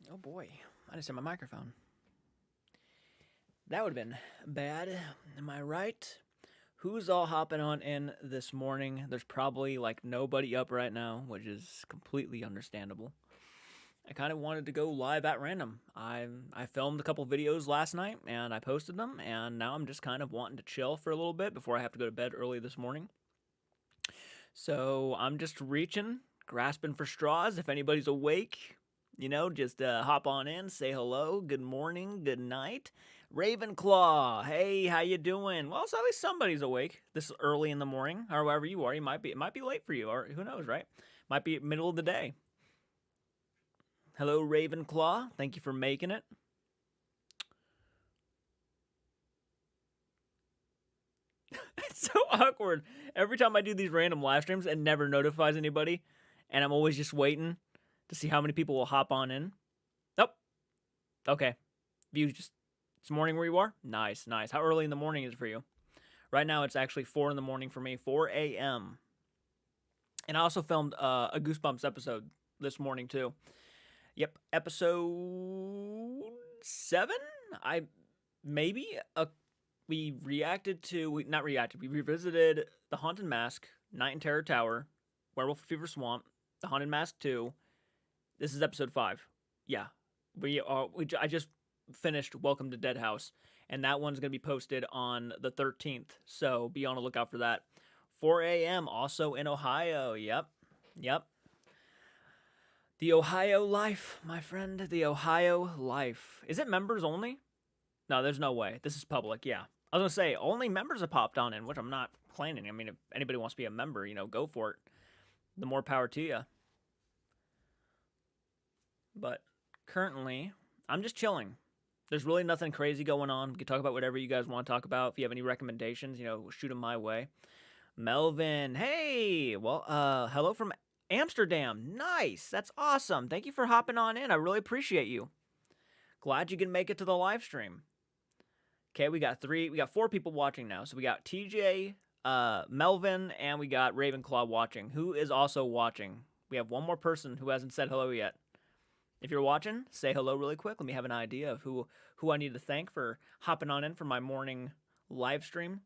Oh boy, I just hit my microphone. That would have been bad. Am I right? Who's all hopping on in this morning? There's probably like nobody up right now, which is completely understandable. I kind of wanted to go live at random. I filmed a couple videos last night and I posted them, and now I'm just kind of wanting to chill for a little bit before I have to go to bed early this morning. So I'm just reaching, grasping for straws. If anybody's awake, just hop on in, say hello, good morning, good night. Ravenclaw, hey, how you doing? Well, so at least somebody's awake this early in the morning, or wherever you are. It might be late for you, or who knows, right? Might be middle of the day. Hello, Ravenclaw. Thank you for making it. It's so awkward. Every time I do these random live streams, it never notifies anybody, and I'm always just waiting to see how many people will hop on in. Nope. Okay. Views just it's morning where you are? Nice, nice. How early in the morning is it for you? Right now it's actually 4 in the morning for me, 4 a.m. And I also filmed a Goosebumps episode this morning too. Yep, episode 7? I maybe we reacted to not reacted. We revisited The Haunted Mask, Night in Terror Tower, Werewolf Fever Swamp, The Haunted Mask 2. This is episode 5. Yeah. I just finished Welcome to Dead House, and that one's going to be posted on the 13th, so be on the lookout for that. 4 a.m. also in Ohio. Yep. The Ohio life, my friend. The Ohio life. Is it members only? No, there's no way. This is public, yeah. I was going to say, only members have popped on in, which I'm not planning. I mean, if anybody wants to be a member, go for it. The more power to you. But currently, I'm just chilling. There's really nothing crazy going on. We can talk about whatever you guys want to talk about. If you have any recommendations, shoot them my way. Melvin, hey, well, hello from Amsterdam. Nice, that's awesome. Thank you for hopping on in. I really appreciate you. Glad you can make it to the live stream. Okay, we got 4 people watching now. So we got TJ, Melvin, and we got Ravenclaw watching. Who is also watching? We have one more person who hasn't said hello yet. If you're watching, say hello really quick. Let me have an idea of who I need to thank for hopping on in for my morning live stream.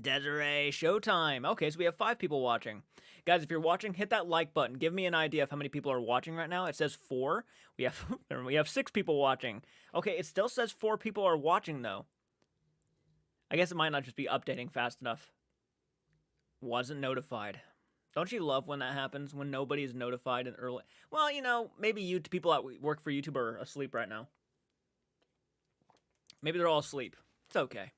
Desiree, showtime. Okay, so we have 5 people watching. Guys, if you're watching, hit that like button. Give me an idea of how many people are watching right now. It says 4. We have 6 people watching. Okay, it still says 4 people are watching though. I guess it might not just be updating fast enough. Wasn't notified. Don't you love when that happens? When nobody is notified in early... Well, maybe people that work for YouTube are asleep right now. Maybe they're all asleep. It's okay.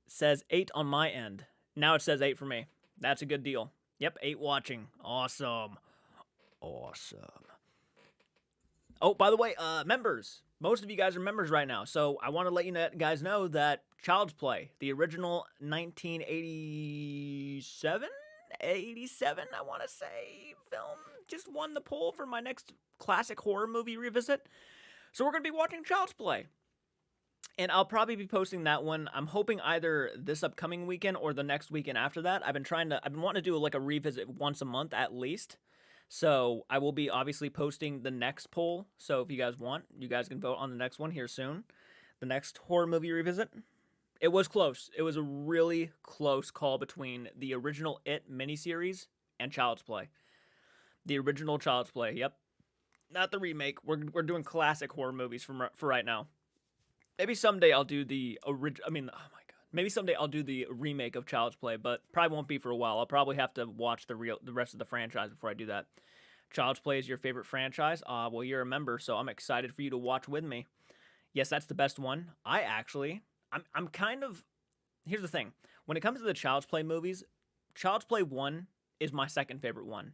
It says 8 on my end. Now it says 8 for me. That's a good deal. Yep, 8 watching. Awesome. Oh, by the way, members. Most of you guys are members right now, so I want to let you guys know that Child's Play, the original 1987, I want to say, film, just won the poll for my next classic horror movie revisit. So we're going to be watching Child's Play. And I'll probably be posting that one. I'm hoping either this upcoming weekend or the next weekend after that. I've been wanting to do like a revisit once a month at least. So I will be obviously posting the next poll. So if you guys want, you guys can vote on the next one here soon. The next horror movie revisit. It was close. It was a really close call between the original It miniseries and Child's Play. The original Child's Play, yep. Not the remake. We're doing classic horror movies for right now. Maybe someday I'll do the original. Maybe someday I'll do the remake of Child's Play, but probably won't be for a while. I'll probably have to watch the rest of the franchise before I do that. Child's Play is your favorite franchise? Well, you're a member, so I'm excited for you to watch with me. Yes, that's the best one. I'm kind of... Here's the thing. When it comes to the Child's Play movies, Child's Play 1 is my second favorite one.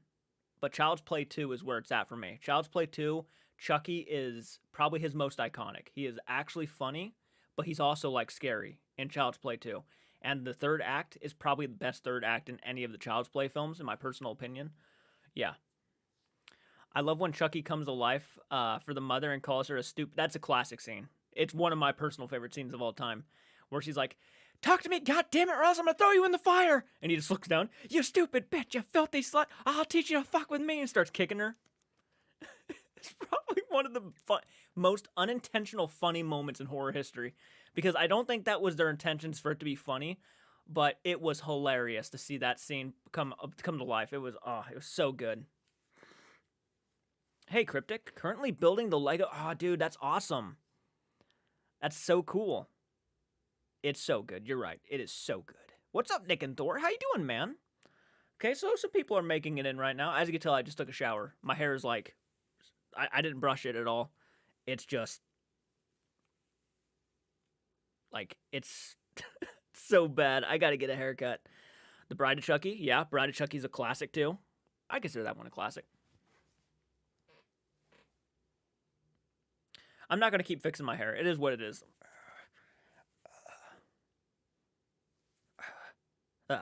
But Child's Play 2 is where it's at for me. Child's Play 2, Chucky is probably his most iconic. He is actually funny, but he's also like scary in Child's Play 2. And the third act is probably the best third act in any of the Child's Play films, in my personal opinion. Yeah. I love when Chucky comes to life for the mother and calls her a stupid... That's a classic scene. It's one of my personal favorite scenes of all time, where she's like, talk to me, god damn it, or else I'm gonna throw you in the fire. And he just looks down. You stupid bitch, you filthy slut. I'll teach you to fuck with me. And starts kicking her. It's probably one of the most unintentional funny moments in horror history. Because I don't think that was their intentions for it to be funny. But it was hilarious to see that scene come to life. It was so good. Hey, Cryptic, currently building the Lego. Oh, dude, that's awesome. That's so cool. It's so good. You're right. It is so good. What's up, Nick and Thor? How you doing, man? Okay, so some people are making it in right now. As you can tell, I just took a shower. My hair is like... I didn't brush it at all. It's just... like, it's so bad. I gotta get a haircut. The Bride of Chucky? Yeah, Bride of Chucky's a classic, too. I consider that one a classic. I'm not gonna keep fixing my hair. It is what it is. Okay.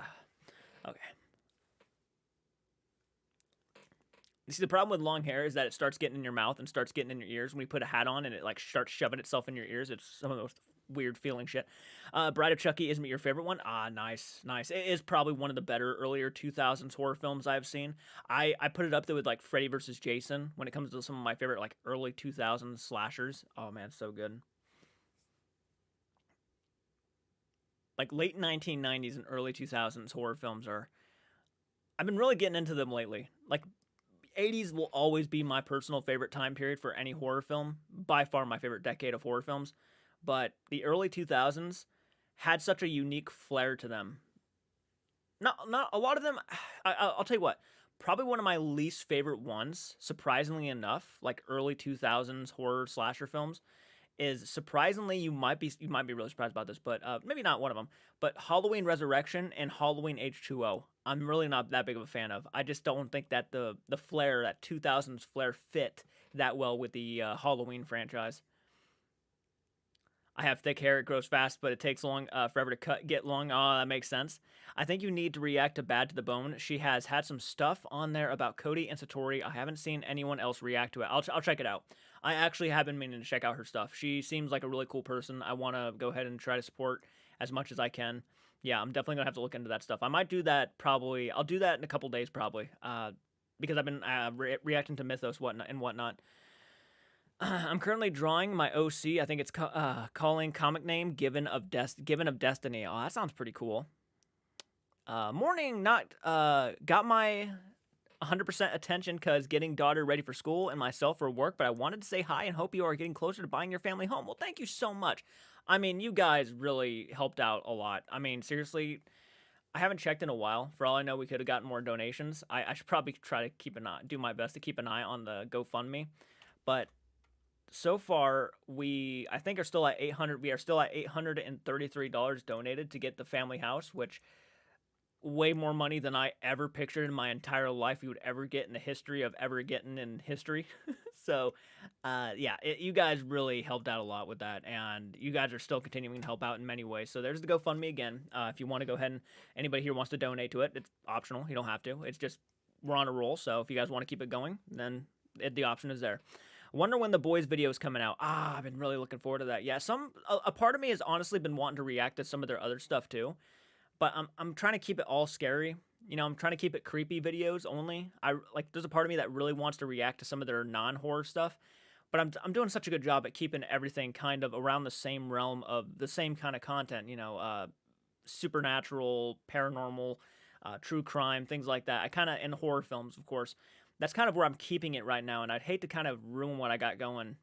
You see, the problem with long hair is that it starts getting in your mouth and starts getting in your ears when you put a hat on and it like starts shoving itself in your ears. It's some of the most weird feeling shit. Bride of Chucky isn't your favorite one? Ah, nice. It is probably one of the better earlier 2000s horror films I've seen. I put it up there with like Freddy vs. Jason when it comes to some of my favorite like early 2000s slashers. Oh man, so good. Like late 1990s and early 2000s horror films are... I've been really getting into them lately. Like 80s will always be my personal favorite time period for any horror film. By far my favorite decade of horror films. But the early 2000s had such a unique flair to them. Not a lot of them... I'll tell you what. Probably one of my least favorite ones, surprisingly enough, like early 2000s horror slasher films, is surprisingly, you might be really surprised about this, but maybe not one of them, but Halloween Resurrection and Halloween H2O. I'm really not that big of a fan of. I just don't think that the flair, that 2000s flair, fit that well with the Halloween franchise. I have thick hair, it grows fast, but it takes forever to get long. Oh, that makes sense. I think you need to react to Bad to the Bone. She has had some stuff on there about Cody and Satori. I haven't seen anyone else react to it. I'll check it out. I actually have been meaning to check out her stuff. She seems like a really cool person. I want to go ahead and try to support as much as I can. Yeah, I'm definitely going to have to look into that stuff. I might do that probably. I'll do that in a couple days probably because I've been reacting to Mythos and whatnot. I'm currently drawing my OC. I think it's calling comic name Given of Destiny. Oh, that sounds pretty cool. Morning, got my 100% attention because getting daughter ready for school and myself for work, but I wanted to say hi and hope you are getting closer to buying your family home. Well, thank you so much. I mean, you guys really helped out a lot. I mean, seriously, I haven't checked in a while. For all I know, we could have gotten more donations. I should probably try to do my best to keep an eye on the GoFundMe, but so far, I think are still at 800. We are still at $833 donated to get the family house, which way more money than I ever pictured in my entire life we would ever get in the history of ever getting in history. So, yeah, you guys really helped out a lot with that, and you guys are still continuing to help out in many ways. So there's the GoFundMe again. If you want to go ahead and anybody here wants to donate to it, it's optional. You don't have to. It's just we're on a roll. So if you guys want to keep it going, then the option is there. Wonder when the boys video is coming out. I've been really looking forward to that. Yeah, a part of me has honestly been wanting to react to some of their other stuff too, but I'm trying to keep it all scary. You know, I'm trying to keep it creepy videos only. There's a part of me that really wants to react to some of their non-horror stuff, but I'm doing such a good job at keeping everything kind of around the same realm of the same kind of content. You know, supernatural, paranormal, true crime, things like that. I kind of in horror films, of course. That's kind of where I'm keeping it right now, and I'd hate to kind of ruin what I got going.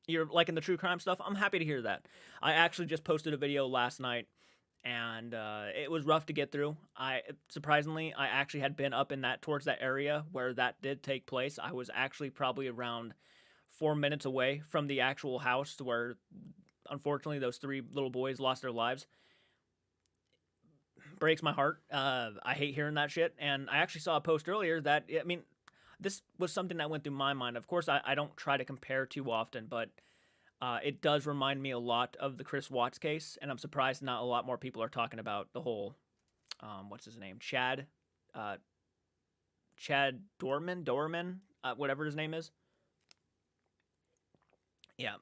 You're liking the true crime stuff? I'm happy to hear that. I actually just posted a video last night, and it was rough to get through. Surprisingly, I actually had been up towards that area where that did take place. I was actually probably around 4 minutes away from the actual house where, unfortunately, those 3 little boys lost their lives. Breaks my heart. I hate hearing that shit. And I actually saw a post earlier that, I mean, this was something that went through my mind. Of course, I don't try to compare too often, but it does remind me a lot of the Chris Watts case. And I'm surprised not a lot more people are talking about the whole, what's his name? Chad Dorman, whatever his name is. Yeah.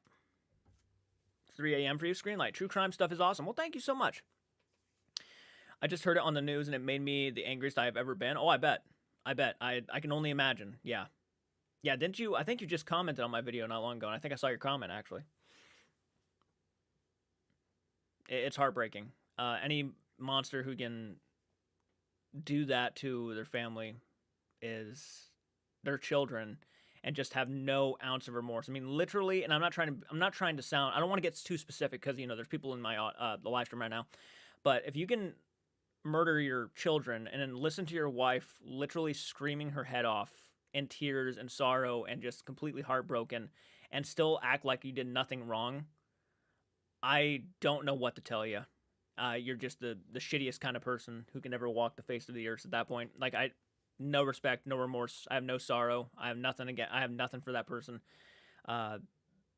3 a.m. for you, Screenlight. True crime stuff is awesome. Well, thank you so much. I just heard it on the news and it made me the angriest I've ever been. Oh, I bet. I can only imagine. Yeah. Yeah, didn't you? I think you just commented on my video not long ago, and I think I saw your comment, actually. It's heartbreaking. Any monster who can do that to their family is their children and just have no ounce of remorse. I mean, literally, and I'm not trying to sound, I don't want to get too specific because, you know, there's people in my the live stream right now. But if you can murder your children and then listen to your wife literally screaming her head off in tears and sorrow and just completely heartbroken and still act like you did nothing wrong, I don't know what to tell you. You're just the shittiest kind of person who can never walk the face of the earth at that point. Like, no respect, no remorse. I have no sorrow. I have nothing again. I have nothing for that person.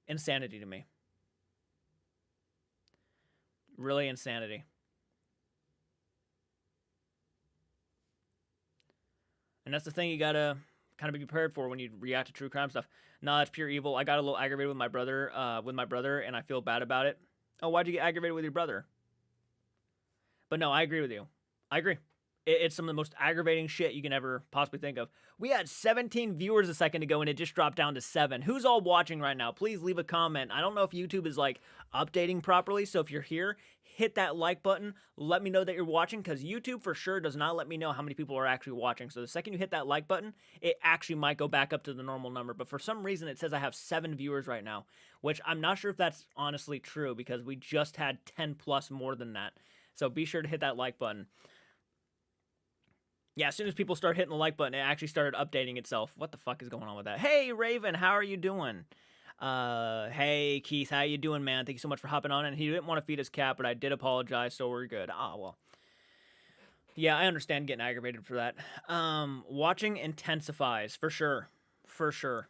Insanity to me. Really insanity. And that's the thing you gotta kind of be prepared for when you react to true crime stuff. Nah, it's pure evil. I got a little aggravated with my brother, and I feel bad about it. Oh, why'd you get aggravated with your brother? But no, I agree with you. I agree. It's some of the most aggravating shit you can ever possibly think of. We had 17 viewers a second ago, and it just dropped down to 7. Who's all watching right now? Please leave a comment. I don't know if YouTube is, like, updating properly, so if you're here, hit that like button. Let me know that you're watching, because YouTube for sure does not let me know how many people are actually watching. So the second you hit that like button, it actually might go back up to the normal number. But for some reason, it says I have 7 viewers right now, which I'm not sure if that's honestly true, because we just had 10 plus more than that. So be sure to hit that like button. Yeah, as soon as people start hitting the like button, it actually started updating itself. What the fuck is going on with that? Hey, Raven, how are you doing? Hey, Keith, how you doing, man? Thank you so much for hopping on. And he didn't want to feed his cat, but I did apologize, so we're good. Well. Yeah, I understand getting aggravated for that. Watching intensifies, for sure. For sure.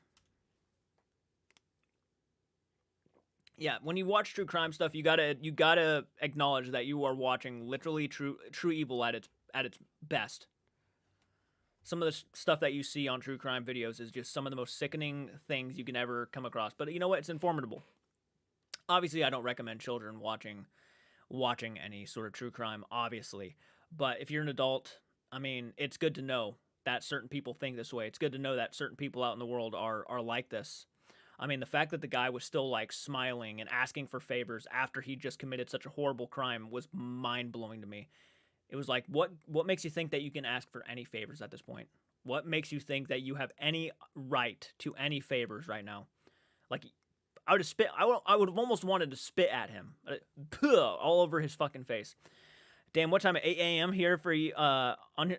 Yeah, when you watch true crime stuff, you gotta acknowledge that you are watching literally true evil at its best. Some of the stuff that you see on true crime videos is just some of the most sickening things you can ever come across. But you know what? It's informative. Obviously, I don't recommend children watching any sort of true crime, obviously. But if you're an adult, I mean, it's good to know that certain people think this way. It's good to know that certain people out in the world are like this. I mean, the fact that the guy was still, like, smiling and asking for favors after he just committed such a horrible crime was mind-blowing to me. It was like, what makes you think that you can ask for any favors at this point? What makes you think that you have any right to any favors right now? Like, I would have almost wanted to spit at him. All over his fucking face. Damn, what time? 8 a.m. here for you, on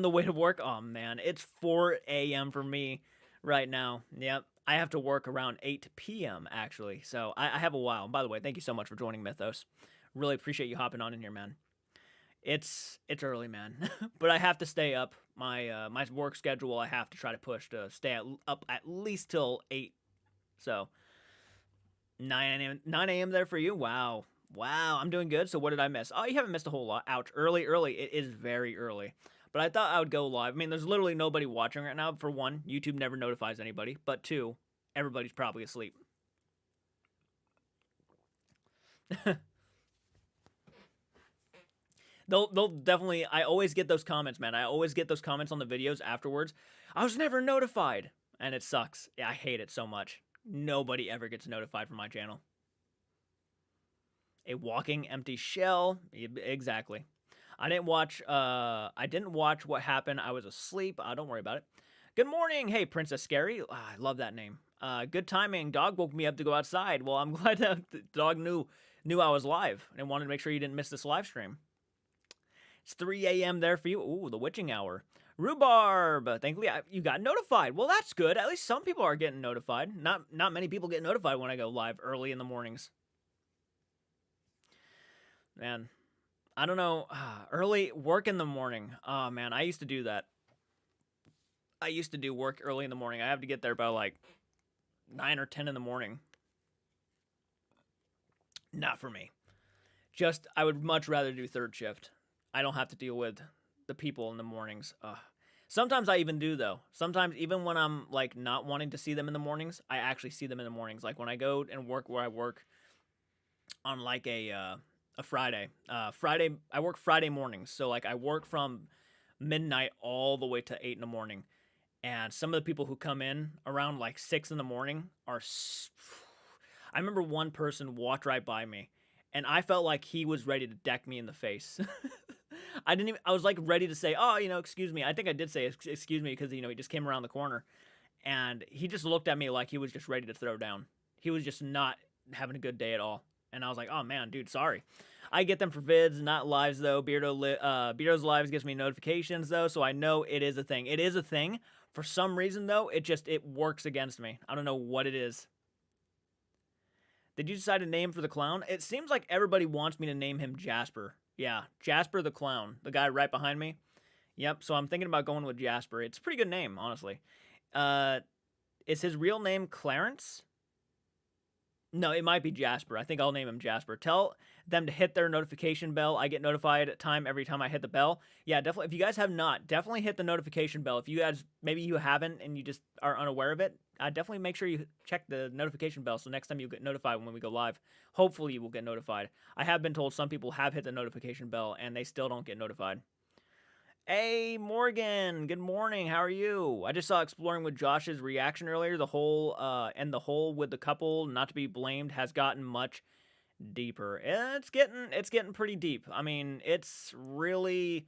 the way to work? Oh, man, it's 4 a.m. for me right now. Yep. I have to work around 8 p.m., actually. So I have a while. By the way, thank you so much for joining Mythos. Really appreciate you hopping on in here, man. It's early, man, but I have to stay up. My my work schedule, I have to try to push to stay up at least till 8. So 9 a.m. there for you. Wow, I'm doing good. So what did I miss? Oh, you haven't missed a whole lot. Ouch, early. It is very early. But I thought I would go live. I mean, there's literally nobody watching right now. For one, YouTube never notifies anybody. But two, everybody's probably asleep. They'll definitely, I always get those comments, man. I always get those comments on the videos afterwards. I was never notified. And it sucks. Yeah, I hate it so much. Nobody ever gets notified from my channel. A walking empty shell. Exactly. I didn't watch what happened. I was asleep. Don't worry about it. Good morning. Hey, Princess Scary. I love that name. Good timing. Dog woke me up to go outside. Well, I'm glad that the dog knew I was live and wanted to make sure you didn't miss this live stream. It's 3 a.m. there for you. Ooh, the witching hour. Rhubarb. Thankfully, you got notified. Well, that's good. At least some people are getting notified. Not many people get notified when I go live early in the mornings. Man, I don't know. Early work in the morning. Oh, man, I used to do that. I used to do work early in the morning. I have to get there by like 9 or 10 in the morning. Not for me. I would much rather do third shift. I don't have to deal with the people in the mornings. Sometimes I even do, though. Sometimes even when I'm like not wanting to see them in the mornings, I actually see them in the mornings. Like when I go and work where I work, on like a Friday. Friday I work Friday mornings, so like I work from midnight all the way to 8 in the morning. And some of the people who come in around like 6 in the morning are. I remember one person walked right by me, and I felt like he was ready to deck me in the face. I didn't even. I was like ready to say, "Oh, excuse me." I think I did say excuse me because he just came around the corner, and he just looked at me like he was just ready to throw down. He was just not having a good day at all, and I was like, "Oh man, dude, sorry." I get them for vids, not lives though. Beardo's lives gives me notifications though, so I know it is a thing. It is a thing. For some reason though, it works against me. I don't know what it is. Did you decide a name for the clown? It seems like everybody wants me to name him Jasper. Yeah, Jasper the clown, the guy right behind me. Yep. So I'm thinking about going with Jasper. It's a pretty good name, honestly. Is his real name Clarence? No, it might be Jasper. I think I'll name him Jasper. Tell them to hit their notification bell. I get notified every time I hit the bell. Yeah, definitely. If you guys have not, definitely hit the notification bell. If you guys, maybe you haven't and you just are unaware of it, definitely make sure you check the notification bell so next time you get notified when we go live. Hopefully you will get notified. I have been told some people have hit the notification bell and they still don't get notified. Hey, Morgan. Good morning. How are you? I just saw Exploring with Josh's reaction earlier. The whole with the couple not to be blamed has gotten much deeper. It's getting pretty deep. I mean, it's pretty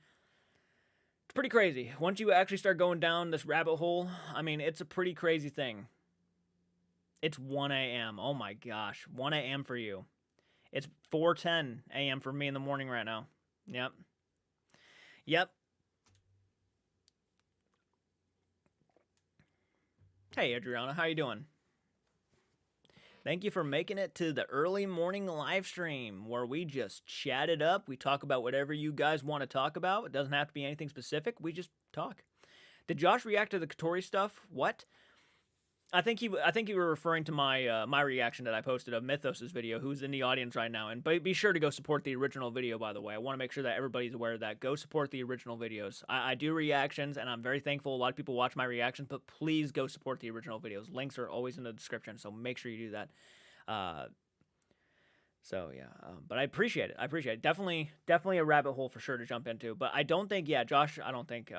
crazy. Once you actually start going down this rabbit hole, I mean, it's a pretty crazy thing. It's 1 a.m. Oh my gosh. 1 a.m. for you. It's 4:10 a.m. for me in the morning right now. Yep. Yep. Hey, Adriana, how you doing? Thank you for making it to the early morning live stream where we just chat it up. We talk about whatever you guys want to talk about. It doesn't have to be anything specific. We just talk. Did Josh react to the Katori stuff? What? I think you were referring to my my reaction that I posted of Mythos' video, who's in the audience right now. And be sure to go support the original video, by the way. I want to make sure that everybody's aware of that. Go support the original videos. I do reactions, and I'm very thankful a lot of people watch my reactions, but please go support the original videos. Links are always in the description, so make sure you do that. So yeah, but I appreciate it. Definitely a rabbit hole for sure to jump into. But I don't think, Josh, I don't think,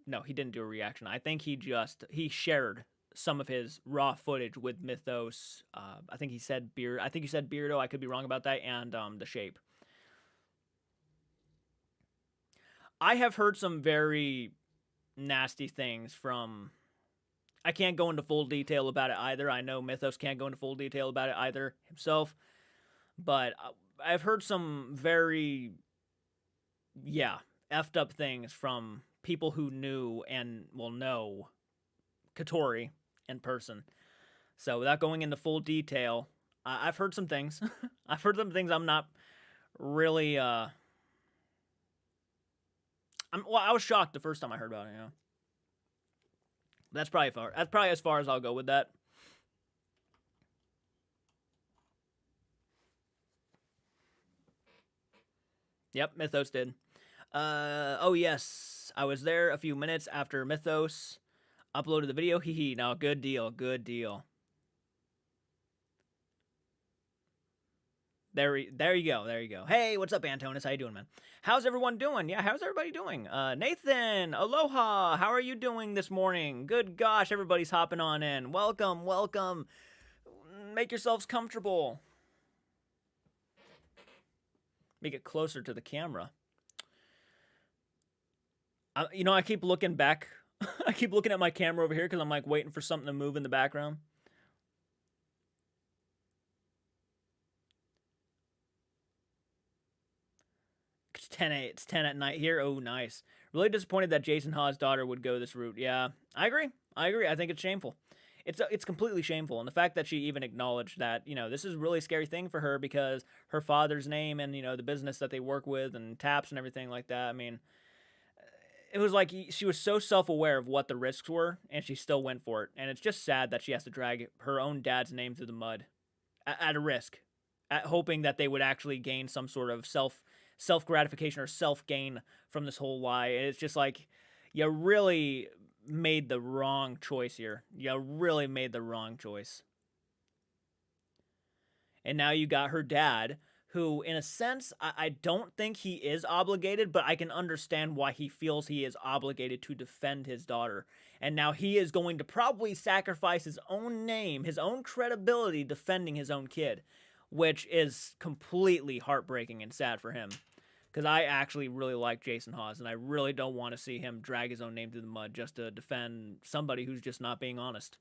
no, he didn't do a reaction. I think he shared some of his raw footage with Mythos. I think you said Beardo. I could be wrong about that. And The Shape. I have heard some very nasty things from. I can't go into full detail about it either. I know Mythos can't go into full detail about it either himself. But I've heard some very, effed up things from people who knew and will know Katori in person. So without going into full detail, I've heard some things. I've heard some things I'm not really. I was shocked the first time I heard about it. That's probably as far as I'll go with that. Yep, Mythos did. Oh yes, I was there a few minutes after Mythos uploaded the video. Hee. No, good deal. There you go. Hey, what's up, Antonis? How you doing, man? How's everyone doing? Yeah, how's everybody doing? Nathan, aloha. How are you doing this morning? Good gosh, everybody's hopping on in. Welcome. Make yourselves comfortable. Make it closer to the camera. I keep looking back. I keep looking at my camera over here because I'm like waiting for something to move in the background. It's 10 at night here. Oh, nice. Really disappointed that Jason Ha's daughter would go this route. Yeah, I agree. I think it's shameful. It's completely shameful. And the fact that she even acknowledged that, this is a really scary thing for her because her father's name and, the business that they work with and taps and everything like that. I mean, it was like she was so self-aware of what the risks were, and she still went for it. And it's just sad that she has to drag her own dad's name through the mud at a risk, hoping that they would actually gain some sort of self-gratification or self-gain from this whole lie. And it's just like, you really made the wrong choice here. You really made the wrong choice. And now you got her dad, who, in a sense, I don't think he is obligated, but I can understand why he feels he is obligated to defend his daughter. And now he is going to probably sacrifice his own name, his own credibility defending his own kid, which is completely heartbreaking and sad for him. Because I actually really like Jason Hawes, and I really don't want to see him drag his own name through the mud just to defend somebody who's just not being honest.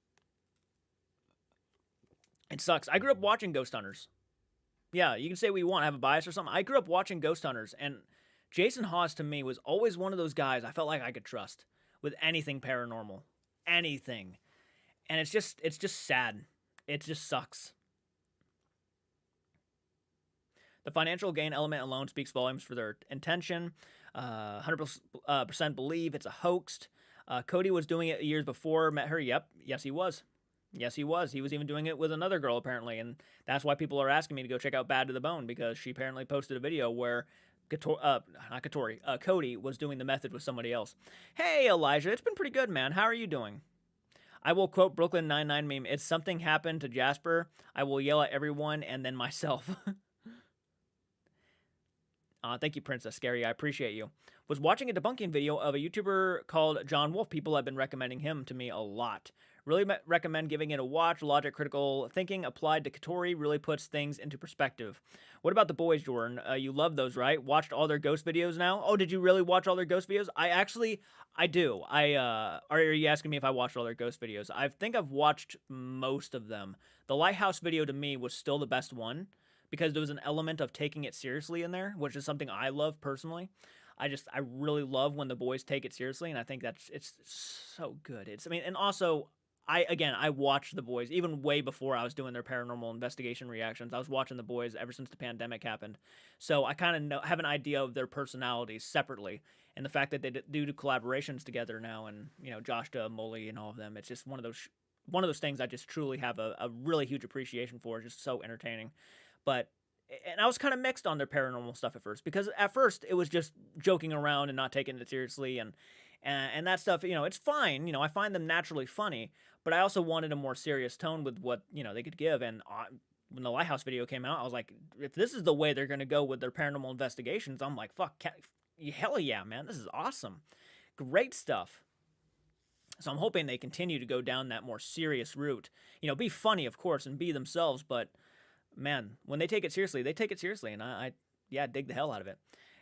It sucks. I grew up watching Ghost Hunters. Yeah, you can say what you want, I have a bias or something. I grew up watching Ghost Hunters, and Jason Hawes to me was always one of those guys I felt like I could trust with anything paranormal. Anything. And it's just sad. It just sucks. The financial gain element alone speaks volumes for their intention. 100% believe it's a hoax. Cody was doing it years before, met her. Yep. Yes, he was. Yes, he was. He was even doing it with another girl, apparently. And that's why people are asking me to go check out Bad to the Bone, because she apparently posted a video where Cody was doing the method with somebody else. Hey, Elijah, it's been pretty good, man. How are you doing? I will quote Brooklyn Nine-Nine meme. It's something happened to Jasper. I will yell at everyone and then myself. Thank you, Princess Scary. I appreciate you. Was watching a debunking video of a YouTuber called John Wolf. People have been recommending him to me a lot. Really recommend giving it a watch. Logic, critical thinking applied to Katori really puts things into perspective. What about the boys, Jordan? You love those, right? Watched all their ghost videos now? Oh, did you really watch all their ghost videos? I do. Are you asking me if I watched all their ghost videos? I think I've watched most of them. The Lighthouse video to me was still the best one, because there was an element of taking it seriously in there, which is something I love personally. I really love when the boys take it seriously, and I think it's so good. And also, I watched the boys even way before I was doing their paranormal investigation reactions. I was watching the boys ever since the pandemic happened. So I kind of have an idea of their personalities separately, and the fact that they do collaborations together now, and Josh Molly and all of them. It's just one of those things I just truly have a really huge appreciation for. It's just so entertaining. And I was kind of mixed on their paranormal stuff at first, because at first it was just joking around and not taking it seriously, and that stuff, it's fine. I find them naturally funny, but I also wanted a more serious tone with what, they could give. And when the Lighthouse video came out, I was like, if this is the way they're going to go with their paranormal investigations, I'm like, fuck, hell yeah, man, this is awesome. Great stuff. So I'm hoping they continue to go down that more serious route. Be funny, of course, and be themselves, but man, when they take it seriously, and I dig the hell out of it.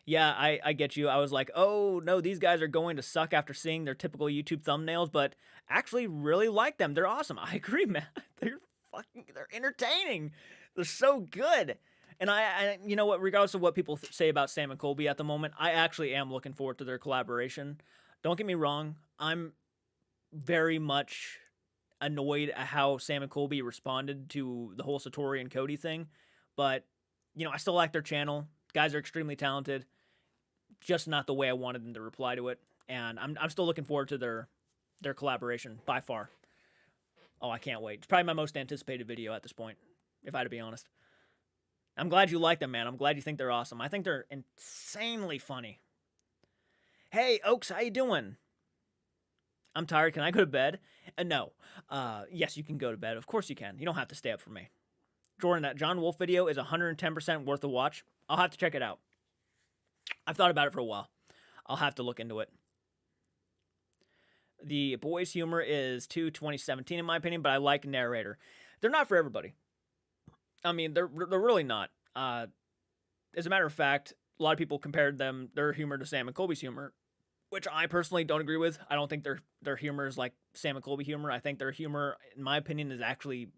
Yeah, I get you. I was like, oh no, these guys are going to suck after seeing their typical YouTube thumbnails, but actually really like them. They're awesome. I agree, man. They're entertaining. They're so good. And I you know what, regardless of what people say about Sam and Colby at the moment, I actually am looking forward to their collaboration. Don't get me wrong, I'm very much annoyed at how Sam and Colby responded to the whole Satori and Cody thing, but I still like their channel. Guys are extremely talented, just not the way I wanted them to reply to it. And I'm still looking forward to their collaboration by far. Oh, I can't wait. It's probably my most anticipated video at this point, if I had to be honest. I'm glad you like them, man. I'm glad you think they're awesome. I think they're insanely funny. Hey, Oaks, how you doing? I'm tired. Can I go to bed? No. Yes, you can go to bed. Of course you can. You don't have to stay up for me. Jordan, that John Wolf video is 110% worth a watch. I'll have to check it out. I've thought about it for a while. I'll have to look into it. The boys' humor is too 2017 in my opinion, but I like narrator. They're not for everybody. They're really not. As a matter of fact, a lot of people compared their humor to Sam and Colby's humor, which I personally don't agree with. I don't think their humor is like Sam and Colby humor. I think their humor, in my opinion, is actually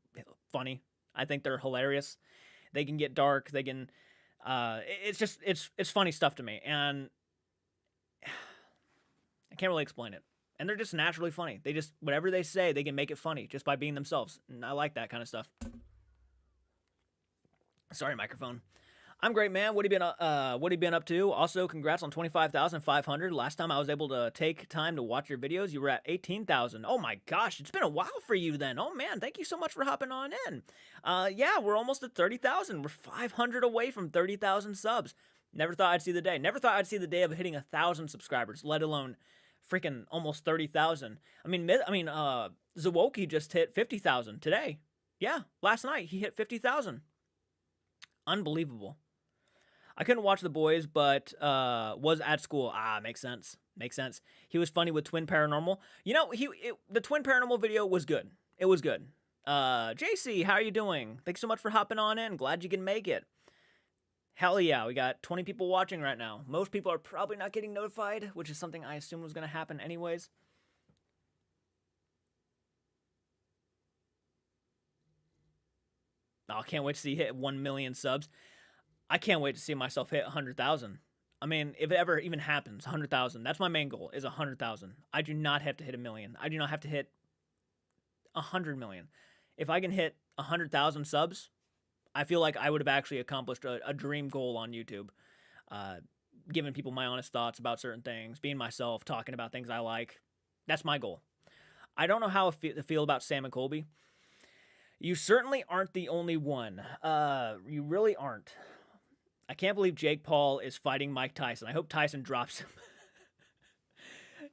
funny. I think they're hilarious. They can get dark. They can. It's funny stuff to me, and I can't really explain it. And they're just naturally funny. They just, whatever they say, they can make it funny just by being themselves. And I like that kind of stuff. Sorry, microphone. I'm great, man. What have you been up to? Also, congrats on 25,500. Last time I was able to take time to watch your videos, you were at 18,000. Oh my gosh, it's been a while for you then. Oh man, thank you so much for hopping on in. Yeah, we're almost at 30,000. We're 500 away from 30,000 subs. Never thought I'd see the day. Never thought I'd see the day of hitting 1,000 subscribers, let alone freaking almost 30,000. Zawoki just hit 50,000 today. Yeah, last night he hit 50,000. Unbelievable. I couldn't watch The Boys, but was at school. Ah, makes sense. Makes sense. He was funny with Twin Paranormal. You know, the Twin Paranormal video was good. It was good. JC, how are you doing? Thanks so much for hopping on in. Glad you can make it. Hell yeah, we got 20 people watching right now. Most people are probably not getting notified, which is something I assumed was going to happen anyways. Oh, I can't wait to see you hit 1 million subs. I can't wait to see myself hit 100,000. I mean, if it ever even happens, 100,000. That's my main goal, is 100,000. I do not have to hit a million. I do not have to hit 100 million. If I can hit 100,000 subs, I feel like I would have actually accomplished a dream goal on YouTube. Giving people my honest thoughts about certain things, being myself, talking about things I like. That's my goal. I don't know how I feel about Sam and Colby. You certainly aren't the only one. You really aren't. I can't believe Jake Paul is fighting Mike Tyson. I hope Tyson drops him.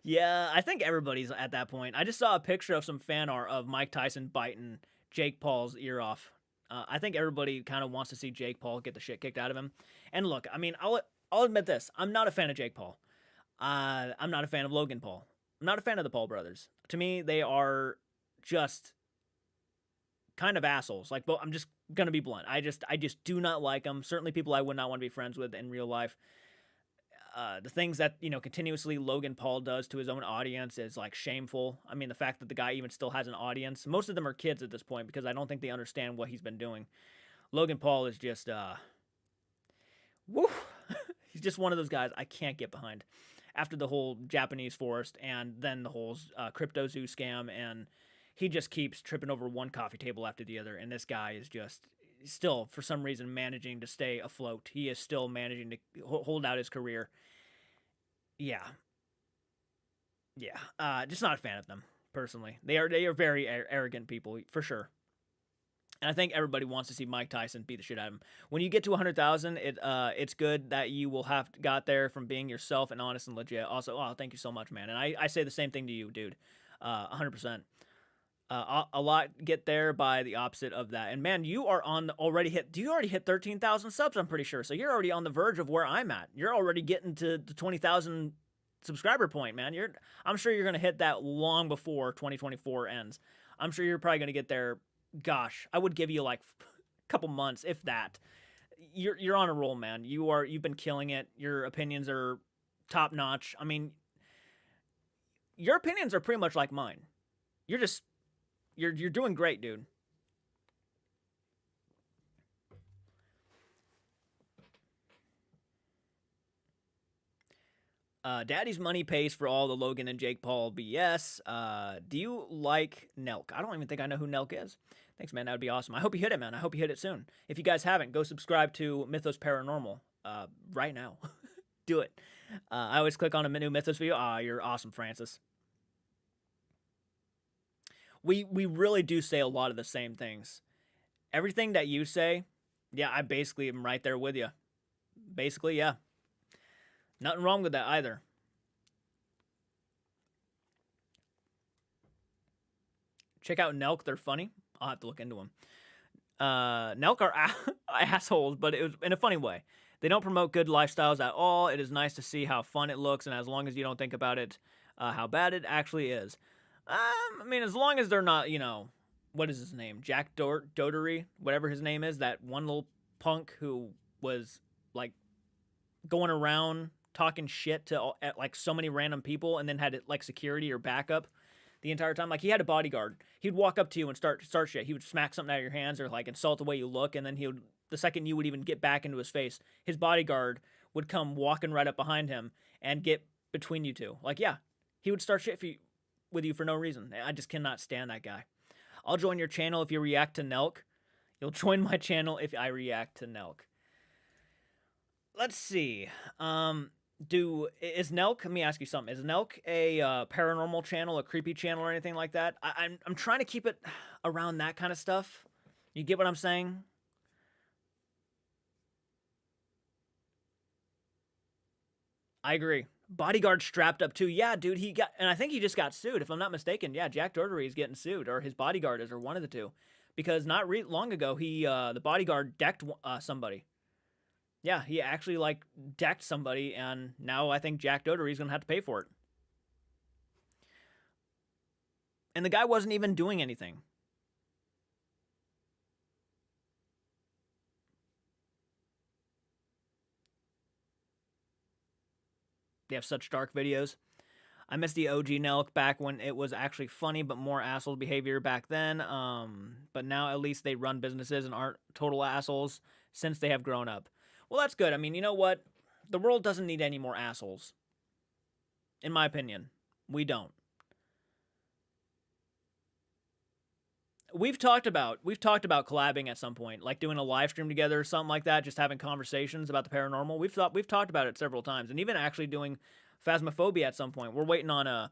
Yeah, I think everybody's at that point. I just saw a picture of some fan art of Mike Tyson biting Jake Paul's ear off. I think everybody kind of wants to see Jake Paul get the shit kicked out of him. And look, I mean, I'll admit this. I'm not a fan of Jake Paul. I'm not a fan of Logan Paul. I'm not a fan of the Paul brothers. To me, they are just kind of assholes. Like, well, I'm just gonna be blunt. I just do not like them. Certainly, people I would not want to be friends with in real life. The things that, you know, continuously Logan Paul does to his own audience is like shameful. I mean, the fact that the guy even still has an audience. Most of them are kids at this point because I don't think they understand what he's been doing. Logan Paul is just, woo. He's just one of those guys I can't get behind. After the whole Japanese forest and then the whole crypto zoo scam, and he just keeps tripping over one coffee table after the other. And this guy is just still, for some reason, managing to stay afloat. He is still managing to hold out his career. Yeah. Just not a fan of them, personally. They are very arrogant people, for sure. And I think everybody wants to see Mike Tyson beat the shit out of him. When you get to 100,000, it's good that you will have got there from being yourself and honest and legit. Also, oh, thank you so much, man. And I say the same thing to you, dude. 100%. A lot get there by the opposite of that. And man, you are already hit 13,000 subs, I'm pretty sure. So you're already on the verge of where I'm at. You're already getting to the 20,000 subscriber point, man. I'm sure you're going to hit that long before 2024 ends. I'm sure you're probably going to get there. Gosh, I would give you like a couple months, if that. You're on a roll, man. You've been killing it. Your opinions are top notch. I mean, your opinions are pretty much like mine. You're doing great, dude. Daddy's money pays for all the Logan and Jake Paul BS. Do you like Nelk? I don't even think I know who Nelk is. Thanks, man. That would be awesome. I hope you hit it, man. I hope you hit it soon. If you guys haven't, go subscribe to Mythos Paranormal right now. Do it. I always click on a new Mythos video. You're awesome, Francis. We really do say a lot of the same things. Everything that you say, yeah, I basically am right there with you. Basically, yeah. Nothing wrong with that either. Check out Nelk. They're funny. I'll have to look into them. Nelk are assholes, but it was in a funny way. They don't promote good lifestyles at all. It is nice to see how fun it looks, and as long as you don't think about it, how bad it actually is. I mean, as long as they're not, you know, what is his name? Jack Dotery, whatever his name is, that one little punk who was, like, going around talking shit to, like, so many random people and then had, like, security or backup the entire time. Like, he had a bodyguard. He'd walk up to you and start shit. He would smack something out of your hands or, like, insult the way you look, and then the second you would even get back into his face, his bodyguard would come walking right up behind him and get between you two. Like, yeah, he would start shit with you for no reason. I just cannot stand that guy. I'll join your channel if you react to Nelk. You'll join my channel if I react to Nelk. Let's see. Is Nelk? Let me ask you something. Is Nelk a paranormal channel, a creepy channel, or anything like that? I'm trying to keep it around that kind of stuff. You get what I'm saying? I agree. Bodyguard strapped up too. Yeah, dude, and I think he just got sued, if I'm not mistaken. Yeah, Jack Doherty is getting sued, or his bodyguard is, or one of the two, because not long ago the bodyguard decked somebody. Yeah, he actually like decked somebody, and now I think Jack Doherty's gonna have to pay for it. And the guy wasn't even doing anything. They have such dark videos. I miss the OG Nelk back when it was actually funny, but more asshole behavior back then. But now at least they run businesses and aren't total assholes since they have grown up. Well, that's good. I mean, you know what? The world doesn't need any more assholes. In my opinion, we don't. We've talked about collabing at some point, like doing a live stream together or something like that, just having conversations about the paranormal. We've talked about it several times, and even actually doing Phasmophobia at some point. We're waiting on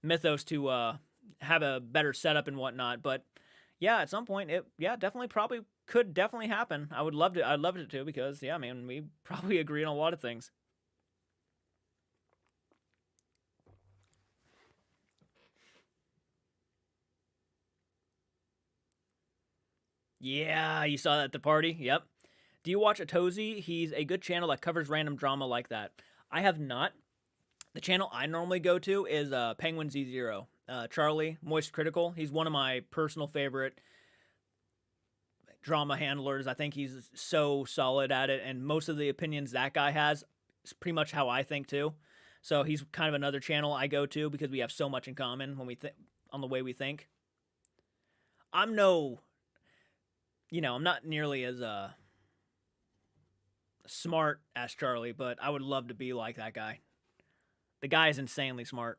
Mythos to have a better setup and whatnot, but yeah, at some point it definitely probably could definitely happen. I'd love it to, because yeah, man, we probably agree on a lot of things. Yeah, you saw that at the party. Yep. Do you watch Atozi? He's a good channel that covers random drama like that. I have not. The channel I normally go to is Penguin Z0. Charlie, Moist Critical. He's one of my personal favorite drama handlers. I think he's so solid at it, and most of the opinions that guy has is pretty much how I think too. So he's kind of another channel I go to because we have so much in common when we think on the way we think. I'm no, I'm not nearly as smart as Charlie, but I would love to be like that guy. The guy is insanely smart.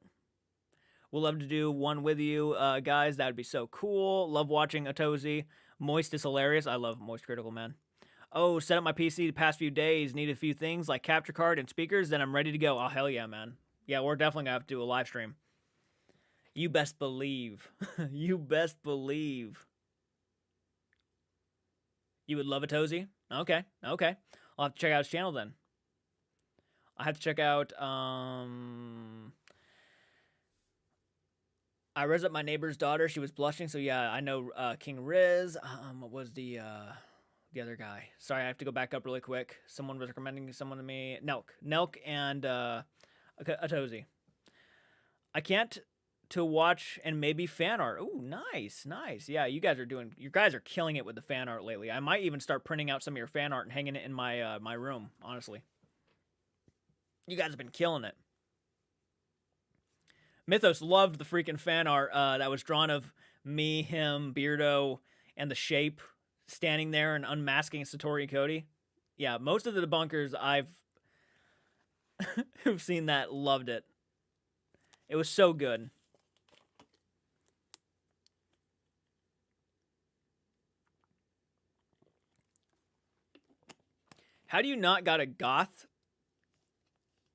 We'll love to do one with you, guys. That would be so cool. Love watching Atozi. Moist is hilarious. I love Moist Critical, man. Oh, set up my PC the past few days. Need a few things like capture card and speakers. Then I'm ready to go. Oh, hell yeah, man. Yeah, we're definitely going to have to do a live stream. You best believe. You best believe. You would love Atozi? Okay, okay. I'll have to check out his channel then. I have to check out, I res up my neighbor's daughter. She was blushing, so yeah, I know King Riz. What was the other guy? Sorry, I have to go back up really quick. Someone was recommending someone to me. Nelk, and Atozi. I can't to watch and maybe fan art. Ooh, nice, nice. Yeah, you guys are killing it with the fan art lately. I might even start printing out some of your fan art and hanging it in my room. Honestly, you guys have been killing it. Mythos loved the freaking fan art that was drawn of me, him, Beardo, and the Shape standing there and unmasking Satori and Cody. Yeah, most of the debunkers I've who've seen that loved it. It was so good. How do you not got a goth?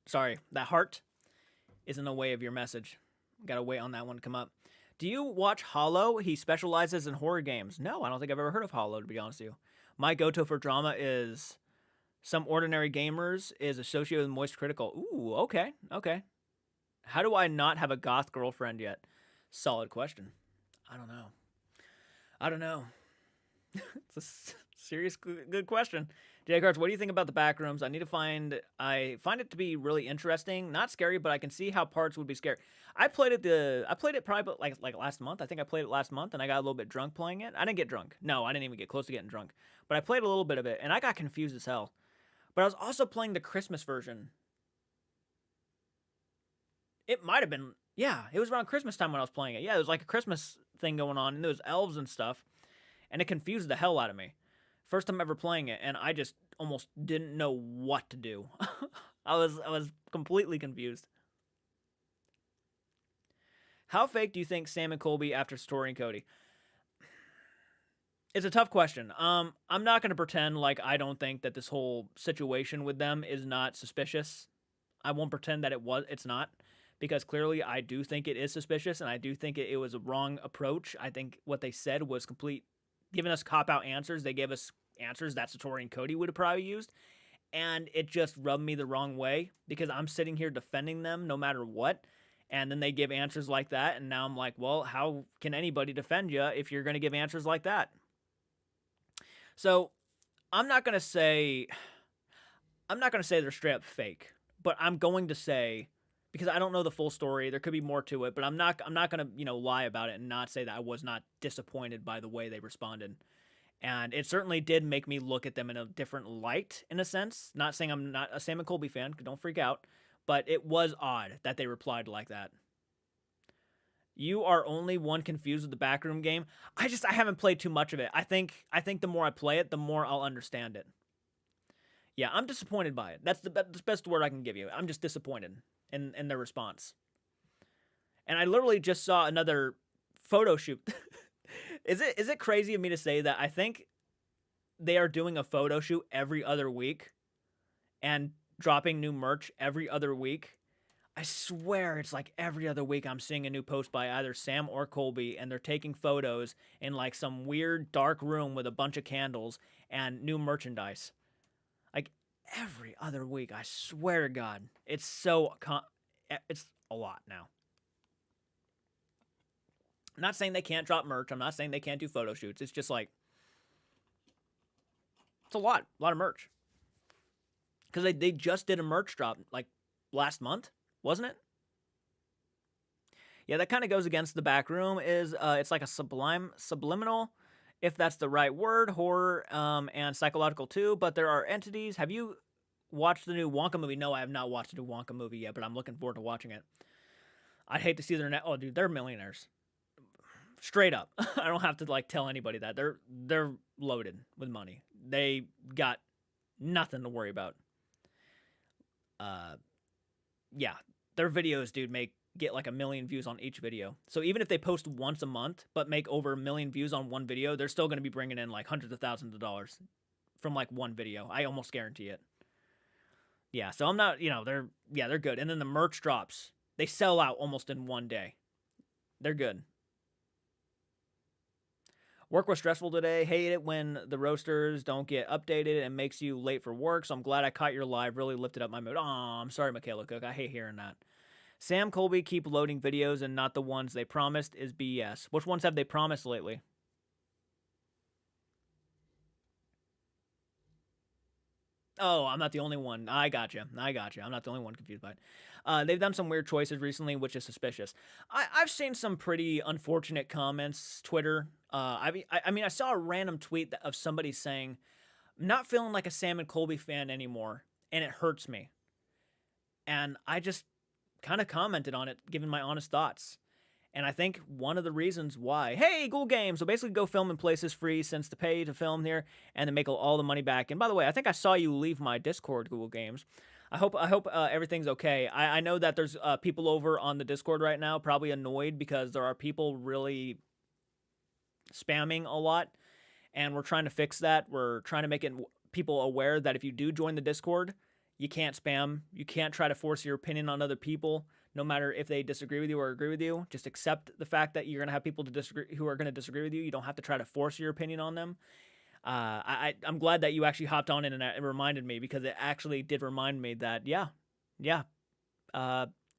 Sorry, that heart is in the way of your message. Gotta wait on that one to come up. Do you watch Hollow? He specializes in horror games. No, I don't think I've ever heard of Hollow, to be honest with you. My go-to for drama is Some Ordinary Gamers is associated with Moist Critical. Ooh, okay, okay. How do I not have a goth girlfriend yet? Solid question. I don't know. I don't know. It's a serious good question. J Cards, what do you think about the back rooms? I find it to be really interesting. Not scary, but I can see how parts would be scary. I played it probably like last month. I think I played it last month and I got a little bit drunk playing it. I didn't get drunk. No, I didn't even get close to getting drunk. But I played a little bit of it and I got confused as hell. But I was also playing the Christmas version. It might have been, yeah, it was around Christmas time when I was playing it. Yeah, it was like a Christmas thing going on and there was elves and stuff. And it confused the hell out of me. First time ever playing it, and I just almost didn't know what to do. I was completely confused. How fake do you think Sam and Colby after Satori and Cody? It's a tough question. I'm not gonna pretend like I don't think that this whole situation with them is not suspicious. I won't pretend that it's not, because clearly I do think it is suspicious, and I do think it was a wrong approach. I think what they said was giving us cop out answers. They gave us answers that Satori and Cody would have probably used, and it just rubbed me the wrong way because I'm sitting here defending them no matter what, and then they give answers like that, and now I'm like, well, how can anybody defend you if you're going to give answers like that? So I'm not going to say I'm not going to say they're straight up fake, but I'm going to say, because I don't know the full story, there could be more to it, but I'm not going to, lie about it and not say that I was not disappointed by the way they responded. And it certainly did make me look at them in a different light, in a sense. Not saying I'm not a Sam and Colby fan, don't freak out, but it was odd that they replied like that. You are only one confused with the backroom game. I haven't played too much of it. I think the more I play it, the more I'll understand it. Yeah, I'm disappointed by it. That's the best word I can give you. I'm just disappointed in their response. And I literally just saw another photo shoot. Is it crazy of me to say that I think they are doing a photo shoot every other week and dropping new merch every other week? I swear it's like every other week I'm seeing a new post by either Sam or Colby, and they're taking photos in like some weird dark room with a bunch of candles and new merchandise. Like every other week, I swear to God, it's it's a lot now. I'm not saying they can't drop merch. I'm not saying they can't do photo shoots. It's just like it's a lot of merch. Because they just did a merch drop like last month, wasn't it? Yeah, that kind of goes against the back room. It's like a subliminal, if that's the right word, horror and psychological too. But there are entities. Have you watched the new Wonka movie? No, I have not watched the new Wonka movie yet, but I'm looking forward to watching it. I'd hate to see their net. Oh, dude, they're millionaires. Straight up. I don't have to like tell anybody that. They're loaded with money. They got nothing to worry about. Yeah, their videos, dude, get like 1 million views on each video. So even if they post once a month but make over 1 million views on one video, they're still going to be bringing in like hundreds of thousands of dollars from like one video. I almost guarantee it. Yeah, so I'm not, they're good. And then the merch drops. They sell out almost in one day. They're good. Work was stressful today. Hate it when the roasters don't get updated and makes you late for work. So I'm glad I caught your live. Really lifted up my mood. Aw, I'm sorry, Michaela Cook. I hate hearing that. Sam Colby keep loading videos and not the ones they promised is BS. Which ones have they promised lately? Oh, I'm not the only one. I gotcha. I'm not the only one confused by it. They've done some weird choices recently, which is suspicious. I've seen some pretty unfortunate comments. Twitter. I saw a random tweet of somebody saying, "Not feeling like a Sam and Colby fan anymore, and it hurts me." And I just kind of commented on it, giving my honest thoughts. And I think one of the reasons why, hey, Google Games, so basically go film in places free since to pay to film here and then make all the money back. And by the way, I think I saw you leave my Discord, Google Games. I hope everything's okay. I know that there's people over on the Discord right now probably annoyed because there are people really spamming a lot, and we're trying to fix that. We're trying to make people aware that if you do join the Discord, you can't spam. You can't try to force your opinion on other people, no matter if they disagree with you or agree with you. Just accept the fact that you're going to have people who are going to disagree with you. You don't have to try to force your opinion on them. I'm glad that you actually hopped on in and it reminded me, because it actually did remind me that,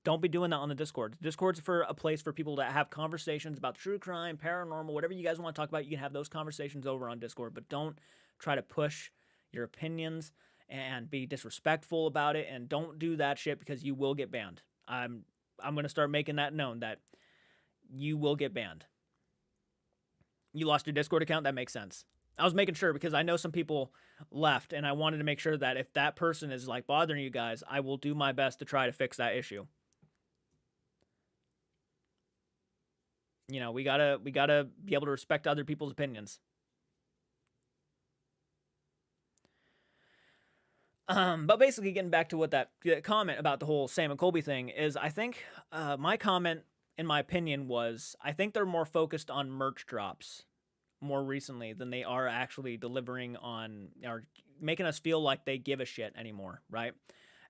don't be doing that on the Discord. Discord's for a place for people to have conversations about true crime, paranormal, whatever you guys want to talk about. You can have those conversations over on Discord, but don't try to push your opinions and be disrespectful about it, and don't do that shit, because you will get banned. I'm going to start making that known, that you will get banned. You lost your Discord account? That makes sense. I was making sure because I know some people left, and I wanted to make sure that if that person is like bothering you guys, I will do my best to try to fix that issue. We gotta be able to respect other people's opinions. But basically, getting back to what that comment about the whole Sam and Colby thing is, I think my comment, in my opinion, was I think they're more focused on merch drops more recently than they are actually delivering on or making us feel like they give a shit anymore, right?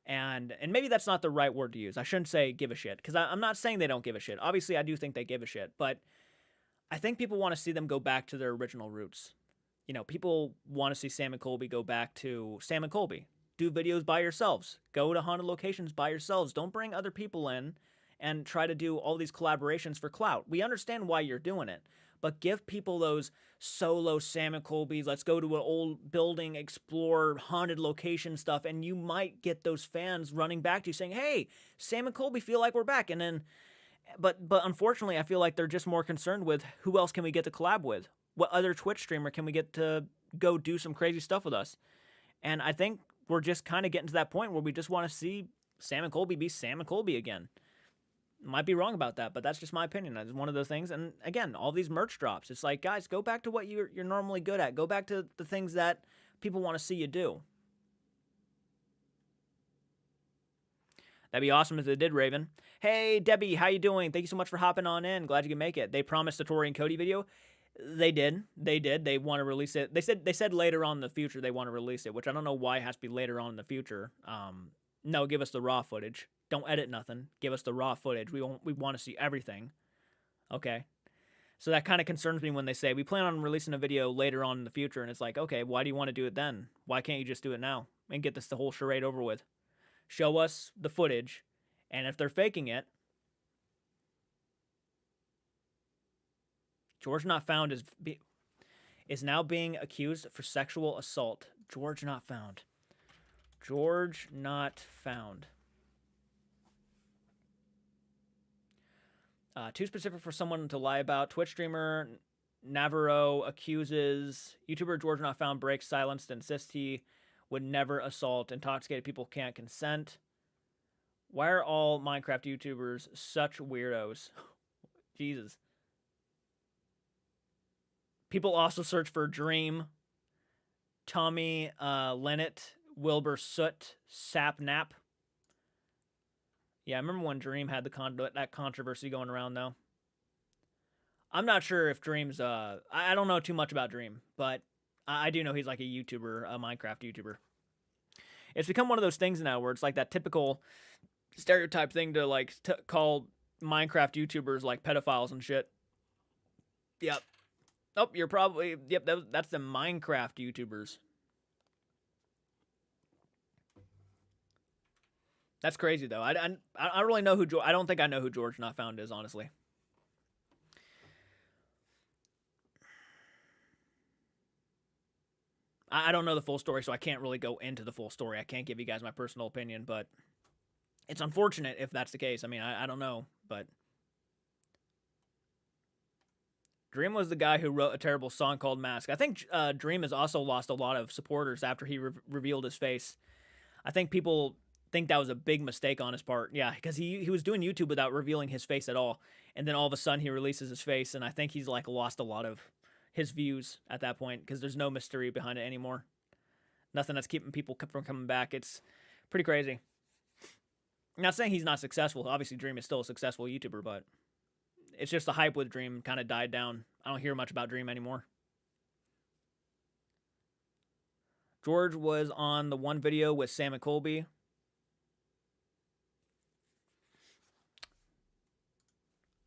And maybe that's not the right word to use. I shouldn't say give a shit, because I'm not saying they don't give a shit. Obviously, I do think they give a shit, but I think people want to see them go back to their original roots. People want to see Sam and Colby go back to Sam and Colby. Do videos by yourselves. Go to haunted locations by yourselves. Don't bring other people in and try to do all these collaborations for clout. We understand why you're doing it, but give people those solo Sam and Colby's, let's go to an old building, explore haunted location stuff, and you might get those fans running back to you saying, hey, Sam and Colby feel like we're back. And then, but unfortunately, I feel like they're just more concerned with who else can we get to collab with? What other Twitch streamer can we get to go do some crazy stuff with us? And I think we're just kind of getting to that point where we just want to see Sam and Colby be Sam and Colby again. Might be wrong about that, but that's just my opinion. It's one of those things. And again, all these merch drops. It's like, guys, go back to what you're normally good at. Go back to the things that people want to see you do. That'd be awesome if they did, Raven. Hey, Debbie, how you doing? Thank you so much for hopping on in. Glad you can make it. They promised a Tori and Cody video. They did. They want to release it. They said later on in the future they want to release it, which I don't know why it has to be later on in the future. No, give us the raw footage. Don't edit nothing. Give us the raw footage. We want to see everything. Okay. So that kind of concerns me when they say we plan on releasing a video later on in the future, and it's like, okay, why do you want to do it then? Why can't you just do it now and get the whole charade over with? Show us the footage, and if they're faking it, George Not Found is now being accused for sexual assault. George Not Found. George Not Found. Too specific for someone to lie about. Twitch streamer Navarro accuses YouTuber George Not Found breaks silence and insists he would never assault. Intoxicated people can't consent. Why are all Minecraft YouTubers such weirdos? Jesus. People also search for Dream, Tommy Lennett, Wilbur Soot, Sap Nap. Yeah, I remember when Dream had that controversy going around, though. I'm not sure if Dream's... I don't know too much about Dream, but I do know he's like a YouTuber, a Minecraft YouTuber. It's become one of those things now where it's like that typical stereotype thing to like call Minecraft YouTubers like pedophiles and shit. Yep. Oh, you're probably... Yep, that's the Minecraft YouTubers. That's crazy, though. I don't really know who... I don't think I know who George Not Found is, honestly. I don't know the full story, so I can't really go into the full story. I can't give you guys my personal opinion, but it's unfortunate if that's the case. I mean, I don't know, but... Dream was the guy who wrote a terrible song called Mask. I think Dream has also lost a lot of supporters after he revealed his face. I think people think that was a big mistake on his part. Yeah, because he was doing YouTube without revealing his face at all. And then all of a sudden he releases his face, and I think he's like lost a lot of his views at that point because there's no mystery behind it anymore. Nothing that's keeping people from coming back. It's pretty crazy. I'm not saying he's not successful. Obviously, Dream is still a successful YouTuber, but it's just the hype with Dream kind of died down. I don't hear much about Dream anymore. George was on the one video with Sam and Colby.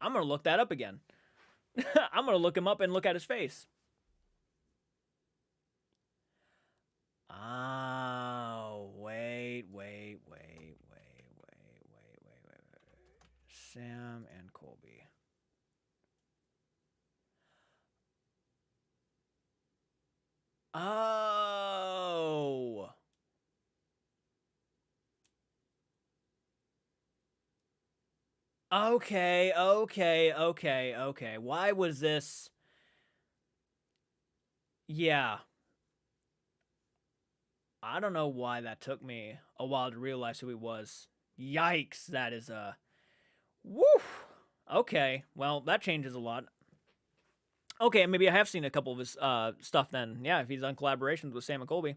I'm going to look that up again. I'm going to look him up and look at his face. Oh, wait. Sam and Colby. Oh. Okay. Why was this? Yeah. I don't know why that took me a while to realize who he was. Yikes, that is a... Woof! Okay, well, that changes a lot. Okay, maybe I have seen a couple of his stuff then. Yeah, if he's on collaborations with Sam and Colby.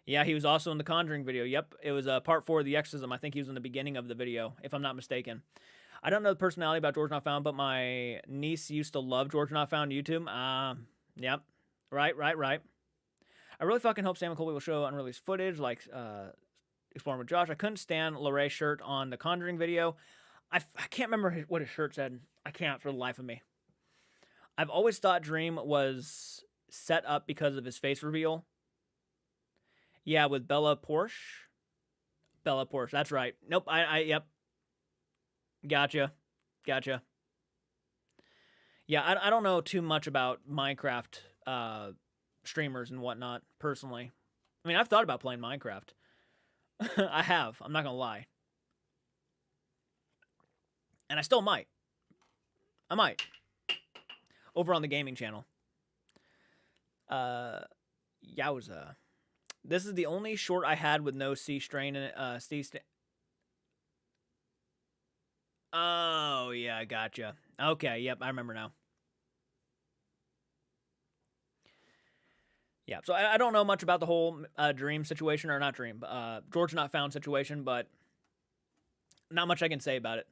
Yeah, he was also in the Conjuring video. Yep, it was part 4 of The Exorcism. I think he was in the beginning of the video, if I'm not mistaken. I don't know the personality about George Not Found, but my niece used to love George Not Found YouTube. Yep. Right. I really fucking hope Sam and Colby will show unreleased footage, like Exploring with Josh. I couldn't stand Laray's shirt on the Conjuring video. I can't remember what his shirt said. I can't for the life of me. I've always thought Dream was set up because of his face reveal. Yeah, with Bella Porsche. Bella Porsche, that's right. Nope, yep. Gotcha. Yeah, I don't know too much about Minecraft streamers and whatnot personally. I mean, I've thought about playing Minecraft. I have. I'm not gonna lie, and I still might. I might over on the gaming channel. Yowza. This is the only short I had with no C strain in it. Oh yeah, gotcha. Okay, yep, I remember now. Yeah, so I don't know much about the whole dream situation, or not dream, George not found situation, but not much I can say about it.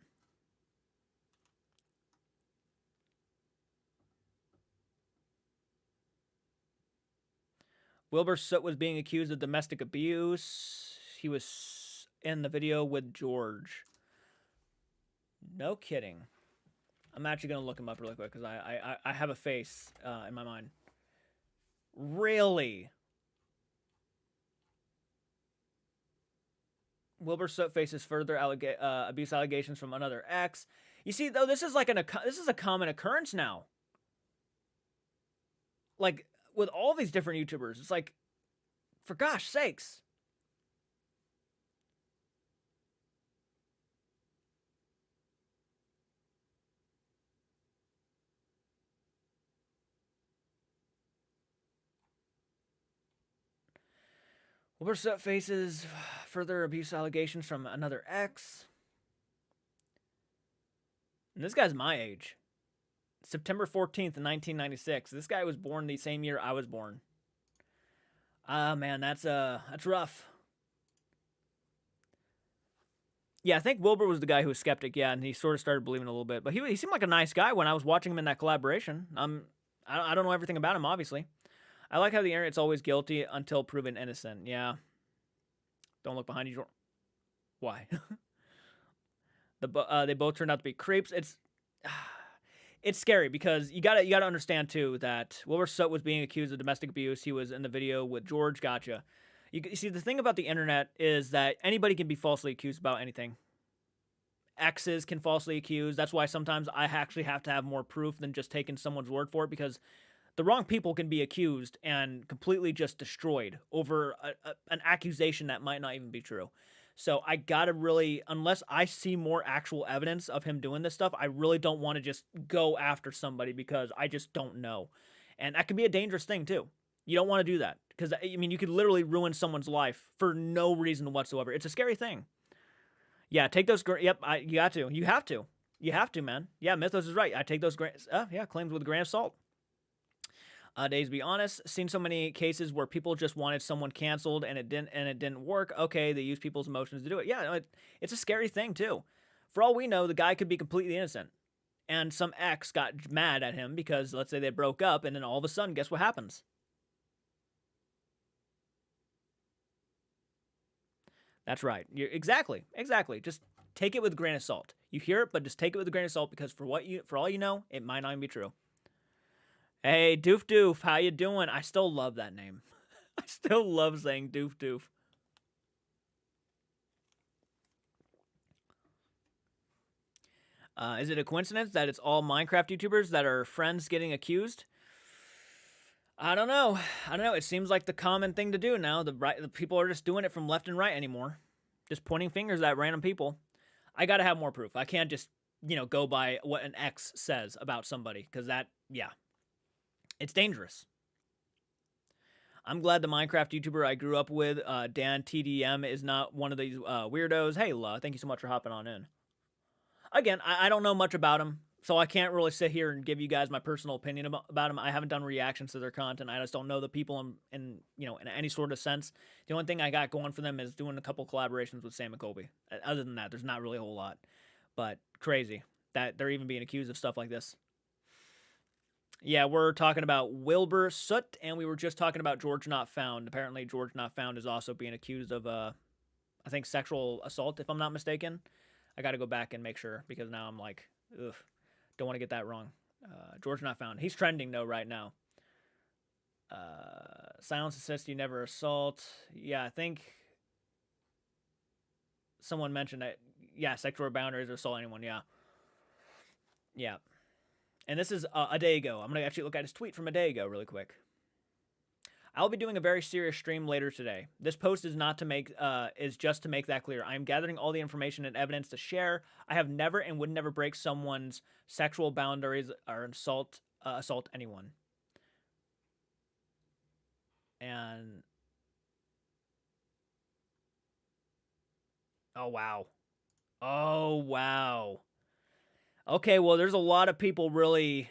Wilbur Soot was being accused of domestic abuse. He was in the video with George. No kidding. I'm actually gonna look him up really quick because I have a face in my mind. Really? Wilbur Soot faces further abuse allegations from another ex. You see, though, this is like this is a common occurrence now. Like with all these different YouTubers, it's like, for gosh sakes. Wilbur Soot faces further abuse allegations from another ex. And this guy's my age. September 14th, 1996. This guy was born the same year I was born. Ah, man, that's rough. Yeah, I think Wilbur was the guy who was skeptic, yeah, and he sort of started believing a little bit. But he seemed like a nice guy when I was watching him in that collaboration. I don't know everything about him, obviously. I like how the internet's always guilty until proven innocent. Yeah. Don't look behind you. Why? They both turned out to be creeps. It's scary because you gotta understand too that Wilbur Soot was being accused of domestic abuse. He was in the video with George. Gotcha. You see, the thing about the internet is that anybody can be falsely accused about anything. Exes can falsely accuse. That's why sometimes I actually have to have more proof than just taking someone's word for it, because the wrong people can be accused and completely just destroyed over an accusation that might not even be true. So I gotta really, unless I see more actual evidence of him doing this stuff, I really don't want to just go after somebody because I just don't know. And that can be a dangerous thing too. You don't want to do that because, I mean, you could literally ruin someone's life for no reason whatsoever. It's a scary thing. Yeah, take those. Yep, you got to. You have to. You have to, man. Yeah, Mythos is right. I take those claims with a grain of salt. Days be honest, seen so many cases where people just wanted someone canceled and it didn't work. Okay, they use people's emotions to do it. Yeah, it's a scary thing too. For all we know, the guy could be completely innocent, and some ex got mad at him because, let's say, they broke up, and then all of a sudden, guess what happens? That's right. Exactly. Just take it with a grain of salt. You hear it, but just take it with a grain of salt because for all you know, it might not even be true. Hey, Doof Doof, how you doing? I still love that name. I still love saying Doof Doof. Is it a coincidence that it's all Minecraft YouTubers that are friends getting accused? I don't know. It seems like the common thing to do now. The people are just doing it from left and right anymore. Just pointing fingers at random people. I gotta have more proof. I can't just, go by what an ex says about somebody, because it's dangerous. I'm glad the Minecraft YouTuber I grew up with, Dan TDM, is not one of these weirdos. Hey, La, thank you so much for hopping on in. Again, I don't know much about him, so I can't really sit here and give you guys my personal opinion about him. I haven't done reactions to their content. I just don't know the people in any sort of sense. The only thing I got going for them is doing a couple collaborations with Sam and Colby. Other than that, there's not really a whole lot. But crazy that they're even being accused of stuff like this. Yeah, we're talking about Wilbur Soot, and we were just talking about George Not Found. Apparently, George Not Found is also being accused of, I think, sexual assault, if I'm not mistaken. I got to go back and make sure, because now I'm like, ugh, don't want to get that wrong. George Not Found. He's trending, though, right now. Silence assist, you never assault. Yeah, I think someone mentioned that. Yeah, sexual boundaries or assault anyone, yeah. Yeah. And this is a day ago. I'm going to actually look at his tweet from a day ago really quick. I'll be doing a very serious stream later today. This post is not to make is just to make that clear. I am gathering all the information and evidence to share. I have never and would never break someone's sexual boundaries or assault anyone. And oh wow. Oh wow. Okay, well there's a lot of people really.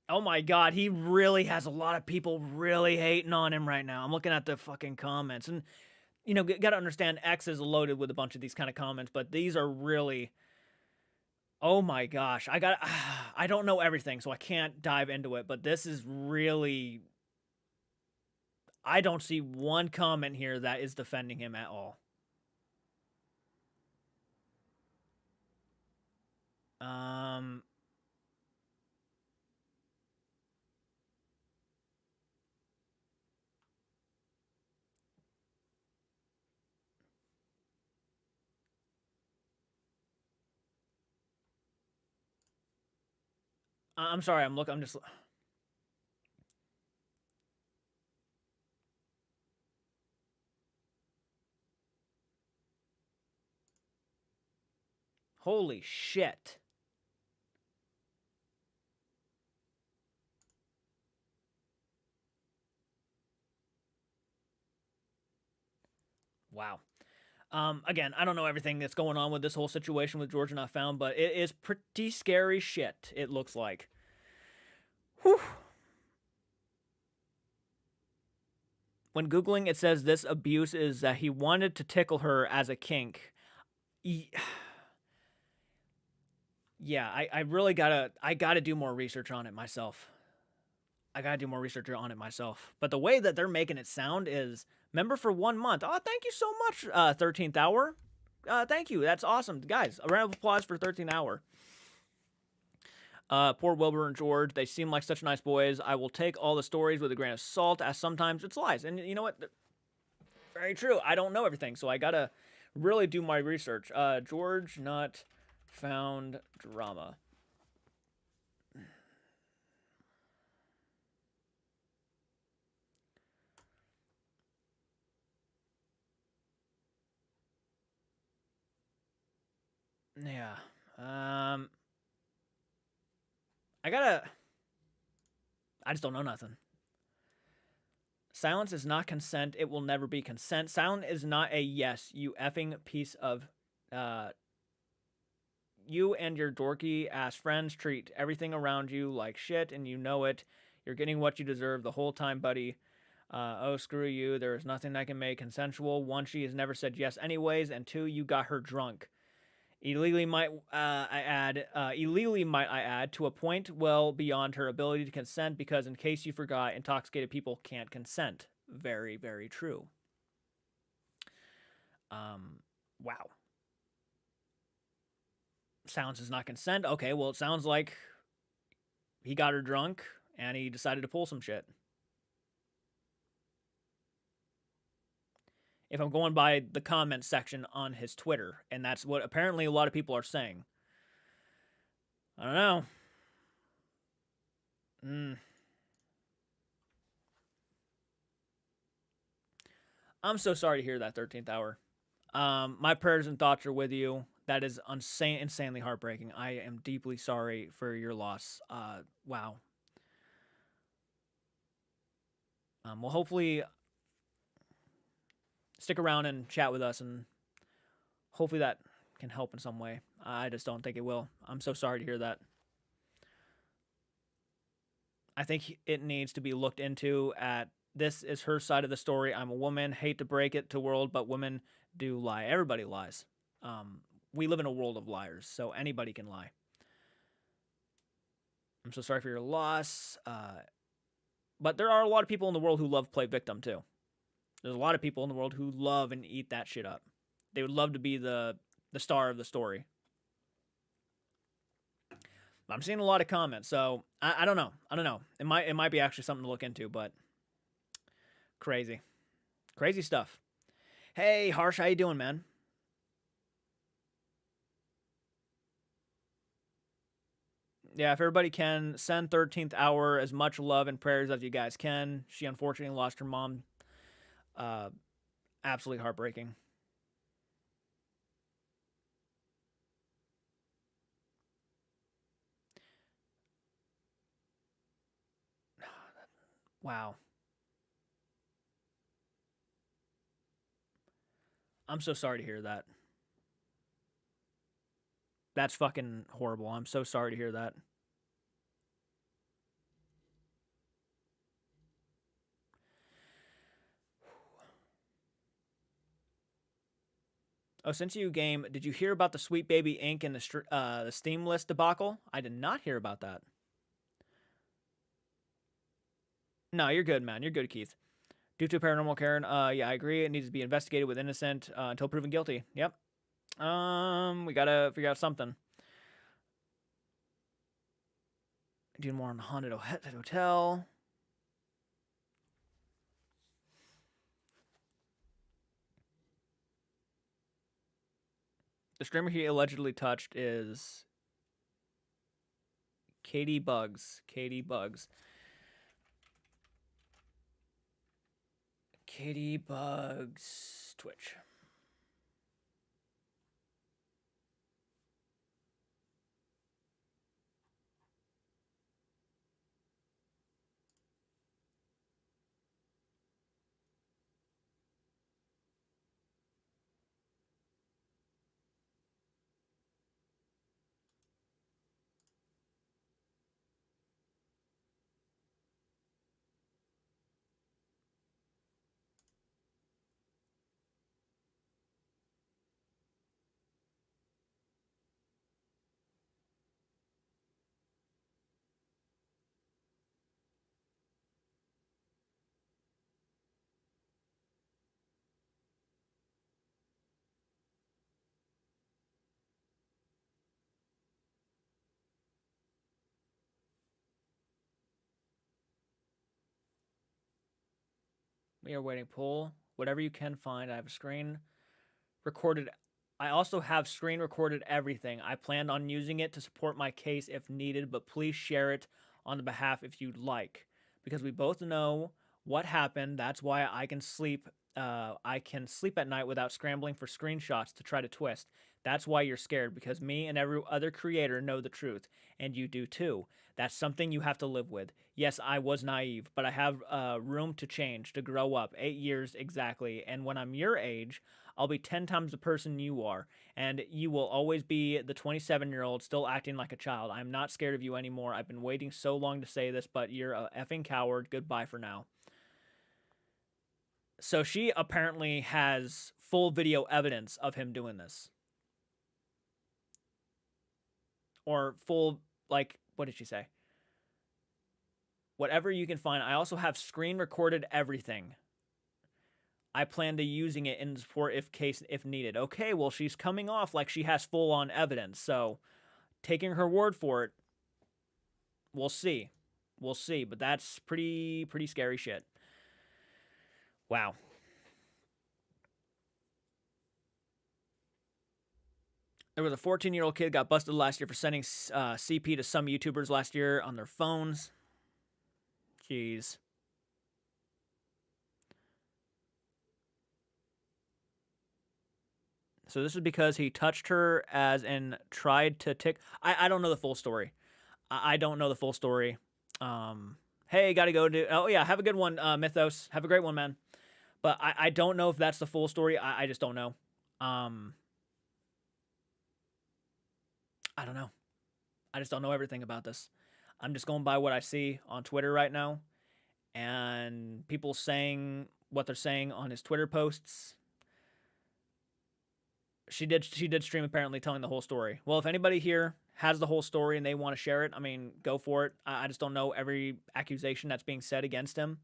Oh my god, he really has a lot of people really hating on him right now. I'm looking at the fucking comments, and you know, gotta understand X is loaded with a bunch of these kind of comments, but these are really. Oh my gosh, I don't know everything, so I can't dive into it, but this is really. I don't see one comment here that is defending him at all. I'm sorry. I'm just. Holy shit. Wow. Again, I don't know everything that's going on with this whole situation with Georgia Not Found, but it is pretty scary shit, it looks like. Whew. When Googling, it says this abuse is that he wanted to tickle her as a kink. Yeah, I really gotta do more research on it myself. But the way that they're making it sound is member for 1 month. Oh, thank you so much, 13th Hour. Thank you. That's awesome. Guys, a round of applause for 13th Hour. Poor Wilbur and George. They seem like such nice boys. I will take all the stories with a grain of salt, as sometimes it's lies. And you know what? Very true. I don't know everything, so I gotta really do my research. George Not Found drama. Yeah. I just don't know nothing. Silence is not consent. It will never be consent. Silence is not a yes, you effing piece of. You and your dorky ass friends treat everything around you like shit, and you know it. You're getting what you deserve the whole time, buddy. Oh, screw you. There is nothing I can make consensual. One, she has never said yes anyways, and two, you got her drunk. Illegally might I add, to a point well beyond her ability to consent, because in case you forgot, intoxicated people can't consent. Very, very true. Wow. Sounds is not consent. Okay, well, it sounds like he got her drunk and he decided to pull some shit. If I'm going by the comment section on his Twitter, and that's what apparently a lot of people are saying. I don't know. I'm so sorry to hear that, 13th Hour. My prayers and thoughts are with you. That is insanely heartbreaking. I am deeply sorry for your loss. Wow. Well, hopefully stick around and chat with us, and hopefully that can help in some way. I just don't think it will. I'm so sorry to hear that. I think it needs to be looked into. At this is her side of the story. I'm a woman. Hate to break it to world, but women do lie. Everybody lies. We live in a world of liars, so anybody can lie. I'm so sorry for your loss. But there are a lot of people in the world who love play victim too. There's a lot of people in the world who love and eat that shit up. They would love to be the star of the story. I'm seeing a lot of comments, so I don't know. It might be actually something to look into, but crazy stuff. Hey, Harsh, how you doing, man? Yeah, if everybody can send 13th Hour as much love and prayers as you guys can. She unfortunately lost her mom. Uh, Absolutely heartbreaking. Wow. I'm so sorry to hear that. That's fucking horrible. I'm so sorry to hear that. Oh, since you game, did you hear about the Sweet Baby Inc. and the Steam list debacle? I did not hear about that. No, you're good, man. You're good, Keith. Due to paranormal Karen, yeah, I agree. It needs to be investigated with innocent until proven guilty. Yep. We gotta figure out something. Doing more on the haunted hotel. The streamer he allegedly touched is Katie Bugs. Katie Bugs. Katie Bugs Twitch. We are waiting. Pull whatever you can find. I have a screen recorded. I also have screen recorded everything. I planned on using it to support my case if needed, but please share it on the behalf if you'd like, because we both know what happened. That's why I can sleep. I can sleep at night without scrambling for screenshots to try to twist. That's why you're scared, because me and every other creator know the truth, and you do too. That's something you have to live with. Yes, I was naive, but I have room to change, to grow up. 8 years exactly, and when I'm your age, I'll be 10 times the person you are, and you will always be the 27-year-old still acting like a child. I'm not scared of you anymore. I've been waiting so long to say this, but you're a effing coward. Goodbye for now. So she apparently has full video evidence of him doing this. Or full, like, what did she say? Whatever you can find. I also have screen recorded everything. I plan to using it in support if needed. Okay, well she's coming off like she has full on evidence, so taking her word for it, we'll see. We'll see, but that's pretty scary shit. Wow. There was a 14-year-old kid got busted last year for sending CP to some YouTubers last year on their phones. Jeez. So this is because he touched her as in tried to tick. I don't know the full story. I don't know the full story. Hey, gotta go do. Oh yeah, have a good one, Mythos. Have a great one, man. But I don't know if that's the full story. I just don't know. I don't know. I just don't know everything about this. I'm just going by what I see on Twitter right now, and people saying what they're saying on his Twitter posts. She did stream apparently telling the whole story. Well, if anybody here has the whole story and they want to share it, I mean, go for it. I just don't know every accusation that's being said against him.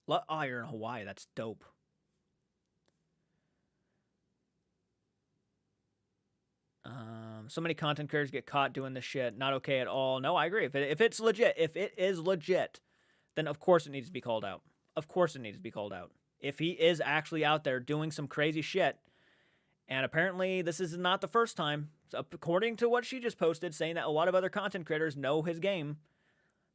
Oh, you're in Hawaii. That's dope. So many content creators get caught doing this shit. Not okay at all. No, I agree. If it's legit, if it is legit, then of course it needs to be called out. of course it needs to be called out. If he is actually out there doing some crazy shit, and apparently this is not the first time, so according to what she just posted, saying that a lot of other content creators know his game.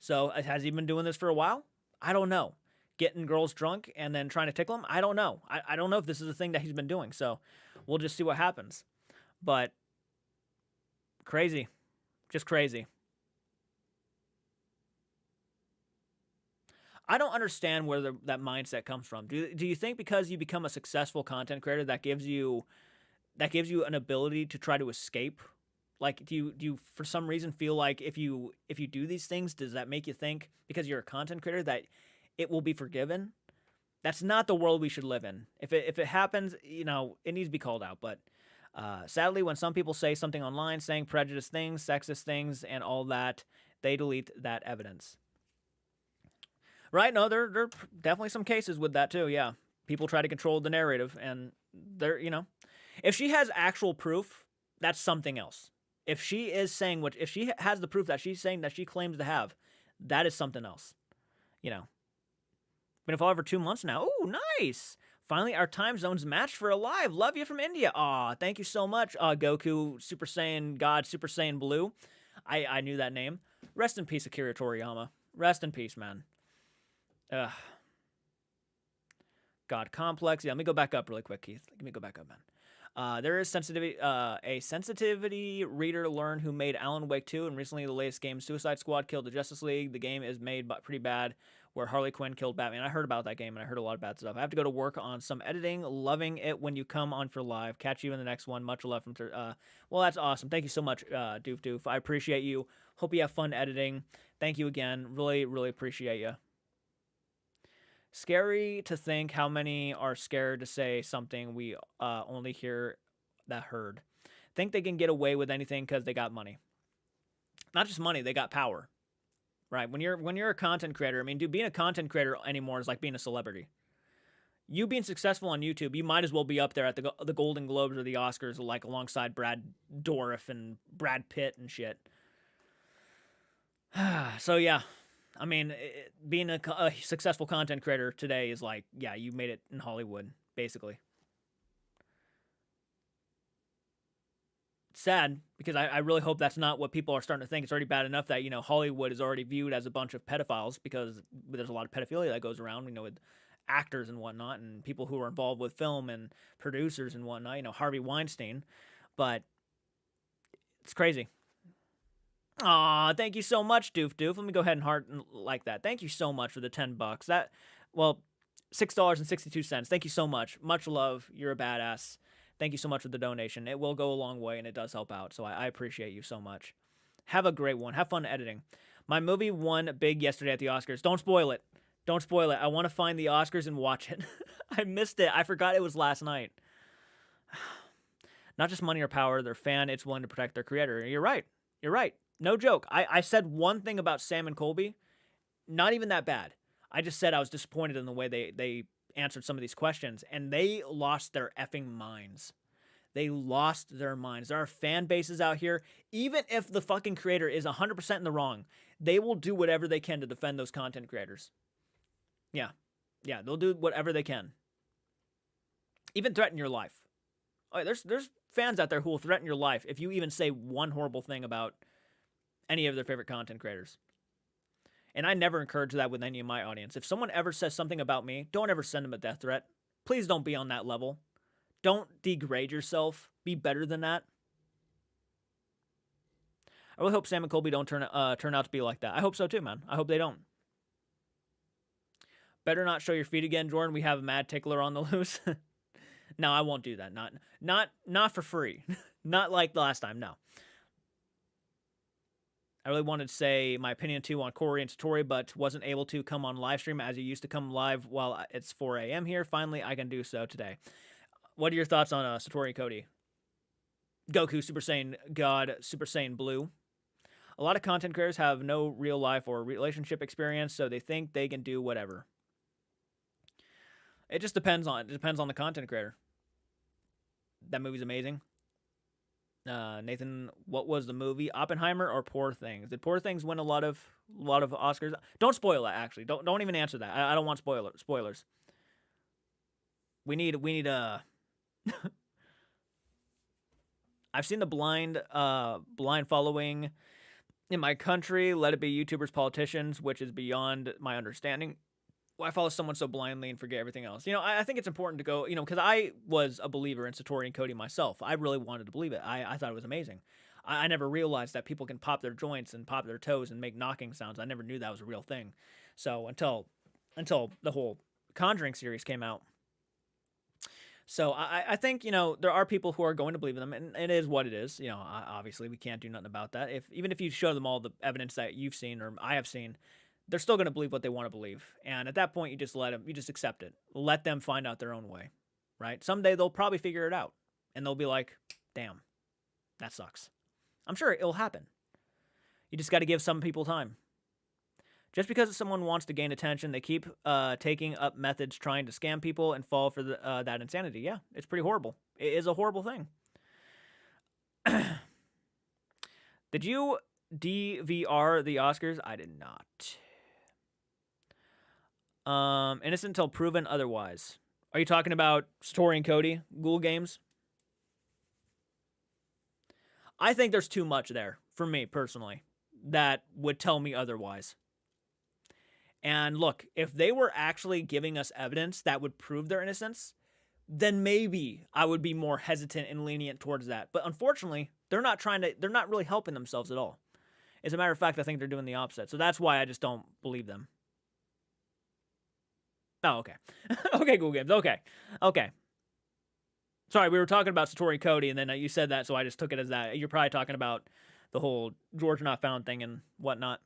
So has he been doing this for a while? I don't know. Getting girls drunk and then trying to tickle them? I don't know. I don't know if this is a thing that he's been doing. So we'll just see what happens. But crazy. Just crazy. I don't understand where that mindset comes from. Do you think because you become a successful content creator that gives you an ability to try to escape? Like, do you for some reason feel like if you do these things, does that make you think because you're a content creator that it will be forgiven? That's not the world we should live in. If it happens, it needs to be called out. But sadly, when some people say something online, saying prejudiced things, sexist things, and all that, they delete that evidence. Right? No, there are definitely some cases with that too. Yeah, people try to control the narrative, and if she has actual proof, that's something else. If she is saying if she has the proof that she's saying that she claims to have, that is something else. Been involved for 2 months now. Ooh, nice. Finally, our time zones matched for a live. Love you from India. Aw, thank you so much, Goku, Super Saiyan God, Super Saiyan Blue. I knew that name. Rest in peace, Akira Toriyama. Rest in peace, man. God Complex. Yeah, let me go back up really quick, Keith. Let me go back up, man. There is a sensitivity reader learned who made Alan Wake 2, and recently the latest game, Suicide Squad, killed the Justice League. The game is made pretty bad, where Harley Quinn killed Batman. I heard about that game, and I heard a lot of bad stuff. I have to go to work on some editing. Loving it when you come on for live. Catch you in the next one. Much love from... well, that's awesome. Thank you so much, Doof Doof. I appreciate you. Hope you have fun editing. Thank you again. Really, really appreciate you. Scary to think how many are scared to say something we only hear that heard. Think they can get away with anything because they got money. Not just money, they got power. Right? When you're a content creator, I mean, dude, being a content creator anymore is like being a celebrity. You being successful on YouTube, you might as well be up there at the Golden Globes or the Oscars, like alongside Brad Dourif and Brad Pitt and shit. So yeah. I mean, being a successful content creator today is like, yeah, you made it in Hollywood, basically. It's sad, because I really hope that's not what people are starting to think. It's already bad enough that, Hollywood is already viewed as a bunch of pedophiles, because there's a lot of pedophilia that goes around, with actors and whatnot, and people who are involved with film and producers and whatnot, Harvey Weinstein. But it's crazy. Aw, thank you so much, Doof Doof. Let me go ahead and heart like that. Thank you so much for the $10. $6.62. Thank you so much. Much love. You're a badass. Thank you so much for the donation. It will go a long way, and it does help out, so I appreciate you so much. Have a great one. Have fun editing. My movie won big yesterday at the Oscars. Don't spoil it. Don't spoil it. I want to find the Oscars and watch it. I missed it. I forgot it was last night. Not just money or power. They're fan. It's willing to protect their creator. You're right. You're right. No joke. I said one thing about Sam and Colby. Not even that bad. I just said I was disappointed in the way they answered some of these questions, and they lost their effing minds. They lost their minds. There are fan bases out here, even if the fucking creator is 100% in the wrong, they will do whatever they can to defend those content creators. Yeah. Yeah, they'll do whatever they can. Even threaten your life. Oh, there's fans out there who will threaten your life if you even say one horrible thing about any of their favorite content creators. And I never encourage that with any of my audience. If someone ever says something about me, don't ever send them a death threat. Please don't be on that level. Don't degrade yourself. Be better than that. I really hope Sam and Colby don't turn out to be like that. I hope so too, man. I hope they don't. Better not show your feet again, Jordan. We have a mad tickler on the loose. No, I won't do that. Not for free. Not like the last time. No. I really wanted to say my opinion too on Corey and Satori, but wasn't able to come on live stream as you used to come live while it's 4 a.m. here. Finally, I can do so today. What are your thoughts on Satori and Cody? Goku, Super Saiyan God, Super Saiyan Blue. A lot of content creators have no real life or relationship experience, so they think they can do whatever. It just depends on the content creator. That movie's amazing. Nathan, what was the movie? Oppenheimer or Poor Things? Did Poor Things win a lot of Oscars? Don't spoil that. Actually, don't even answer that. I don't want spoilers. We need I've seen the blind following in my country. Let it be YouTubers, politicians, which is beyond my understanding. Why follow someone so blindly and forget everything else? I think it's important to go, because I was a believer in Satori and Cody myself. I really wanted to believe it. I thought it was amazing. I never realized that people can pop their joints and pop their toes and make knocking sounds. I never knew that was a real thing. So until the whole Conjuring series came out. So I think, there are people who are going to believe in them, and it is what it is. Obviously we can't do nothing about that. Even if you show them all the evidence that you've seen or I have seen, they're still going to believe what they want to believe. And at that point, you just accept it. Let them find out their own way, right? Someday they'll probably figure it out and they'll be like, damn, that sucks. I'm sure it'll happen. You just got to give some people time. Just because someone wants to gain attention, they keep taking up methods trying to scam people and fall for that insanity. Yeah, it's pretty horrible. It is a horrible thing. Did you DVR the Oscars? I did not. Innocent until proven otherwise. Are you talking about Satori and Cody, Ghoul Games? I think there's too much there, for me personally, that would tell me otherwise. And look, if they were actually giving us evidence that would prove their innocence, then maybe I would be more hesitant and lenient towards that. But unfortunately, they're not really helping themselves at all. As a matter of fact, I think they're doing the opposite. So that's why I just don't believe them. Oh, okay. Okay, Google Games. Okay. Sorry, we were talking about Satori Cody, and then you said that, so I just took it as that. You're probably talking about the whole George Not Found thing and whatnot.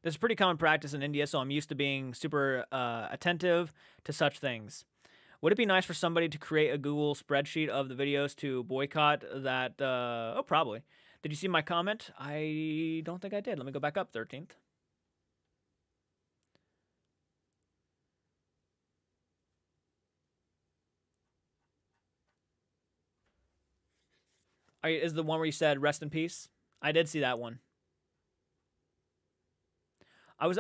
This is pretty common practice in India, so I'm used to being super attentive to such things. Would it be nice for somebody to create a Google spreadsheet of the videos to boycott that? Oh, probably. Did you see my comment? I don't think I did. Let me go back up, 13th. Is the one where you said rest in peace? I did see that one. I was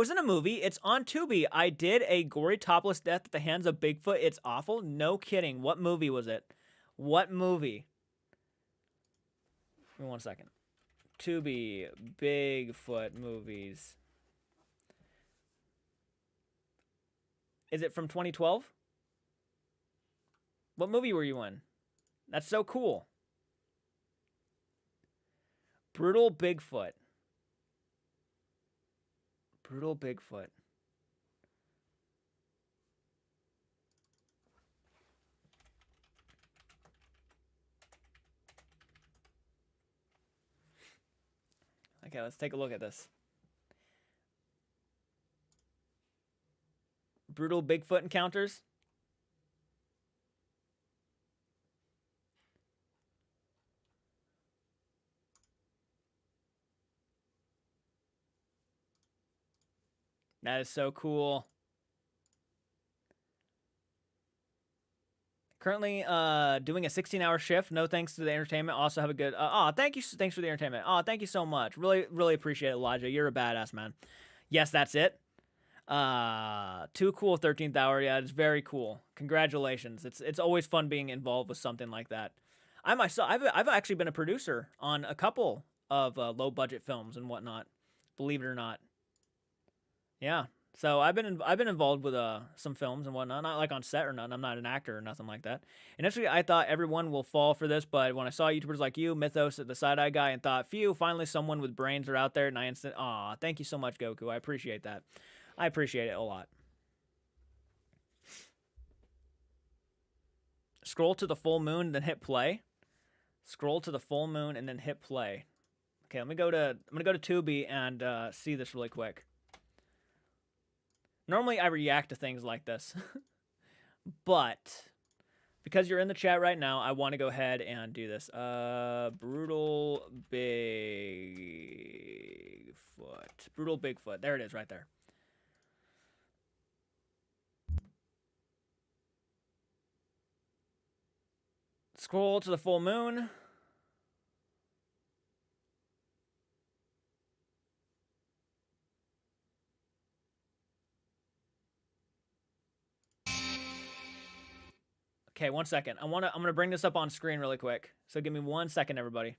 in a movie. It's on Tubi. I did a gory topless death at the hands of Bigfoot. It's awful. No kidding. What movie was it? What movie? Give me 1 second. Tubi Bigfoot movies. Is it from 2012? What movie were you in? That's so cool. Brutal Bigfoot. Brutal Bigfoot. Okay, let's take a look at this. Brutal Bigfoot encounters. That is so cool. Currently doing a 16-hour shift. No thanks to the entertainment. Also have a good... thank you. Thanks for the entertainment. Thank you so much. Really, really appreciate it, Elijah. You're a badass, man. Yes, that's it. Too cool, 13th hour. Yeah, it's very cool. Congratulations. It's always fun being involved with something like that. I've actually been a producer on a couple of low-budget films and whatnot. Believe it or not. Yeah. So I've been involved with some films and whatnot, not like on set or nothing. I'm not an actor or nothing like that. Initially, I thought everyone will fall for this, but when I saw YouTubers like you, Mythos, the side-eye guy, and thought, phew, finally someone with brains are out there, and thank you so much, Goku. I appreciate that. I appreciate it a lot. Scroll to the full moon, then hit play. Scroll to the full moon and then hit play. Okay, I'm gonna go to Tubi and see this really quick. Normally, I react to things like this. But because you're in the chat right now, I want to go ahead and do this. Brutal Bigfoot. Brutal Bigfoot. There it is right there. Scroll to the full moon. Okay, 1 second. I'm gonna bring this up on screen really quick. So give me 1 second, everybody.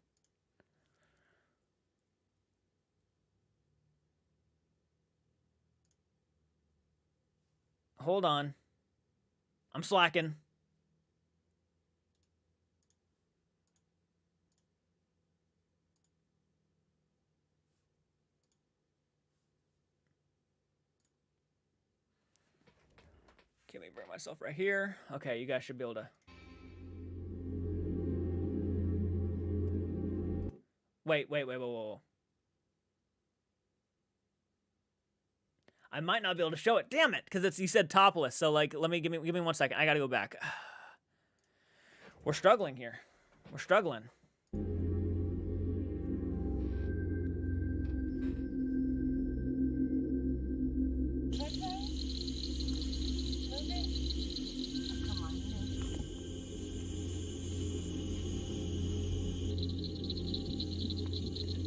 Hold on. I'm slacking. Okay, let me bring myself right here. Okay, you guys should be able to. Wait. Whoa. I might not be able to show it. Damn it, because you said topless. So like, give me 1 second. I gotta go back. We're struggling here. We're struggling.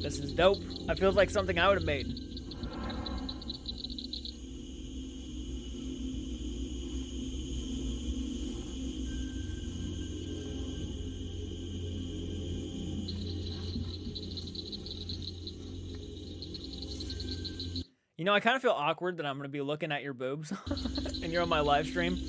This is dope. It feels like something I would have made. You know, I kind of feel awkward that I'm going to be looking at your boobs and you're on my live stream.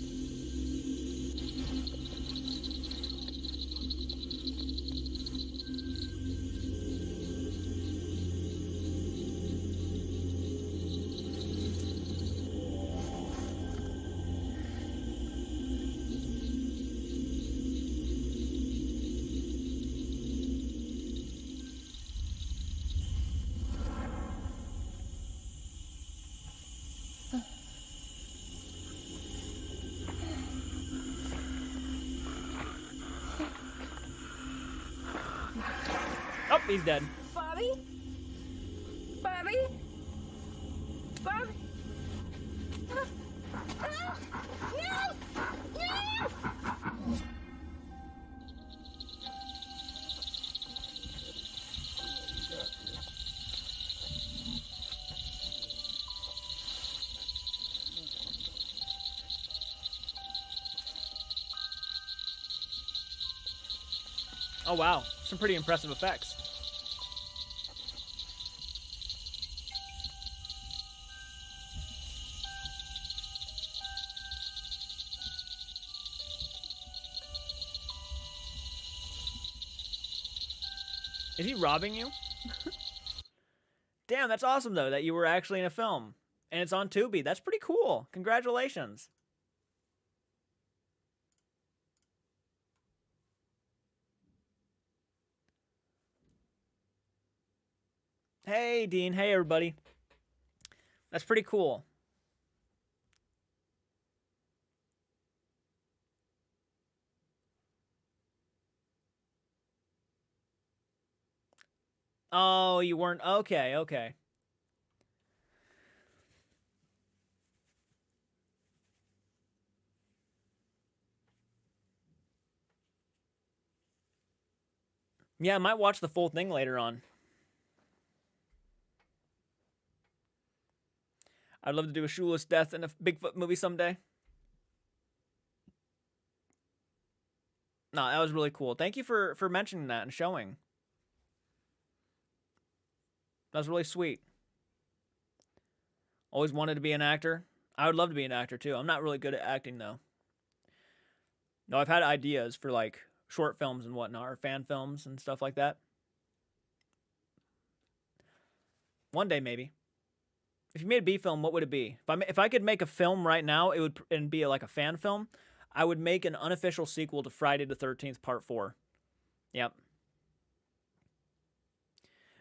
Oh, he's dead. Bobby? Bobby? Bobby? No! No! Oh, wow. Some pretty impressive effects. Is he robbing you? Damn, that's awesome, though, that you were actually in a film. And it's on Tubi. That's pretty cool. Congratulations. Hey, Dean. Hey, everybody. That's pretty cool. Oh, you weren't. Okay, okay. Yeah, I might watch the full thing later on. I'd love to do a shoeless death in a Bigfoot movie someday. No, that was really cool. Thank you for mentioning that and showing. That was really sweet. Always wanted to be an actor. I would love to be an actor too. I'm not really good at acting though. No, I've had ideas for like short films and whatnot, or fan films and stuff like that. One day maybe. If you made a B film, what would it be? If I could make a film right now, it would be like a fan film. I would make an unofficial sequel to Friday the 13th Part 4. Yep.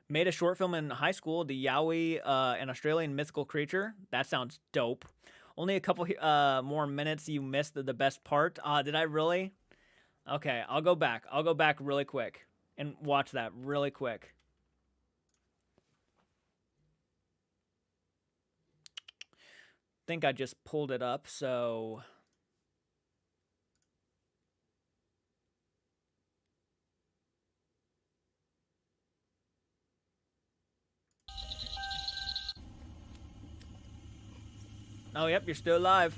Made a short film in high school, the Yowie, an Australian mythical creature. That sounds dope. Only a couple more minutes. You missed the best part. Did I really? Okay, I'll go back. I'll go back really quick and watch that really quick. Think I just pulled it up, so Oh, yep, you're still alive.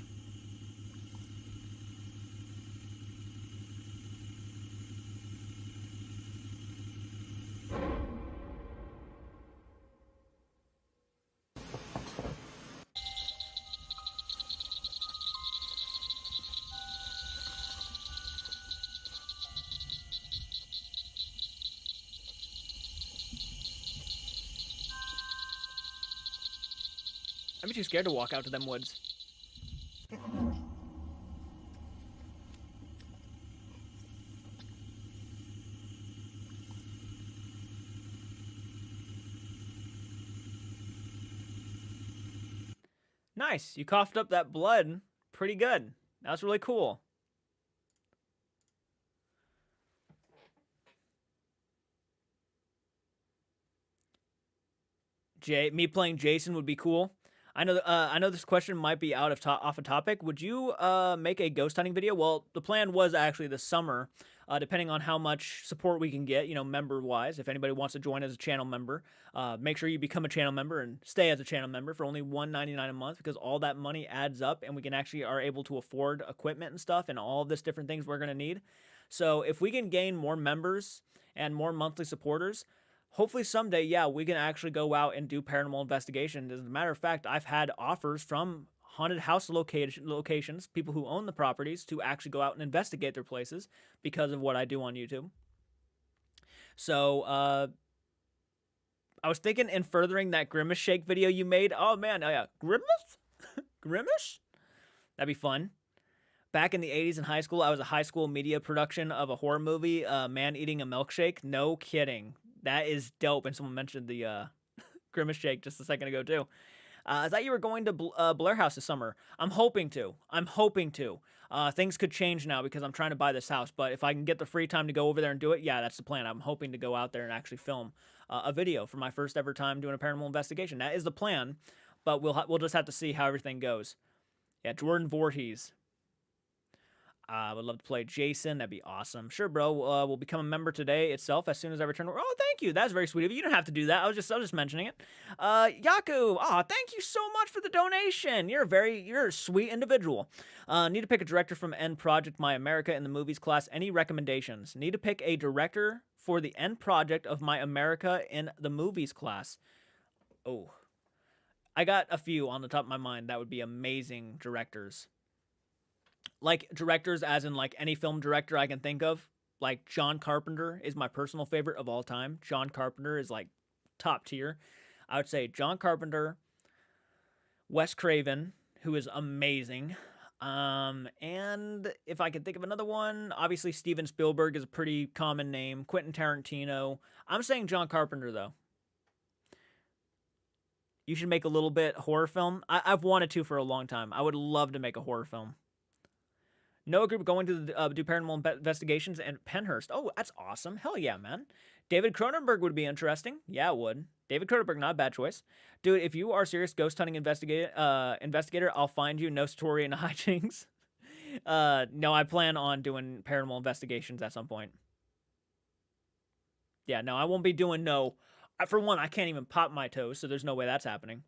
I'm too scared to walk out to them woods. Nice. You coughed up that blood pretty good. That's really cool. Me playing Jason would be cool. I know this question might be off a topic. Would you make a ghost hunting video? Well, the plan was actually this summer, depending on how much support we can get, you know, member wise. If anybody wants to join as a channel member, make sure you become a channel member and stay as a channel member for only $1.99 a month, because all that money adds up, and we can actually are able to afford equipment and stuff and all of this different things we're gonna need. So if we can gain more members and more monthly supporters, hopefully someday, yeah, we can actually go out and do paranormal investigation. As a matter of fact, I've had offers from haunted house locations, people who own the properties, to actually go out and investigate their places because of what I do on YouTube. So, I was thinking in furthering that Grimace Shake video you made. Oh man, oh yeah, Grimace? Grimace? That'd be fun. Back in the 80s in high school, I was a high school media production of a horror movie, Man Eating a Milkshake. No kidding. That is dope. And someone mentioned the Grimace Shake just a second ago, too. I thought you were going to Blair House this summer. I'm hoping to. Things could change now because I'm trying to buy this house. But if I can get the free time to go over there and do it, yeah, that's the plan. I'm hoping to go out there and actually film a video for my first ever time doing a paranormal investigation. That is the plan. But we'll just have to see how everything goes. Yeah, Jordan Voorhees. I would love to play Jason. That'd be awesome. Sure, bro. We'll become a member today itself as soon as I return. Oh, thank you. That's very sweet of you. You don't have to do that. I was just mentioning it. Yaku. Oh, thank you so much for the donation. You're a sweet individual. Need to pick a director from End Project My America in the movies class. Any recommendations? Need to pick a director for the End Project of My America in the movies class. Oh, I got a few on the top of my mind that would be amazing directors. Like directors as in like any film director I can think of. Like John Carpenter is my personal favorite of all time. John Carpenter is like top tier. I would say John Carpenter, Wes Craven, who is amazing. And if I could think of another one, obviously Steven Spielberg is a pretty common name. Quentin Tarantino. I'm saying John Carpenter though. You should make a little bit horror film. I've wanted to for a long time. I would love to make a horror film. Noah Group going to do paranormal investigations and Penhurst. Oh, that's awesome. Hell yeah, man. David Cronenberg would be interesting. Yeah, it would. David Cronenberg, not a bad choice. Dude, if you are a serious ghost hunting investigator, I'll find you. No story and hijinks. No, I plan on doing paranormal investigations at some point. Yeah, no, I won't be doing no. For one, I can't even pop my toes, so there's no way that's happening.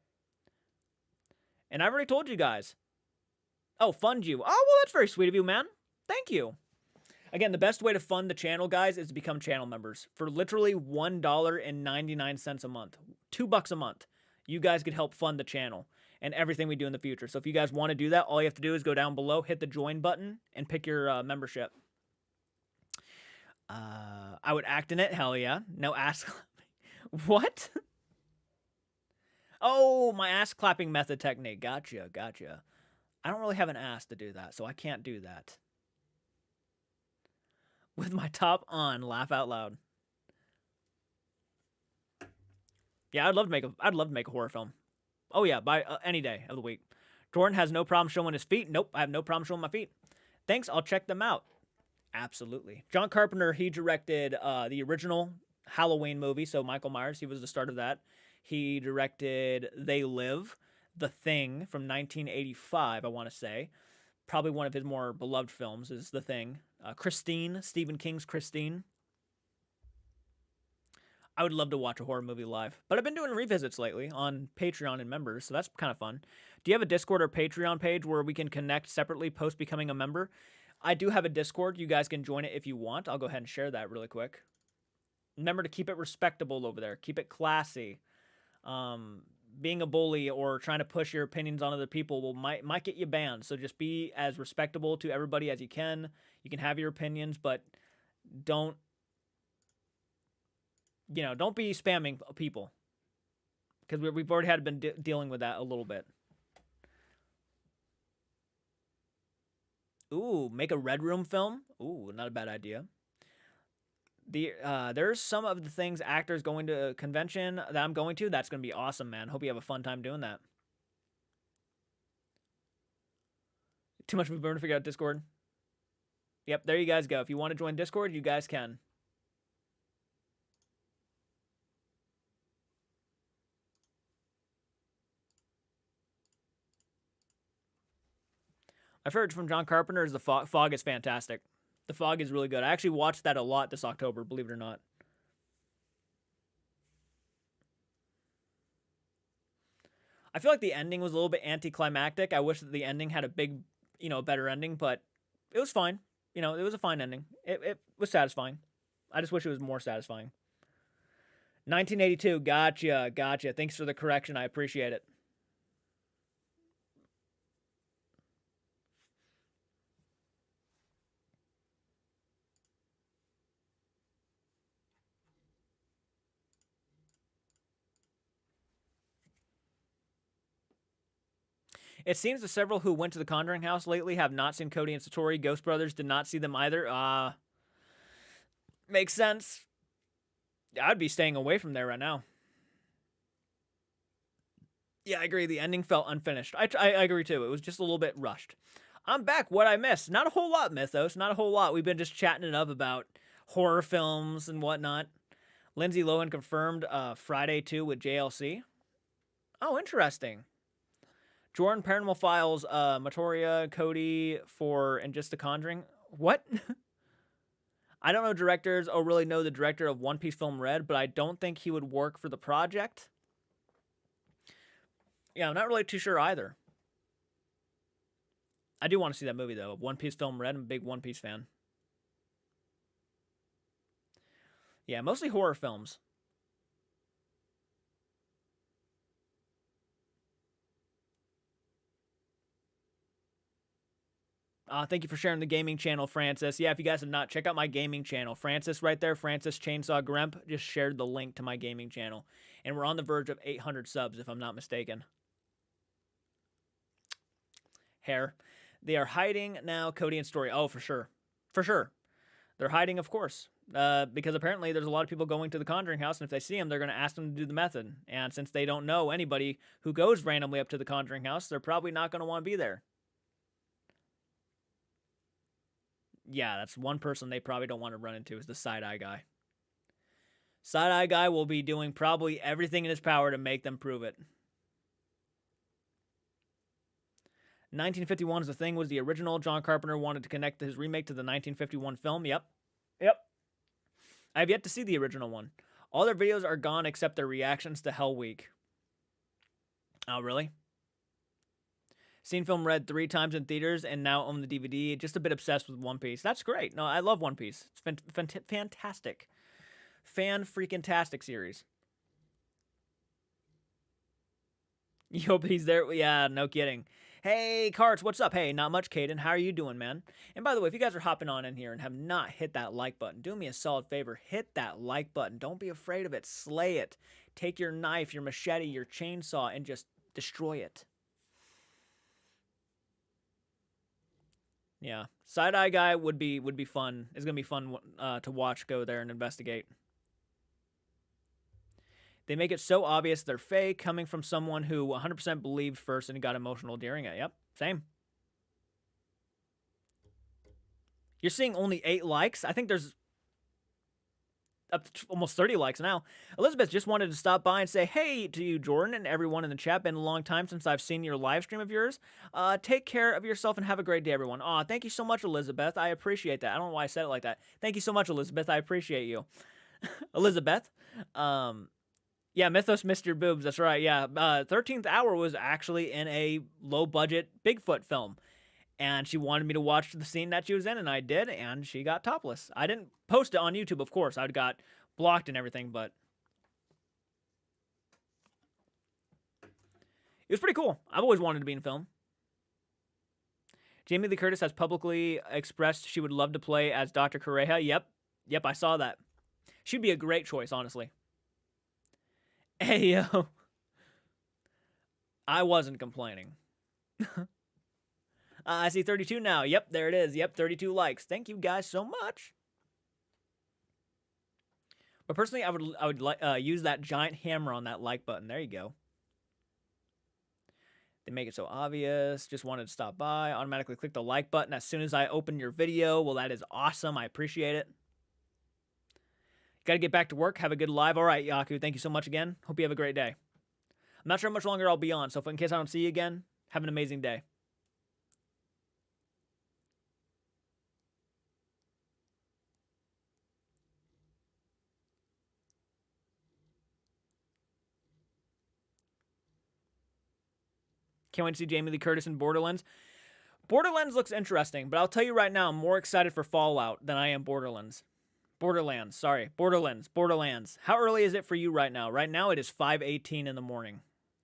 And I've already told you guys. Oh, fund you. Oh, well, that's very sweet of you, man. Thank you. Again, the best way to fund the channel, guys, is to become channel members. For literally $1.99 a month. $2 a month. You guys could help fund the channel and everything we do in the future. So if you guys want to do that, all you have to do is go down below, hit the join button, and pick your membership. I would act in it. Hell yeah. No ass clapping. What? Oh, my ass clapping method technique. Gotcha. I don't really have an ass to do that, so I can't do that. With my top on, laugh out loud. Yeah, I'd love to make a horror film. Oh yeah, by any day of the week. Jordan has no problem showing his feet. Nope, I have no problem showing my feet. Thanks, I'll check them out. Absolutely. John Carpenter, he directed the original Halloween movie, so Michael Myers, he was the start of that. He directed They Live, The Thing from 1985, I want to say. Probably one of his more beloved films is The Thing. Christine, Stephen King's Christine. I would love to watch a horror movie live, but I've been doing revisits lately on Patreon and members, so that's kind of fun. Do you have a Discord or Patreon page where we can connect separately post becoming a member? I do have a Discord. You guys can join it if you want. I'll go ahead and share that really quick. Remember to keep it respectable over there. Keep it classy. Being a bully or trying to push your opinions on other people might get you banned. So just be as respectable to everybody as you can. You can have your opinions, but don't don't be spamming people, because we've already been dealing with that a little bit. Ooh, make a Red Room film. Ooh, not a bad idea. There's some of the things actors going to a convention that I'm going to. That's going to be awesome, man. Hope you have a fun time doing that. Too much of a burn to figure out Discord. Yep, there you guys go. If you want to join Discord, you guys can. I've heard from John Carpenter is the Fog. Fog is fantastic. The Fog is really good. I actually watched that a lot this October, believe it or not. I feel like the ending was a little bit anticlimactic. I wish that the ending had a big, better ending, but it was fine. It was a fine ending. It was satisfying. I just wish it was more satisfying. 1982. Gotcha. Thanks for the correction. I appreciate it. It seems that several who went to the Conjuring house lately have not seen Cody and Satori. Ghost Brothers did not see them either. Makes sense. I'd be staying away from there right now. Yeah, I agree. The ending felt unfinished. I agree too. It was just a little bit rushed. I'm back. What I missed? Not a whole lot, Mythos. Not a whole lot. We've been just chatting it up about horror films and whatnot. Lindsay Lohan confirmed Friday 2 with JLC. Oh, interesting. Jordan, Paranormal Files, Matoria, Cody and just The Conjuring. What? I don't know directors or really know the director of One Piece film Red, but I don't think he would work for the project. Yeah, I'm not really too sure either. I do want to see that movie, though. One Piece film Red. I'm a big One Piece fan. Yeah, mostly horror films. Thank you for sharing the gaming channel, Francis. Yeah, if you guys have not, check out my gaming channel. Francis right there, Francis Chainsaw Gremp, just shared the link to my gaming channel. And we're on the verge of 800 subs, if I'm not mistaken. Hair. They are hiding now, Cody and Story. Oh, for sure. For sure. They're hiding, of course. Because apparently there's a lot of people going to the Conjuring house, and if they see them, they're going to ask them to do the method. And since they don't know anybody who goes randomly up to the Conjuring house, they're probably not going to want to be there. Yeah, that's one person they probably don't want to run into is the side-eye guy. Side-eye guy will be doing probably everything in his power to make them prove it. 1951 is the thing was the original. John Carpenter wanted to connect his remake to the 1951 film. Yep. I have yet to see the original one. All their videos are gone except their reactions to Hell Week. Oh, really? Seen film Red 3 times in theaters and now own the DVD. Just a bit obsessed with One Piece. That's great. No, I love One Piece. It's fantastic. Fan-freaking-tastic series. You hope he's there? Yeah, no kidding. Hey, Carts, what's up? Hey, not much, Caden. How are you doing, man? And by the way, if you guys are hopping on in here and have not hit that like button, do me a solid favor. Hit that like button. Don't be afraid of it. Slay it. Take your knife, your machete, your chainsaw, and just destroy it. Yeah, side-eye guy would be fun. It's gonna be fun to watch go there and investigate. They make it so obvious they're fake, coming from someone who 100% believed first and got emotional during it. Yep, same. You're seeing only 8 likes. I think there's up to almost 30 likes now. Elizabeth just wanted to stop by and say hey to you, Jordan, and everyone in the chat. Been a long time since I've seen your live stream of yours. Take care of yourself and have a great day, everyone. Aw, thank you so much, Elizabeth. I appreciate that. I don't know why I said it like that. Thank you so much, Elizabeth. I appreciate you. Elizabeth. Yeah, Mythos missed your boobs. That's right. Yeah, 13th Hour was actually in a low budget Bigfoot film, and she wanted me to watch the scene that she was in, and I did, and she got topless. I didn't post it on YouTube, of course. I got blocked and everything, but it was pretty cool. I've always wanted to be in film. Jamie Lee Curtis has publicly expressed she would love to play as Dr. Correja. Yep, I saw that. She'd be a great choice, honestly. Hey, yo. I wasn't complaining. I see 32 now. Yep, there it is. Yep, 32 likes. Thank you guys so much. But personally, I would use that giant hammer on that like button. There you go. They make it so obvious. Just wanted to stop by. Automatically click the like button as soon as I open your video. Well, that is awesome. I appreciate it. Got to get back to work. Have a good live. All right, Yaku. Thank you so much again. Hope you have a great day. I'm not sure how much longer I'll be on, so in case I don't see you again, have an amazing day. Can't wait to see Jamie Lee Curtis in Borderlands. Borderlands looks interesting, but I'll tell you right now, I'm more excited for Fallout than I am Borderlands. Borderlands. How early is it for you right now? Right now it is 5:18 in the morning.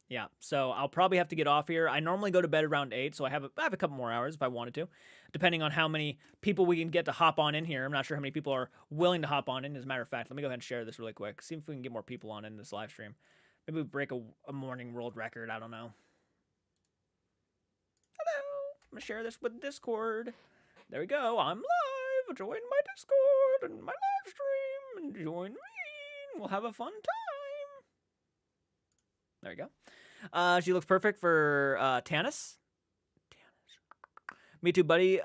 Yeah, so I'll probably have to get off here. I normally go to bed around 8, so I have a couple more hours if I wanted to, depending on how many people we can get to hop on in here. I'm not sure how many people are willing to hop on in. As a matter of fact, let me go ahead and share this really quick. See if we can get more people on in this live stream. Maybe we break a morning world record. I don't know. Hello. I'm going to share this with Discord. There we go. I'm live. Join my Discord and my live stream and join me. And we'll have a fun time. There you go. She looks perfect for Tannis. Me too, buddy.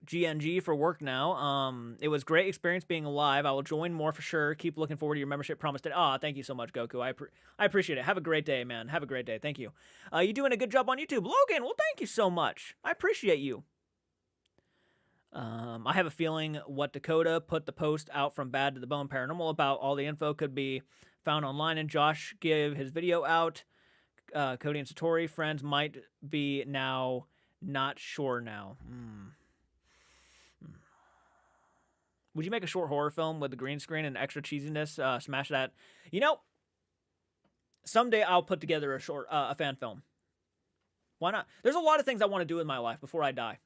GNG for work now. It was great experience being alive. I will join more for sure. Keep looking forward to your membership. Promised it. Thank you so much, Goku. I appreciate it. Have a great day, man. Have a great day. Thank you. You doing a good job on YouTube, Logan. Well, thank you so much. I appreciate you. I have a feeling what Dakota put the post out from Bad to the Bone Paranormal about all the info could be found online, and Josh give his video out. Cody and Satori friends might be now. Not sure now. Would you make a short horror film with the green screen and extra cheesiness? Smash that. You know, someday I'll put together a fan film. Why not? There's a lot of things I want to do in my life before I die.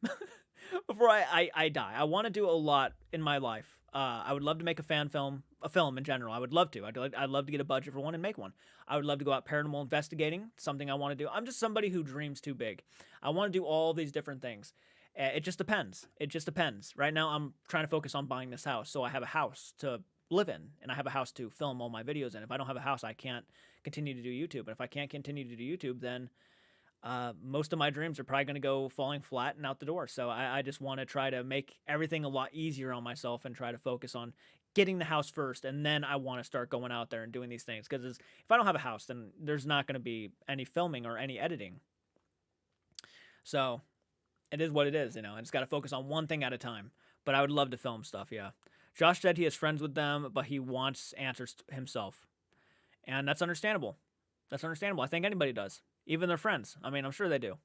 Before I die. I want to do a lot in my life. I would love to make a film in general. I would love to. I'd love to get a budget for one and make one. I would love to go out paranormal investigating, something I want to do. I'm just somebody who dreams too big. I want to do all these different things. It just depends. Right now, I'm trying to focus on buying this house, so I have a house to live in, and I have a house to film all my videos in. If I don't have a house, I can't continue to do YouTube. And if I can't continue to do YouTube, then most of my dreams are probably going to go falling flat and out the door. So I just want to try to make everything a lot easier on myself and try to focus on getting the house first, and then I want to start going out there and doing these things. Because if I don't have a house, then there's not going to be any filming or any editing. So it is what it is, I just got to focus on one thing at a time. But I would love to film stuff, yeah. Josh said he is friends with them, but he wants answers himself. And that's understandable. I think anybody does. Even their friends. I mean, I'm sure they do.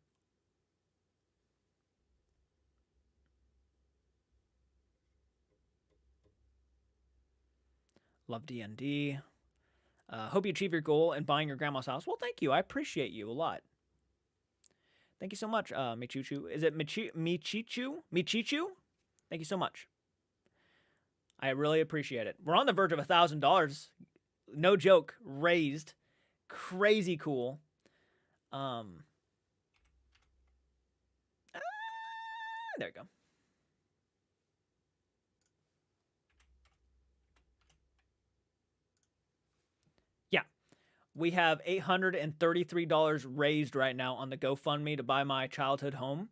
Love D&D. Hope you achieve your goal in buying your grandma's house. Well, thank you. I appreciate you a lot. Thank you so much, Michichu. Is it Michichu? Thank you so much. I really appreciate it. We're on the verge of $1,000. No joke. Raised. Crazy cool. There we go. Yeah. We have $833 raised right now on the GoFundMe to buy my childhood home.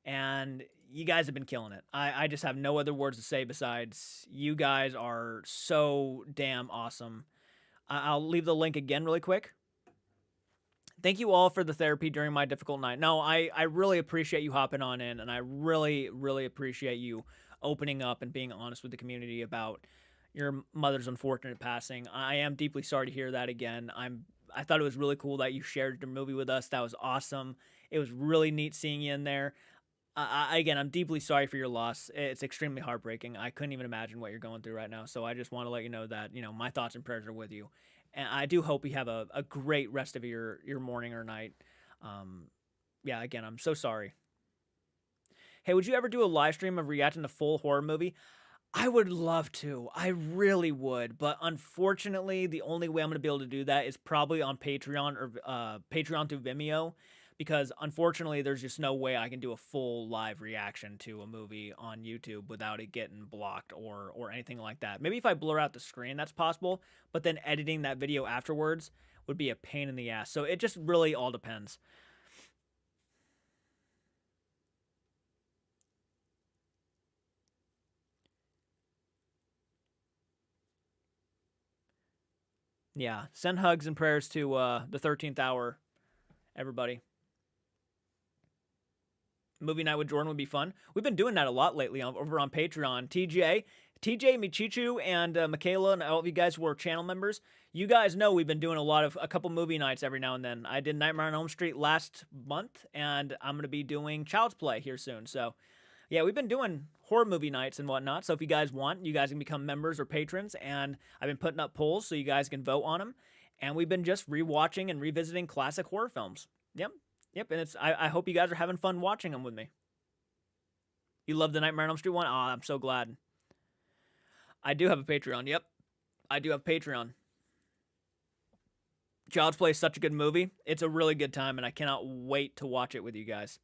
And you guys have been killing it. I just have no other words to say besides you guys are so damn awesome. I'll leave the link again really quick. Thank you all for the therapy during my difficult night. No, I really appreciate you hopping on in, and I really, really appreciate you opening up and being honest with the community about your mother's unfortunate passing. I am deeply sorry to hear that again. I thought it was really cool that you shared the movie with us. That was awesome. It was really neat seeing you in there. Again, I'm deeply sorry for your loss. It's extremely heartbreaking. I couldn't even imagine what you're going through right now. So I just want to let you know that, my thoughts and prayers are with you. And I do hope you have a great rest of your morning or night. Yeah, again, I'm so sorry. Hey, would you ever do a live stream of reacting to full horror movie? I would love to. I really would. But unfortunately, the only way I'm going to be able to do that is probably on Patreon or Patreon through Vimeo. Because unfortunately, there's just no way I can do a full live reaction to a movie on YouTube without it getting blocked or anything like that. Maybe if I blur out the screen, that's possible. But then editing that video afterwards would be a pain in the ass. So it just really all depends. Yeah, send hugs and prayers to the 13th hour, everybody. Movie night with Jordan would be fun. We've been doing that a lot lately over on Patreon. TJ, Michichu, and Michaela, and all of you guys who are channel members, you guys know we've been doing a couple movie nights every now and then. I did Nightmare on Elm Street last month, and I'm going to be doing Child's Play here soon. So, yeah, we've been doing horror movie nights and whatnot. So if you guys want, you guys can become members or patrons, and I've been putting up polls so you guys can vote on them. And we've been just rewatching and revisiting classic horror films. Yep, and I hope you guys are having fun watching them with me. You love the Nightmare on Elm Street one? Oh, I'm so glad. I do have a Patreon. Yep, I do have Patreon. Child's Play is such a good movie. It's a really good time, and I cannot wait to watch it with you guys.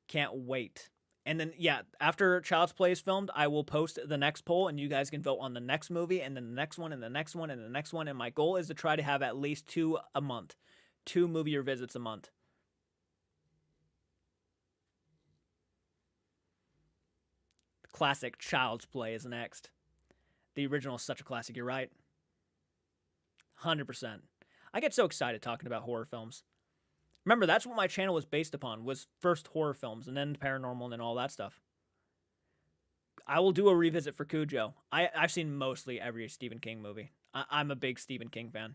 Can't wait. And then, yeah, after Child's Play is filmed, I will post the next poll, and you guys can vote on the next movie, and then the next one, and the next one, and the next one. And my goal is to try to have at least 2 a month. 2 movie revisits a month. Classic Child's Play is next. The original is such a classic, you're right. 100%. I get so excited talking about horror films. Remember, that's what my channel was based upon, was first horror films, and then paranormal, and then all that stuff. I will do a revisit for Cujo. I've seen mostly every Stephen King movie. I'm a big Stephen King fan.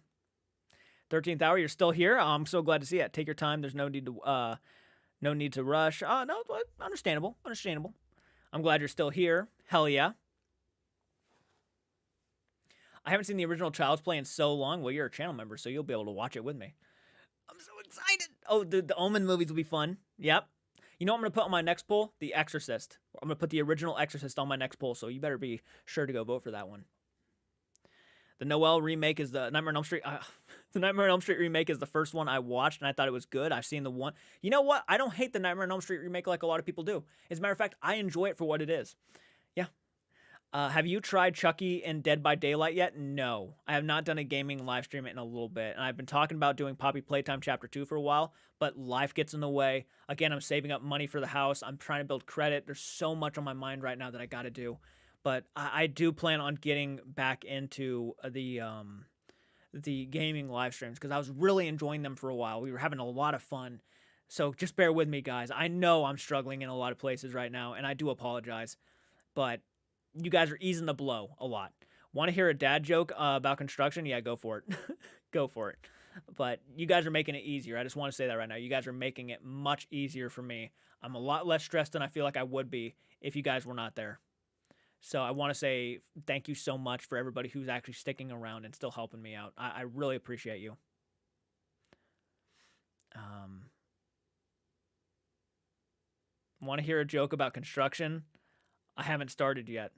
13th hour, you're still here. I'm so glad to see it. Take your time. There's no need to rush. No, understandable. I'm glad you're still here. Hell yeah. I haven't seen the original Child's Play in so long. Well, you're a channel member, so you'll be able to watch it with me. I'm so excited. Oh, the Omen movies will be fun. Yep. You know what I'm going to put on my next poll? The Exorcist. I'm going to put the original Exorcist on my next poll, so you better be sure to go vote for that one. The Noel remake is the Nightmare on Elm Street. The Nightmare on Elm Street remake is the first one I watched, and I thought it was good. I've seen the one. You know what? I don't hate the Nightmare on Elm Street remake like a lot of people do. As a matter of fact, I enjoy it for what it is. Yeah. Have you tried Chucky and Dead by Daylight yet? No. I have not done a gaming live stream in a little bit, and I've been talking about doing Poppy Playtime Chapter 2 for a while, but life gets in the way. Again, I'm saving up money for the house. I'm trying to build credit. There's so much on my mind right now that I got to do. But I do plan on getting back into the gaming live streams because I was really enjoying them for a while. We were having a lot of fun. So just bear with me, guys. I know I'm struggling in a lot of places right now, and I do apologize. But you guys are easing the blow a lot. Want to hear a dad joke about construction? Yeah, go for it. Go for it. But you guys are making it easier. I just want to say that right now. You guys are making it much easier for me. I'm a lot less stressed than I feel like I would be if you guys were not there. So I want to say thank you so much for everybody who's actually sticking around and still helping me out. I really appreciate you. Want to hear a joke about construction? I haven't started yet.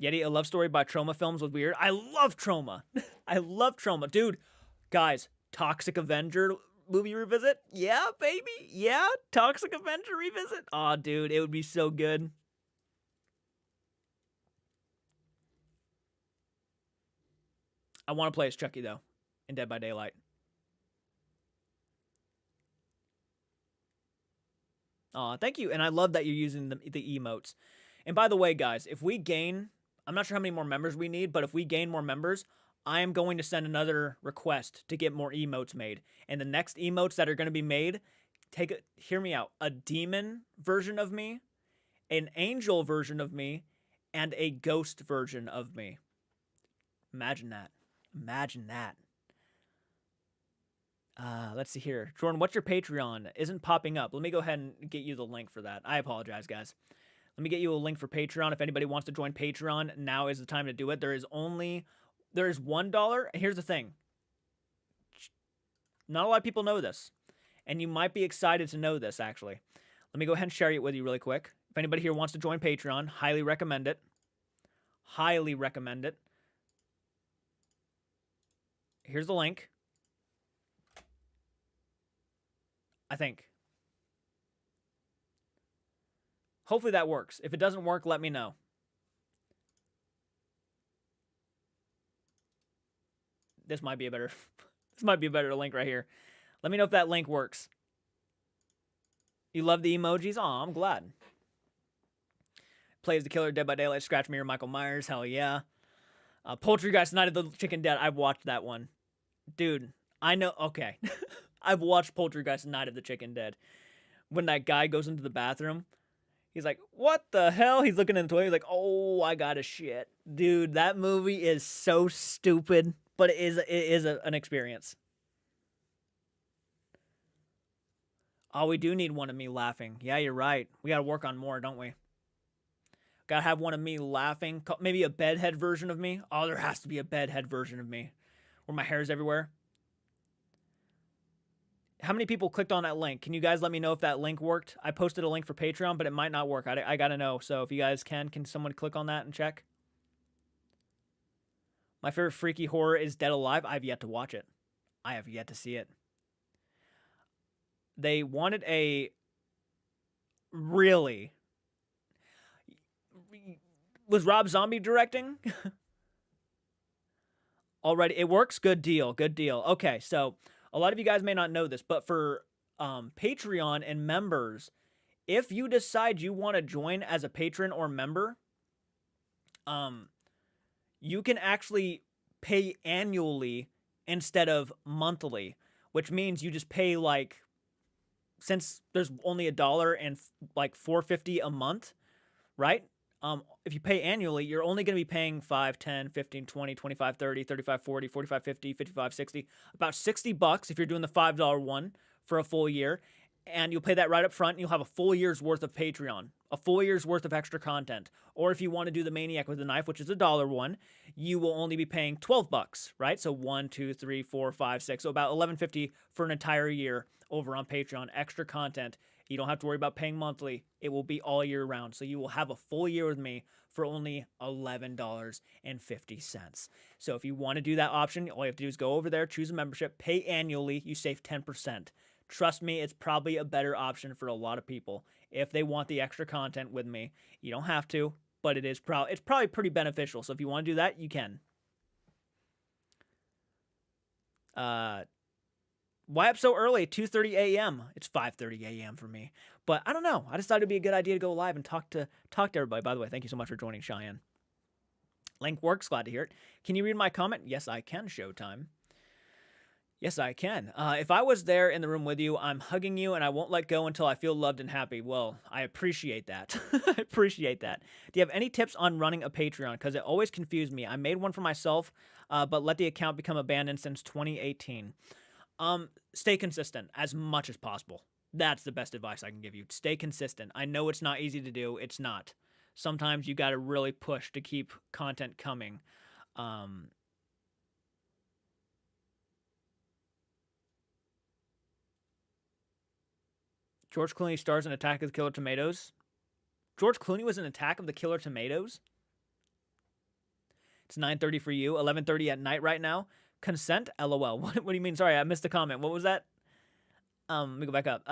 Yeti, a love story by Trauma Films was weird. I love Trauma. I love Trauma. Dude, guys, Toxic Avenger movie revisit? Yeah, baby. Yeah, Toxic Avenger revisit. Aw, dude, it would be so good. I want to play as Chucky, though, in Dead by Daylight. Aw, thank you. And I love that you're using the emotes. And by the way, guys, if we gain, I'm not sure how many more members we need, but if we gain more members, I am going to send another request to get more emotes made. And the next emotes that are going to be made, hear me out. A demon version of me, an angel version of me, and a ghost version of me. Imagine that. Imagine that. Let's see here. Jordan, what's your Patreon? Isn't popping up. Let me go ahead and get you the link for that. I apologize, guys. Let me get you a link for Patreon. If anybody wants to join Patreon, now is the time to do it. There is $1. And here's the thing. Not a lot of people know this. And you might be excited to know this, actually. Let me go ahead and share it with you really quick. If anybody here wants to join Patreon, highly recommend it. Highly recommend it. Here's the link. I think. Hopefully that works. If it doesn't work, let me know. This might be a better link right here. Let me know if that link works. You love the emojis? Aw, I'm glad. Plays the Killer, Dead by Daylight, Scratch Me or Michael Myers. Hell yeah. Poultrygeist, Night of the Chicken Dead. I've watched that one. Dude, I know. Okay. I've watched Poultrygeist, Night of the Chicken Dead. When that guy goes into the bathroom, he's like, what the hell? He's looking in the toilet. He's like, oh, I got a shit. Dude, that movie is so stupid, but it is an experience. Oh, we do need one of me laughing. Yeah, you're right. We got to work on more, don't we? Got to have one of me laughing. Maybe a bedhead version of me. Oh, there has to be a bedhead version of me where my hair's everywhere. How many people clicked on that link? Can you guys let me know if that link worked? I posted a link for Patreon, but it might not work. I got to know. So if you guys can someone click on that and check? My favorite freaky horror is Dead Alive. I've yet to watch it. I have yet to see it. They wanted a really... Was Rob Zombie directing? Already, it works? Good deal, good deal. Okay, so a lot of you guys may not know this, but for Patreon and members, if you decide you want to join as a patron or member, you can actually pay annually instead of monthly, which means you just pay like, since there's only $1 and like $4.50 a month, right? If you pay annually, you're only going to be paying 5, 10, 15, 20, 25, 30, 35, 40, 45, 50, 55, 60, about $60 if you're doing the $5 one for a full year. And you'll pay that right up front, and you'll have a full year's worth of Patreon, a full year's worth of extra content. Or if you want to do the Maniac with a Knife, which is $1 one, you will only be paying $12, right? So 1, 2, 3, 4, 5, 6, so about $11.50 for an entire year over on Patreon, extra content. You don't have to worry about paying monthly. It will be all year round. So you will have a full year with me for only $11.50. So if you want to do that option, all you have to do is go over there, choose a membership, pay annually. You save 10%. Trust me, it's probably a better option for a lot of people if they want the extra content with me. You don't have to, but it's probably pretty beneficial. So if you want to do that, you can. Why up so early? 2:30 a.m. It's 5:30 a.m. for me. But I don't know. I just thought it'd be a good idea to go live and talk to everybody. By the way, thank you so much for joining, Cheyenne. Link works. Glad to hear it. Can you read my comment? Yes, I can, Showtime. Yes, I can. If I was there in the room with you, I'm hugging you and I won't let go until I feel loved and happy. Well, I appreciate that. I appreciate that. Do you have any tips on running a Patreon? Because it always confused me. I made one for myself, but let the account become abandoned since 2018. Stay consistent as much as possible. That's the best advice I can give you. Stay consistent. I know it's not easy to do. It's not. Sometimes you got to really push to keep content coming. George Clooney stars in Attack of the Killer Tomatoes. George Clooney was in Attack of the Killer Tomatoes? It's 9:30 for you, 11:30 at night right now. Consent? LOL. What do you mean? Sorry, I missed the comment. What was that? Let me go back up.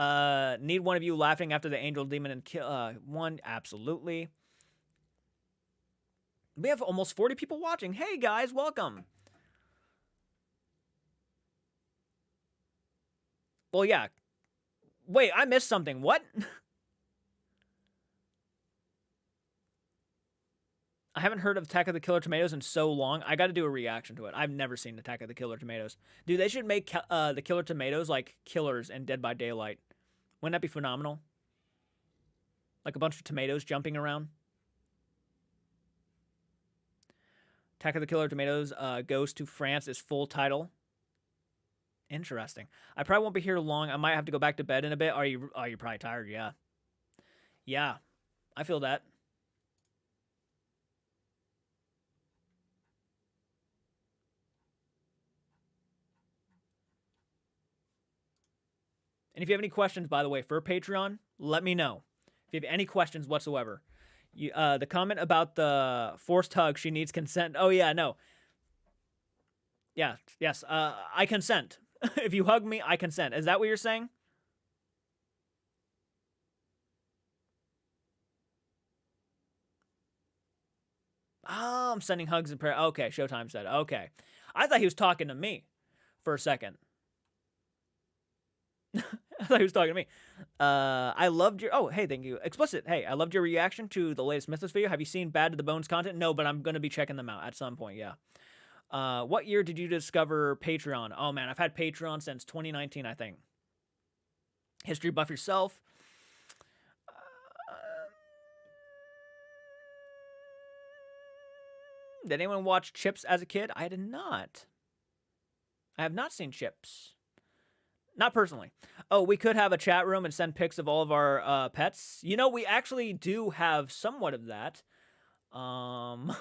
Need one of you laughing after the angel, demon, and kill one? Absolutely. We have almost 40 people watching. Hey, guys, welcome. Well, yeah. Wait, I missed something. What? I haven't heard of Attack of the Killer Tomatoes in so long. I got to do a reaction to it. I've never seen Attack of the Killer Tomatoes. Dude, they should make the Killer Tomatoes like Killers and Dead by Daylight. Wouldn't that be phenomenal? Like a bunch of tomatoes jumping around. Attack of the Killer Tomatoes goes to France is full title. Interesting. I probably won't be here long. I might have to go back to bed in a bit. Are you probably tired? Yeah. Yeah. I feel that. And if you have any questions, by the way, for Patreon, let me know. If you have any questions whatsoever. The comment about the forced hug, she needs consent. Oh, yeah, no. Yeah, yes. I consent. If you hug me, I consent. Is that what you're saying? Oh, I'm sending hugs and prayer. Okay, Showtime said. Okay. I thought he was talking to me for a second. I thought he was talking to me. I loved your. Oh, hey, thank you. Explicit. Hey, I loved your reaction to the latest Mythos video. Have you seen Bad to the Bones content? No, but I'm going to be checking them out at some point. Yeah. What year did you discover Patreon? Oh, man, I've had Patreon since 2019, I think. History buff yourself. Did anyone watch Chips as a kid? I did not. I have not seen Chips. Not personally. Oh, we could have a chat room and send pics of all of our pets. You know, we actually do have somewhat of that. Hold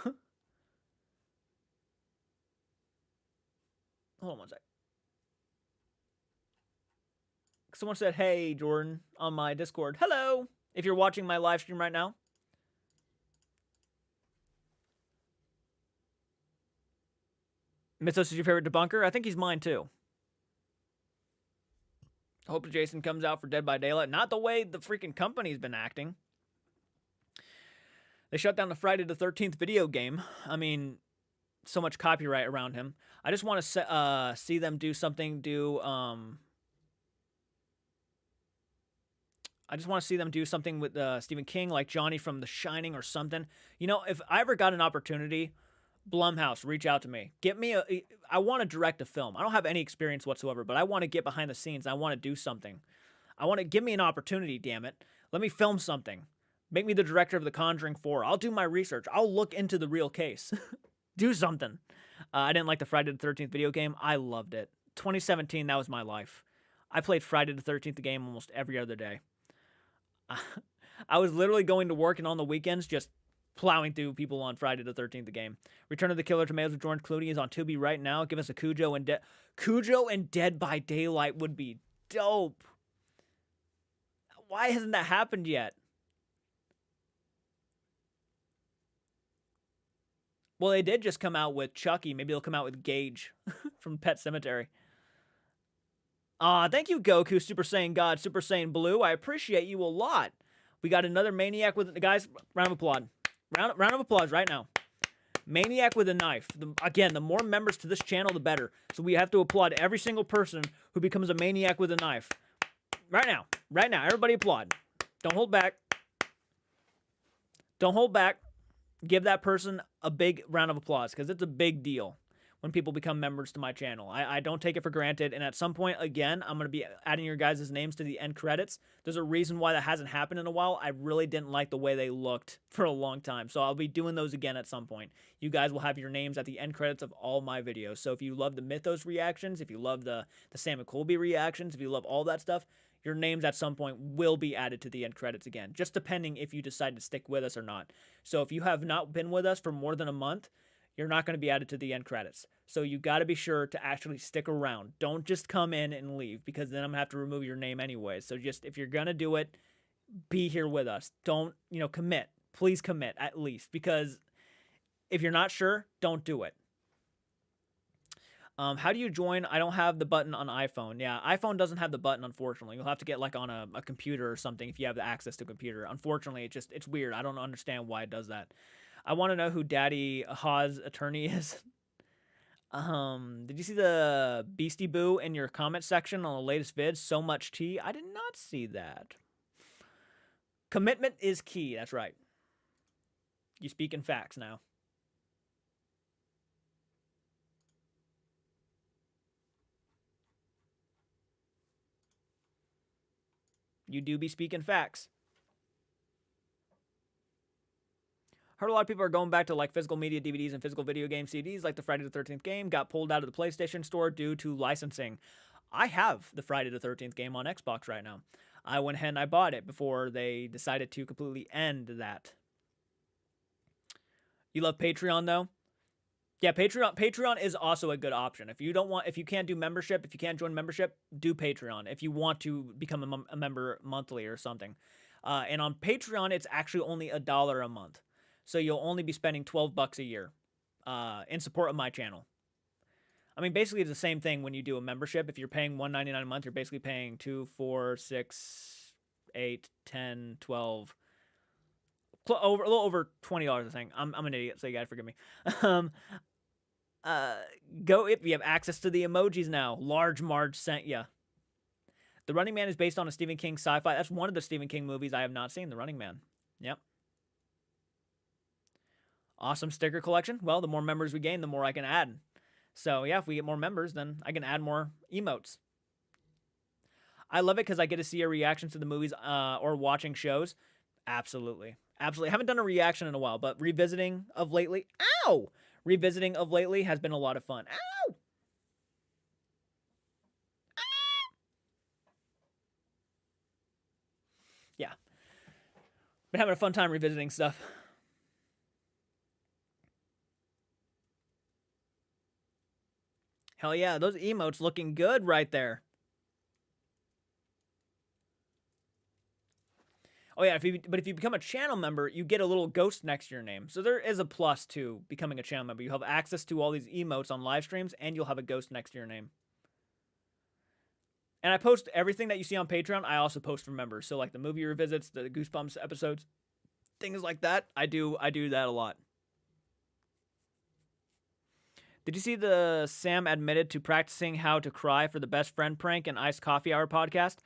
on one sec. Someone said, hey, Jordan, on my Discord. Hello, if you're watching my live stream right now. Mythos is your favorite debunker? I think he's mine, too. I hope Jason comes out for Dead by Daylight. Not the way the freaking company's been acting. They shut down the Friday the 13th video game. I mean, so much copyright around him. I just want to see them do something, I just want to see them do something with Stephen King, like Johnny from The Shining or something. You know, if I ever got an opportunity, Blumhouse, reach out to me. I want to direct a film. I don't have any experience whatsoever, but I want to get behind the scenes. I want to do something. Give me an opportunity, damn it. Let me film something. Make me the director of The Conjuring 4. I'll do my research. I'll look into the real case. Do something. I didn't like the Friday the 13th video game. I loved it. 2017, that was my life. I played Friday the 13th game almost every other day. I was literally going to work and on the weekends just plowing through people on Friday the 13th the game. Return of the Killer Tomatoes with George Clooney is on Tubi right now. Give us a Cujo and Dead by Daylight would be dope. Why hasn't that happened yet? Well, they did just come out with Chucky. Maybe they'll come out with Gage from Pet Sematary. Thank you, Goku, Super Saiyan God, Super Saiyan Blue. I appreciate you a lot. We got another Maniac with... Guys, round of applause. Round of applause right now. Maniac with a knife. Again, the more members to this channel, the better. So we have to applaud every single person who becomes a Maniac with a knife. Right now. Right now. Everybody applaud. Don't hold back. Don't hold back. Give that person a big round of applause because it's a big deal when people become members to my channel. I don't take it for granted. And at some point, again, I'm going to be adding your guys' names to the end credits. There's a reason why that hasn't happened in a while. I really didn't like the way they looked for a long time. So I'll be doing those again at some point. You guys will have your names at the end credits of all my videos. So if you love the Mythos reactions, if you love the Sam and Colby reactions, if you love all that stuff, your names at some point will be added to the end credits again, just depending if you decide to stick with us or not. So if you have not been with us for more than a month, you're not going to be added to the end credits. So you got to be sure to actually stick around. Don't just come in and leave because then I'm going to have to remove your name anyway. So just if you're going to do it, be here with us. Don't, commit. Please commit at least because if you're not sure, don't do it. How do you join? I don't have the button on iPhone. Yeah, iPhone doesn't have the button, unfortunately. You'll have to get like on a computer or something if you have the access to a computer. Unfortunately, it's weird. I don't understand why it does that. I want to know who Daddy Ha's attorney is. Did you see the Beastie Boo in your comment section on the latest vid? So much tea. I did not see that. Commitment is key. That's right. You speak in facts now. You do be speaking facts. Heard a lot of people are going back to like physical media DVDs and physical video game CDs, like the Friday the 13th game got pulled out of the PlayStation Store due to licensing. I have the Friday the 13th game on Xbox right now. I went ahead and I bought it before they decided to completely end that. You love Patreon though? Yeah, Patreon is also a good option. If you can't do membership, if you can't join membership, do Patreon. If you want to become a member monthly or something. And on Patreon, it's actually only $1 a month. So you'll only be spending $12 a year in support of my channel. I mean, basically it's the same thing when you do a membership. If you're paying $1.99 a month, you're basically paying 2, 4, 6, 8, 10, 12, a little over $20, I think. I'm an idiot, so you gotta forgive me. Go if you have access to the emojis now. Large Marge sent ya. The Running Man is based on a Stephen King sci-fi. That's one of the Stephen King movies I have not seen, The Running Man. Yep. Awesome sticker collection. Well, the more members we gain, the more I can add. So yeah, if we get more members, then I can add more emotes. I love it because I get to see a reaction to the movies or watching shows. Absolutely. Absolutely. I haven't done a reaction in a while, but revisiting of lately. Ow! Revisiting of lately has been a lot of fun. Ow! Yeah. Been having a fun time revisiting stuff. Hell yeah, those emotes looking good right there. Oh yeah, but if you become a channel member, you get a little ghost next to your name. So there is a plus to becoming a channel member. You have access to all these emotes on live streams, and you'll have a ghost next to your name. And I post everything that you see on Patreon. I also post for members. So like the movie revisits, the Goosebumps episodes, things like that. I do that a lot. Did you see the Sam admitted to practicing how to cry for the best friend prank in Iced Coffee Hour podcast?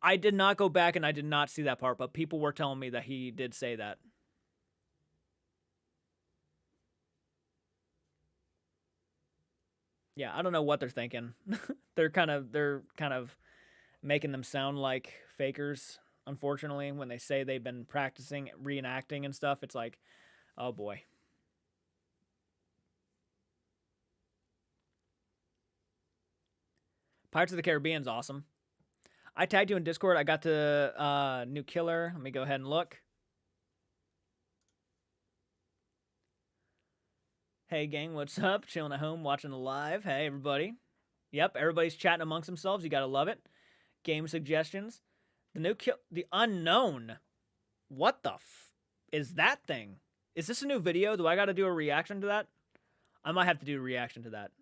I did not go back and I did not see that part, but people were telling me that he did say that. Yeah, I don't know what they're thinking. they're kind of making them sound like fakers, unfortunately, when they say they've been practicing reenacting and stuff. It's like, oh boy. Pirates of the Caribbean's awesome. I tagged you in Discord. I got the new killer. Let me go ahead and look. Hey, gang, what's up? Chilling at home, watching the live. Hey, everybody. Yep, everybody's chatting amongst themselves. You gotta love it. Game suggestions. The unknown. What the is that thing? Is this a new video? Do I gotta do a reaction to that? I might have to do a reaction to that.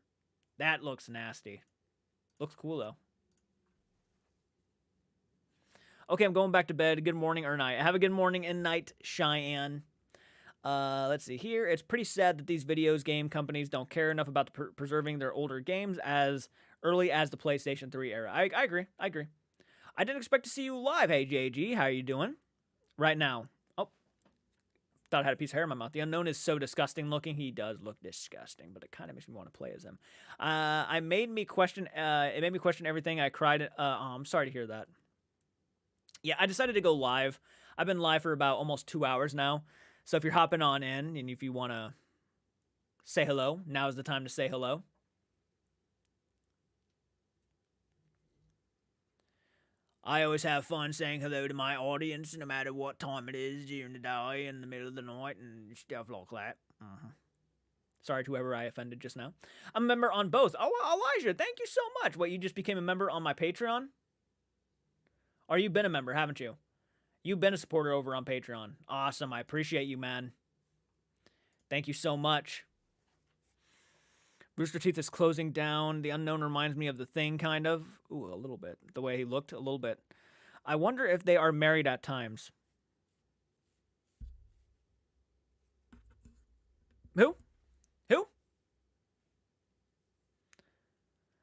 That looks nasty. Looks cool, though. Okay, I'm going back to bed. Good morning or night. Have a good morning and night, Cheyenne. Let's see here. It's pretty sad that these game companies don't care enough about preserving their older games as early as the PlayStation 3 era. I agree. I didn't expect to see you live. Hey, JG, how are you doing? Right now. Oh, thought I had a piece of hair in my mouth. The unknown is so disgusting looking. He does look disgusting, but it kind of makes me want to play as him. It made me question everything. I cried. Oh, I'm sorry to hear that. Yeah, I decided to go live. I've been live for about almost 2 hours now. So if you're hopping on in and if you want to say hello, now is the time to say hello. I always have fun saying hello to my audience, no matter what time it is during the day, in the middle of the night, and stuff like that. Sorry to whoever I offended just now. I'm a member on both. Oh, Elijah, thank you so much. What, you just became a member on my Patreon? Or you've been a member, haven't you? You've been a supporter over on Patreon. Awesome. I appreciate you, man. Thank you so much. Rooster Teeth is closing down. The unknown reminds me of The Thing, kind of. Ooh, a little bit. The way he looked, a little bit. I wonder if they are married at times. Who? Who?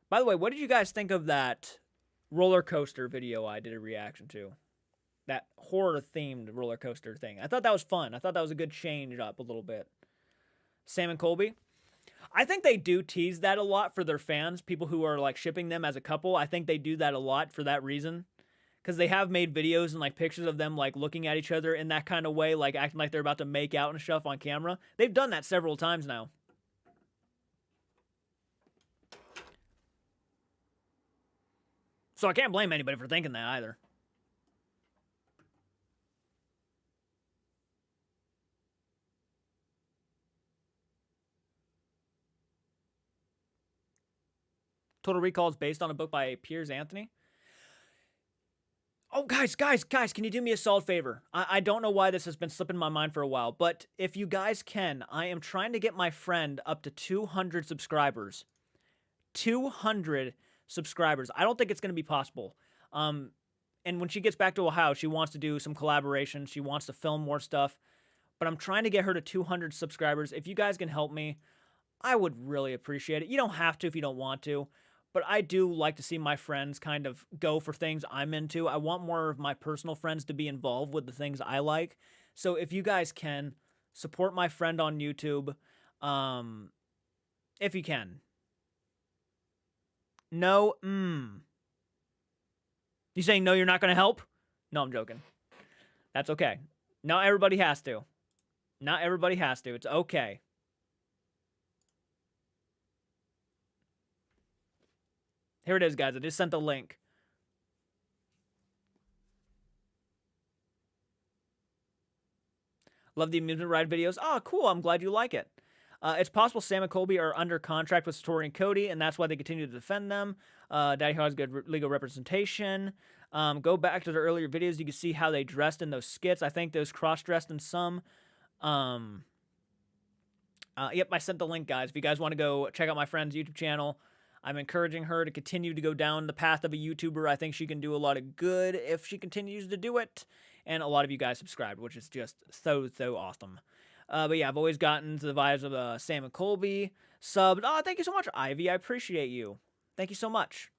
By the way, what did you guys think of that roller coaster video I did a reaction to? That horror-themed roller coaster thing. I thought that was fun. I thought that was a good change up a little bit. Sam and Colby. I think they do tease that a lot for their fans, people who are like shipping them as a couple. I think they do that a lot for that reason. because they have made videos and like pictures of them like looking at each other in that kind of way, like acting like they're about to make out and stuff on camera. They've done that several times now. So I can't blame anybody for thinking that either. Total Recall is based on a book by Piers Anthony. Oh, guys, can you do me a solid favor? I don't know why this has been slipping my mind for a while, but if you guys can, I am trying to get my friend up to 200 subscribers. 200 subscribers. I don't think it's going to be possible. And when she gets back to Ohio, she wants to do some collaboration. She wants to film more stuff. But I'm trying to get her to 200 subscribers. If you guys can help me, I would really appreciate it. You don't have to if you don't want to. But I do like to see my friends kind of go for things I'm into. I want more of my personal friends to be involved with the things I like. So if you guys can, support my friend on YouTube. If you can. No, You saying no, you're not going to help? No, I'm joking. That's okay. Not everybody has to. Not everybody has to. It's okay. Here it is, guys. I just sent the link. Love the amusement ride videos. Oh, cool. I'm glad you like it. It's possible Sam and Colby are under contract with Satori and Cody, and that's why they continue to defend them. Daddy has good legal representation. Go back to their earlier videos. You can see how they dressed in those skits. I think those cross-dressed in some. Yep, I sent the link, guys. If you guys want to go check out my friend's YouTube channel, I'm encouraging her to continue to go down the path of a YouTuber. I think she can do a lot of good if she continues to do it. And a lot of you guys subscribed, which is just so awesome. But yeah, I've always gotten to the vibes of Sam and Colby. Subbed. Oh, thank you so much, Ivy. I appreciate you. Thank you so much.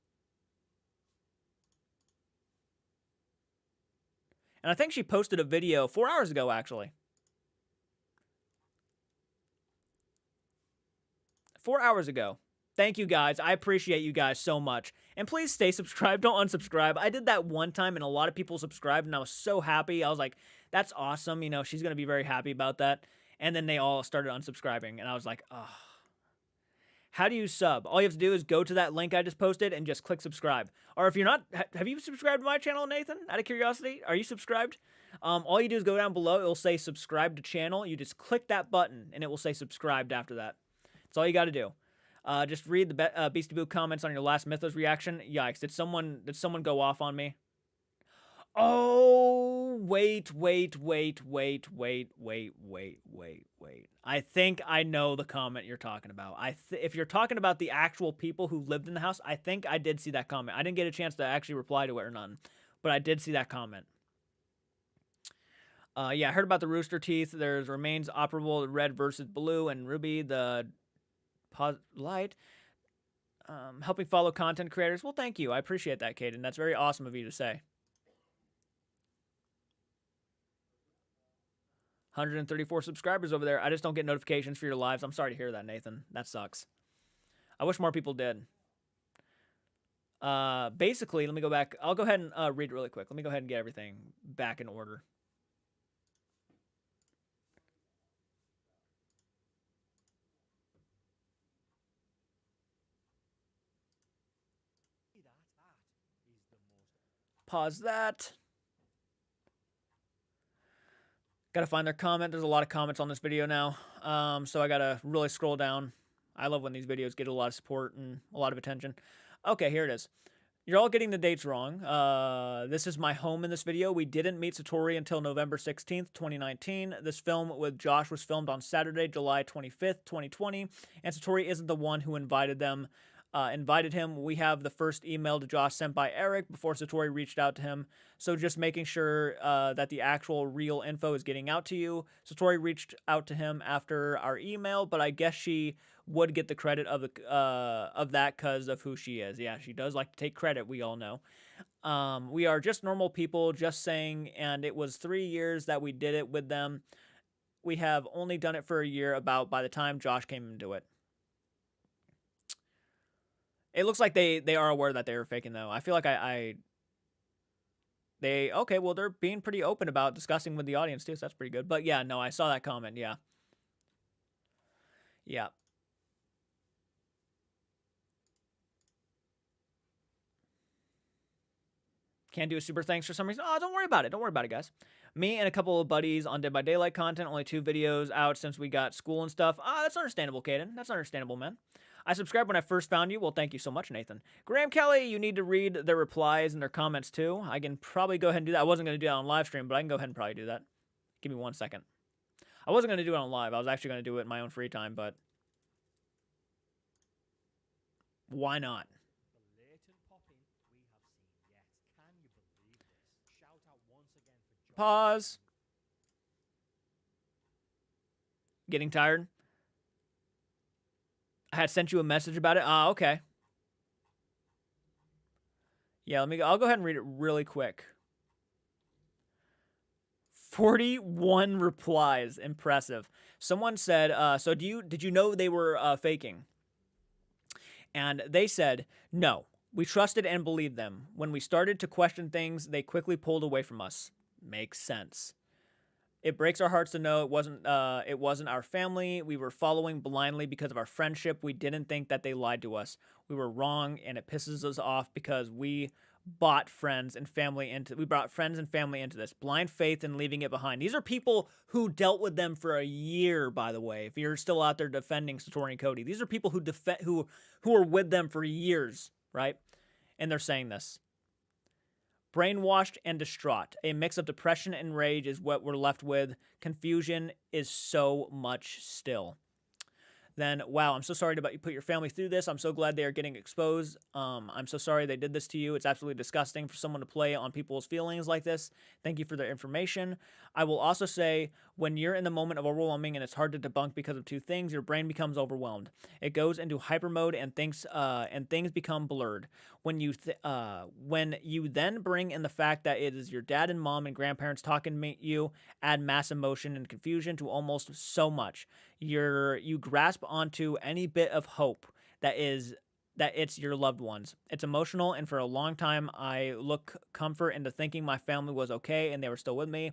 And I think she posted a video 4 hours ago, actually. 4 hours ago. Thank you, guys. I appreciate you guys so much. And please stay subscribed. Don't unsubscribe. I did that one time, and a lot of people subscribed, and I was so happy. I was like, that's awesome. You know, she's going to be very happy about that. And then they all started unsubscribing, and I was like, oh. How do you sub? All you have to do is go to that link I just posted and just click subscribe. Or if you're not, have you subscribed to my channel, Nathan? Out of curiosity, are you subscribed? All you do is go down below. It will say subscribe to channel. You just click that button, and it will say subscribed after that. That's all you got to do. Just read the Beastie Boo comments on your last Mythos reaction. Yikes! Did someone go off on me? Oh, wait. I think I know the comment you're talking about. If you're talking about the actual people who lived in the house, I think I did see that comment. I didn't get a chance to actually reply to it or none, but I did see that comment. Yeah, I heard about the Rooster Teeth. There's remains operable, red versus blue, and Ruby, the light. Helping follow content creators. Well, thank you. I appreciate that, Caden. That's very awesome of you to say. 134 subscribers over there. I just don't get notifications for your lives. I'm sorry to hear that, Nathan. That sucks. I wish more people did. Basically, let me go back. I'll go ahead and read it really quick. Let me go ahead and get everything back in order. Pause that. Gotta find their comment. There's a lot of comments on this video now. So I gotta really scroll down. I love when these videos get a lot of support and a lot of attention. Okay, here it is. You're all getting the dates wrong. This is my home in this video. We didn't meet Satori until November 16th, 2019. This film with Josh was filmed on Saturday, July 25th, 2020. And Satori isn't the one who invited him. We have the first email to Josh sent by Eric before Satori reached out to him. So just making sure that the actual real info is getting out to you. Satori reached out to him after our email, but I guess she would get the credit of that because of who she is. Yeah, she does like to take credit, we all know. We are just normal people, just saying, and it was 3 years that we did it with them. We have only done it for a year about by the time Josh came into it. It looks like they are aware that they were faking, though. I feel like I Okay, well, they're being pretty open about discussing with the audience too, so that's pretty good. But yeah, no, I saw that comment. Yeah. Yeah. Can't do a super thanks for some reason. Oh, don't worry about it. Don't worry about it, guys. Me and a couple of buddies on Dead by Daylight content. Only 2 videos out since we got school and stuff. That's understandable, Caden. That's understandable, man. I subscribed when I first found you. Well, thank you so much, Nathan. Graham Kelly, you need to read their replies and their comments too. I can probably go ahead and do that. I wasn't going to do that on live stream, but I can go ahead and probably do that. Give me 1 second. I wasn't going to do it on live. I was actually going to do it in my own free time, but why not? Pause. Getting tired? I had sent you a message about it. Okay. Yeah, I'll go ahead and read it really quick. 41 replies. Impressive. Someone said, so did you know they were faking? And they said, no. We trusted and believed them. When we started to question things, they quickly pulled away from us. Makes sense. It breaks our hearts to know it wasn't our family. We were following blindly because of our friendship. We didn't think that they lied to us. We were wrong, and it pisses us off because we brought friends and family into this blind faith and leaving it behind. These are people who dealt with them for a year, by the way. If you're still out there defending Satori and Cody, these are people who were with them for years, right? And they're saying this. Brainwashed and distraught. A mix of depression and rage is what we're left with. Confusion is so much still. Then, wow, I'm so sorry to put your family through this. I'm so glad they are getting exposed. I'm so sorry they did this to you. It's absolutely disgusting for someone to play on people's feelings like this. Thank you for their information. I will also say, when you're in the moment of overwhelming and it's hard to debunk because of 2 things, your brain becomes overwhelmed. It goes into hyper mode and things become blurred. When you then bring in the fact that it is your dad and mom and grandparents talking to you, add mass emotion and confusion to almost so much. You grasp onto any bit of hope that it's your loved ones. It's emotional, and for a long time, I look comfort into thinking my family was okay and they were still with me.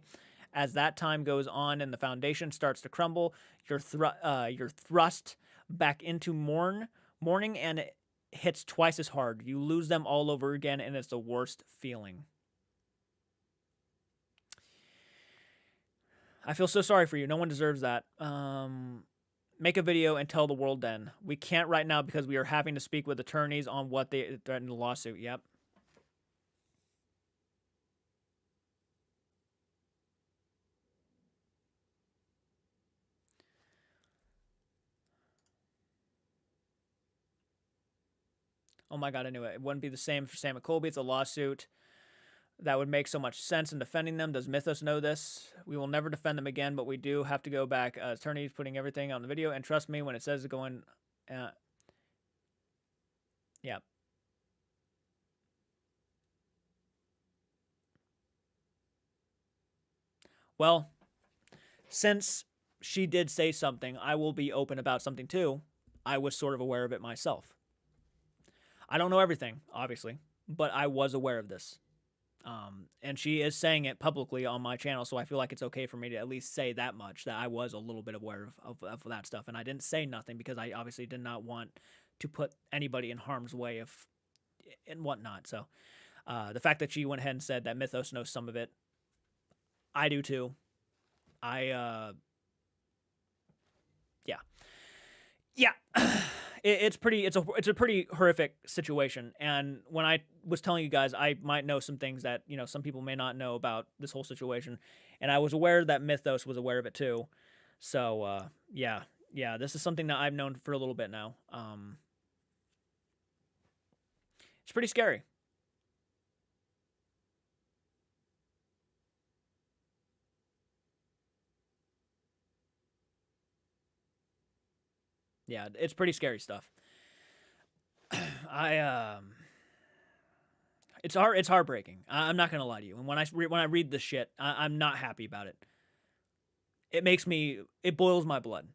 As that time goes on and the foundation starts to crumble, you're thrust back into mourning, and it hits twice as hard. You lose them all over again, and it's the worst feeling. I feel so sorry for you. No one deserves that. Make a video and tell the world then. We can't right now because we are having to speak with attorneys on what they threatened the lawsuit. Yep. Oh my God, I knew it. It wouldn't be the same for Sam and Colby. It's a lawsuit. That would make so much sense in defending them. Does Mythos know this? We will never defend them again, but we do have to go back. Attorneys putting everything on the video, and trust me when it says going. Yeah. Well, since she did say something, I will be open about something too. I was sort of aware of it myself. I don't know everything, obviously, but I was aware of this. And she is saying it publicly on my channel, so I feel like it's okay for me to at least say that much, that I was a little bit aware of that stuff. And I didn't say nothing because I obviously did not want to put anybody in harm's way and whatnot. So the fact that she went ahead and said that Mythos knows some of it, I do too. Yeah. It's a pretty horrific situation. And when I was telling you guys, I might know some things that, some people may not know about this whole situation. And I was aware that Mythos was aware of it too. So, yeah, this is something that I've known for a little bit now. It's pretty scary. Yeah, it's pretty scary stuff. It's heartbreaking. I'm not gonna lie to you. And when I read this shit, I'm not happy about it. It boils my blood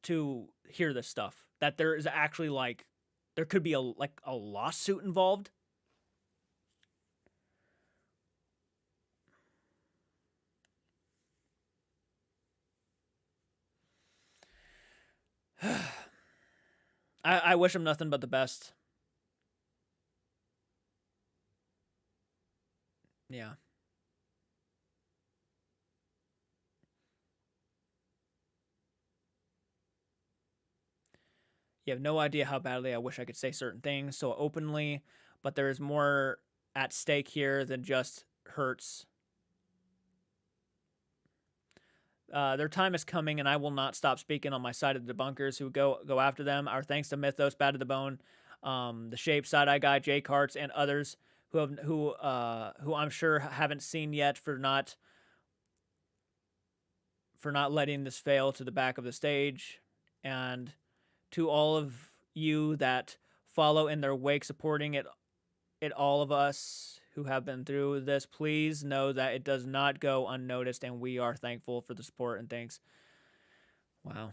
to hear this stuff. That there is actually there could be a lawsuit involved. I wish him nothing but the best. Yeah. You have no idea how badly I wish I could say certain things so openly, but there is more at stake here than just hurts. Their time is coming, and I will not stop speaking on my side of the debunkers who go after them. Our thanks to Mythos, Bad to the Bone, the Shape, Side Eye Guy, J Carts, and others who I'm sure haven't seen yet for not letting this fail to the back of the stage, and to all of you that follow in their wake, supporting it, all of us who have been through this, please know that it does not go unnoticed, and we are thankful for the support and thanks. Wow.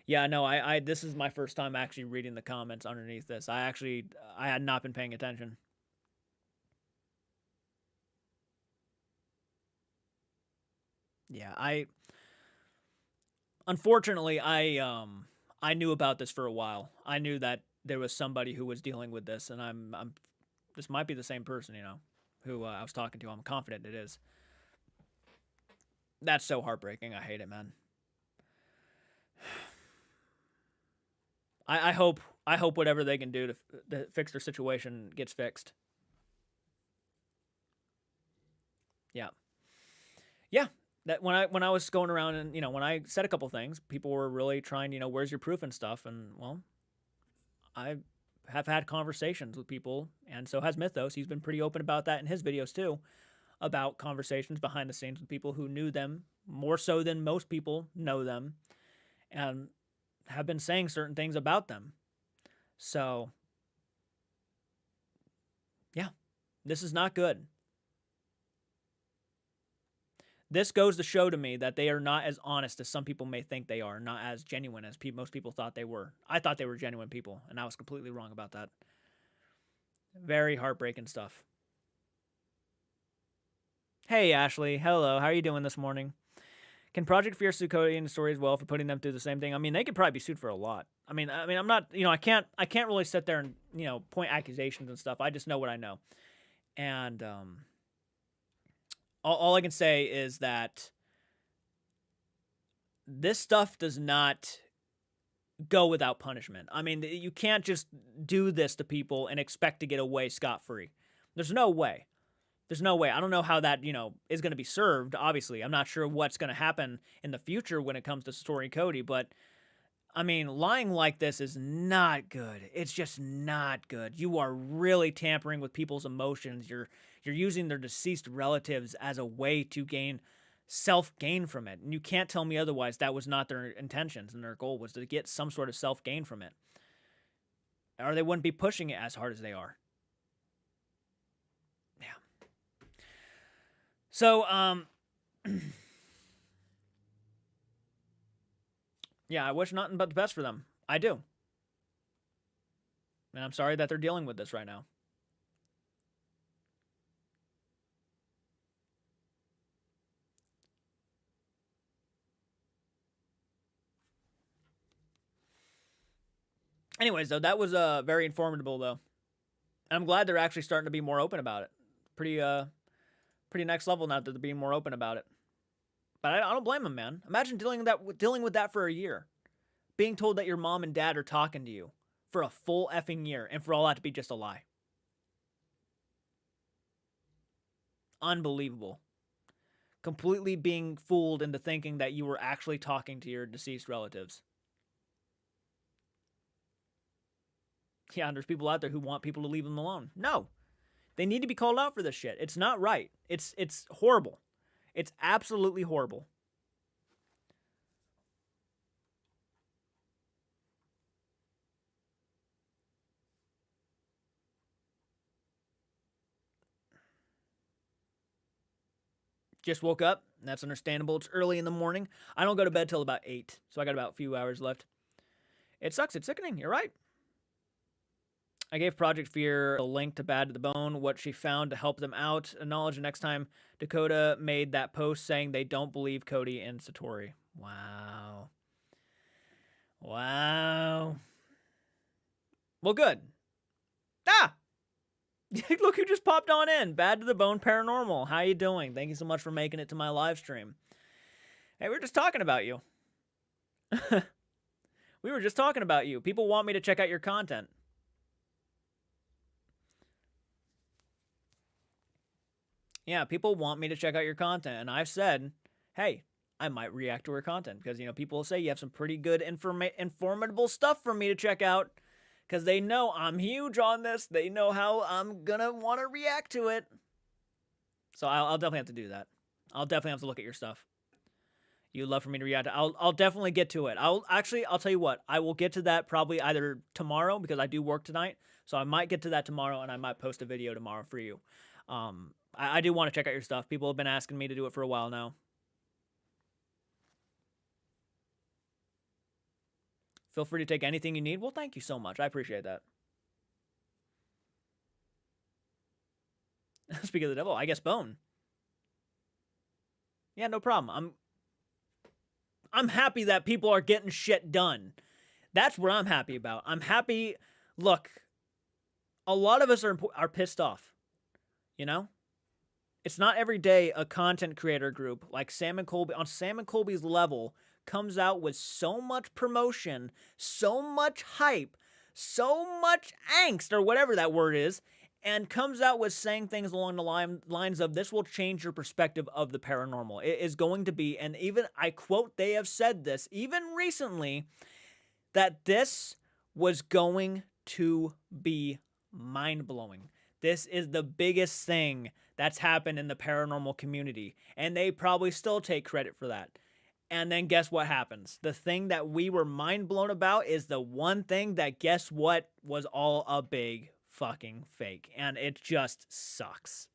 Yeah, no, I this is my first time actually reading the comments underneath this. I had not been paying attention. Yeah, unfortunately I knew about this for a while. I knew that there was somebody who was dealing with this, and I'm this might be the same person, who I was talking to. I'm confident it is. That's so heartbreaking. I hate it, man. I hope whatever they can do to fix their situation gets fixed. Yeah. Yeah. That when I was going around and when I said a couple things, people were really trying, where's your proof and stuff, and well, I have had conversations with people, and so has Mythos. He's been pretty open about that in his videos too, about conversations behind the scenes with people who knew them more so than most people know them, and have been saying certain things about them. So, yeah, this is not good. This goes to show to me that they are not as honest as some people may think they are, not as genuine as most people thought they were. I thought they were genuine people, and I was completely wrong about that. Very heartbreaking stuff. Hey, Ashley. Hello. How are you doing this morning? Can Project Fear sue Cody and Story as well for putting them through the same thing? I mean, they could probably be sued for a lot. I mean, I'm not, I can't really sit there and, point accusations and stuff. I just know what I know. And, all I can say is that this stuff does not go without punishment. I mean, you can't just do this to people and expect to get away scot-free. There's no way. There's no way. I don't know how that, is going to be served, obviously. I'm not sure what's going to happen in the future when it comes to Story Cody, but, I mean, lying like this is not good. It's just not good. You are really tampering with people's emotions. You're using their deceased relatives as a way to gain self-gain from it. And you can't tell me otherwise. That was not their intentions, and their goal was to get some sort of self-gain from it. Or they wouldn't be pushing it as hard as they are. So, yeah, I wish nothing but the best for them. I do. And I'm sorry that they're dealing with this right now. Anyways, though, that was very informative, though. I'm glad they're actually starting to be more open about it. Pretty next level now that they're being more open about it. But I don't blame them, man. Imagine dealing with that for a year. Being told that your mom and dad are talking to you for a full effing year, and for all that to be just a lie. Unbelievable. Completely being fooled into thinking that you were actually talking to your deceased relatives. Yeah, and there's people out there who want people to leave them alone. No. They need to be called out for this shit. It's not right. It's horrible. It's absolutely horrible. Just woke up. That's understandable. It's early in the morning. I don't go to bed till about 8, so I got about a few hours left. It sucks. It's sickening. You're right. I gave Project Fear a link to Bad to the Bone, what she found to help them out. Acknowledge the next time Dakota made that post saying they don't believe Cody and Satori. Wow. Wow. Well, good. Ah! Look who just popped on in. Bad to the Bone Paranormal. How you doing? Thank you so much for making it to my live stream. Hey, we were just talking about you. We were just talking about you. People want me to check out your content. Yeah, people want me to check out your content. And I've said, hey, I might react to her content. Because, people say you have some pretty good informative stuff for me to check out. Because they know I'm huge on this. They know how I'm going to want to react to it. So I'll definitely have to do that. I'll definitely have to look at your stuff. You'd love for me to react to. I'll definitely get to it. I'll tell you what. I will get to that probably either tomorrow because I do work tonight. So I might get to that tomorrow and I might post a video tomorrow for you. I do want to check out your stuff. People have been asking me to do it for a while now. Feel free to take anything you need. Well, thank you so much. I appreciate that. Speak of the devil, I guess bone. Yeah, no problem. I'm happy that people are getting shit done. That's what I'm happy about. I'm happy. Look, a lot of us are pissed off. It's not every day a content creator group like Sam and Colby on Sam and Colby's level comes out with so much promotion, so much hype, so much angst, or whatever that word is, and comes out with saying things along the lines of, this will change your perspective of the paranormal. It is going to be, and even, I quote, they have said this, even recently, that this was going to be mind-blowing. This is the biggest thing that's happened in the paranormal community, and they probably still take credit for that. And then guess what happens? The thing that we were mind blown about is the one thing that, guess what, was all a big fucking fake. And it just sucks.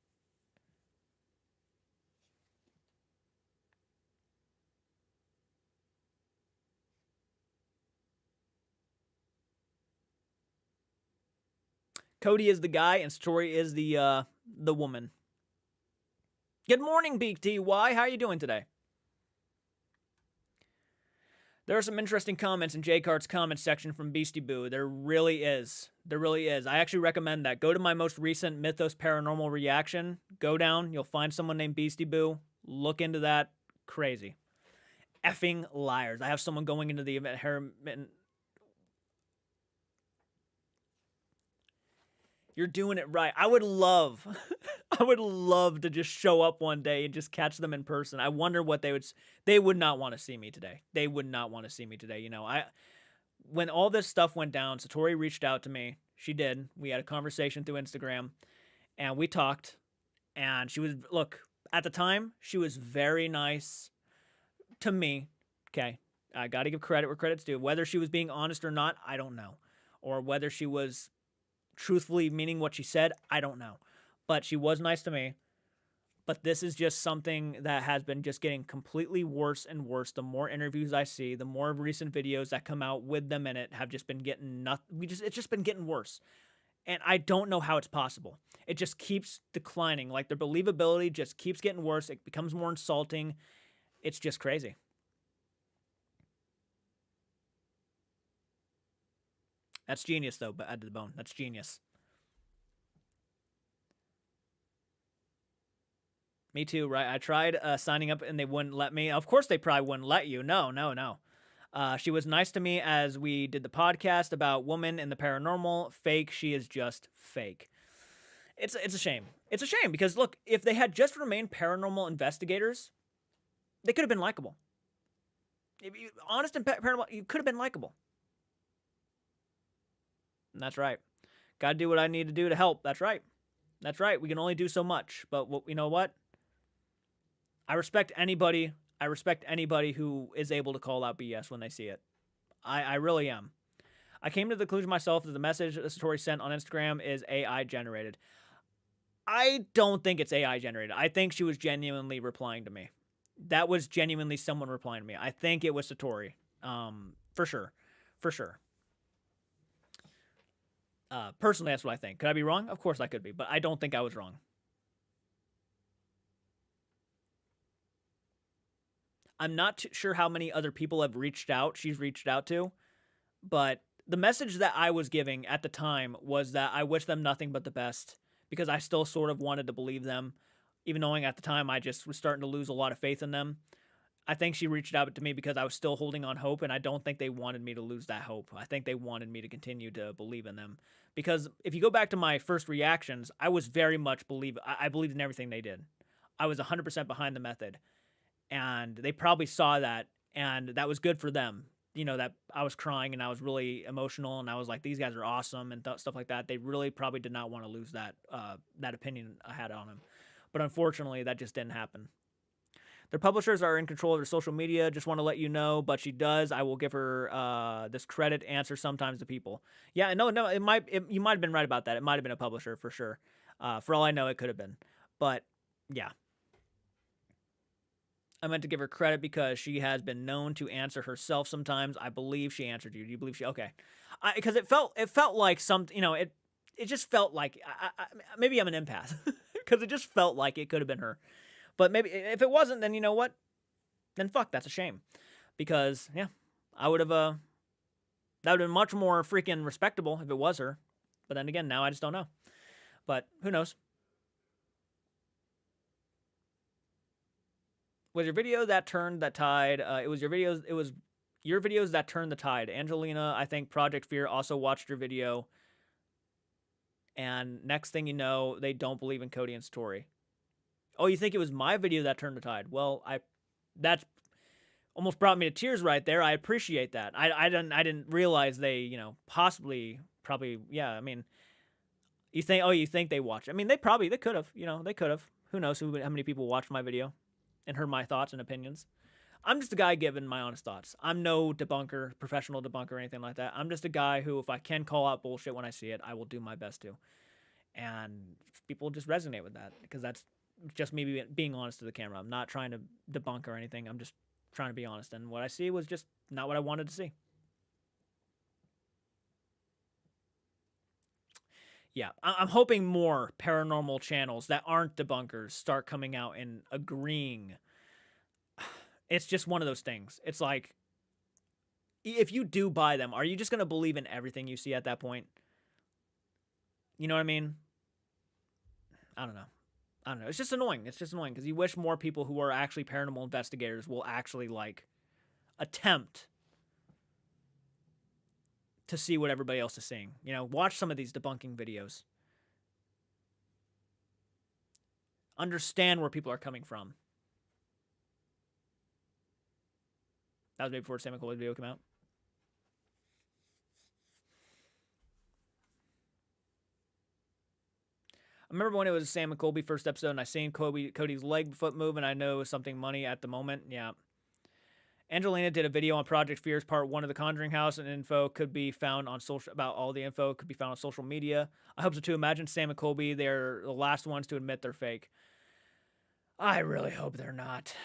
Cody is the guy and Story is the woman. Good morning, BTY. How are you doing today? There are some interesting comments in JCart's comment section from Beastie Boo. There really is. There really is. I actually recommend that. Go to my most recent Mythos Paranormal reaction. Go down. You'll find someone named Beastie Boo. Look into that. Crazy. Effing liars. I have someone going into the event. You're doing it right. I would love to just show up one day and just catch them in person. I wonder what they would not want to see me today. They would not want to see me today. When all this stuff went down, Satori reached out to me. She did. We had a conversation through Instagram and we talked, and at the time, she was very nice to me. Okay. I got to give credit where credit's due. Whether she was being honest or not, I don't know. Or whether she was truthfully meaning what she said, I don't know. But she was nice to me. But this is just something that has been just getting completely worse and worse. The more interviews I see, the more recent videos that come out with them in it have just been getting it's just been getting worse. And I don't know how it's possible. It just keeps declining. Like, their believability just keeps getting worse. It becomes more insulting. It's just crazy. That's genius, though, but Bad to the Bone. That's genius. Me too, right? I tried signing up and they wouldn't let me. Of course they probably wouldn't let you. No. She was nice to me as we did the podcast about woman in the paranormal. Fake. She is just fake. It's a shame. It's a shame because, look, if they had just remained paranormal investigators, they could have been likable. Honest and paranormal, you could have been likable. That's right. Gotta do what I need to do to help. That's right. That's right. We can only do so much. But you know what? I respect anybody who is able to call out BS when they see it. I really am. I came to the conclusion myself that the message that Satori sent on Instagram is AI generated. I don't think it's AI generated. I think she was genuinely replying to me. That was genuinely someone replying to me. I think it was Satori. For sure. Personally, that's what I think. Could I be wrong? Of course I could be, but I don't think I was wrong. I'm not sure how many other people have reached out, she's reached out to, but the message that I was giving at the time was that I wish them nothing but the best because I still sort of wanted to believe them, even knowing at the time I just was starting to lose a lot of faith in them. I think she reached out to me because I was still holding on hope, and I don't think they wanted me to lose that hope. I think they wanted me to continue to believe in them. Because if you go back to my first reactions, I was very much I believed in everything they did. I was 100% behind the method. And they probably saw that, and that was good for them. You know, that I was crying and I was really emotional, and I was like, these guys are awesome and stuff like that. They really probably did not want to lose that opinion I had on them. But unfortunately, that just didn't happen. Their publishers are in control of their social media. Just want to let you know, but she does. I will give her this credit. Answer sometimes to people. Yeah, no, you might have been right about that. It might have been a publisher for sure. For all I know, it could have been. But yeah, I meant to give her credit because she has been known to answer herself sometimes. I believe she answered you. Do you believe she? Okay, because it felt like some. You know, it just felt like maybe I'm an empath because it just felt like it could have been her. But maybe if it wasn't, then you know what? Then fuck, that's a shame. Because, yeah, I would have, that would have been much more freaking respectable if it was her. But then again, now I just don't know. But who knows? Was your video that turned that tide? It was your videos that turned the tide. Angelina, I think Project Fear also watched your video. And next thing you know, they don't believe in Cody and Satori. Oh, you think it was my video that turned the tide? Well, that's almost brought me to tears right there. I appreciate that. I didn't realize they, you know, probably, yeah. I mean, you think they watched? I mean, they could have, you know, they could have. Who knows how many people watched my video and heard my thoughts and opinions? I'm just a guy giving my honest thoughts. I'm no debunker, professional debunker, or anything like that. I'm just a guy who, if I can call out bullshit when I see it, I will do my best to. And people just resonate with that because that's just me being honest to the camera. I'm not trying to debunk or anything. I'm just trying to be honest. And what I see was just not what I wanted to see. Yeah, I'm hoping more paranormal channels that aren't debunkers start coming out and agreeing. It's just one of those things. It's like, if you do buy them, are you just going to believe in everything you see at that point? You know what I mean? I don't know. It's just annoying. It's just annoying because you wish more people who are actually paranormal investigators will actually, like, attempt to see what everybody else is seeing. You know, watch some of these debunking videos. Understand where people are coming from. That was maybe before Sam McCoy's video came out. I remember when it was Sam and Colby first episode, and I seen Cody's leg foot move, and I know it was something money at the moment. Yeah. Angelina did a video on Project Fear's Part 1 of the Conjuring House, and info could be found on all the info could be found on social media. I hope so too. Imagine Sam and Colby, they're the last ones to admit they're fake. I really hope they're not.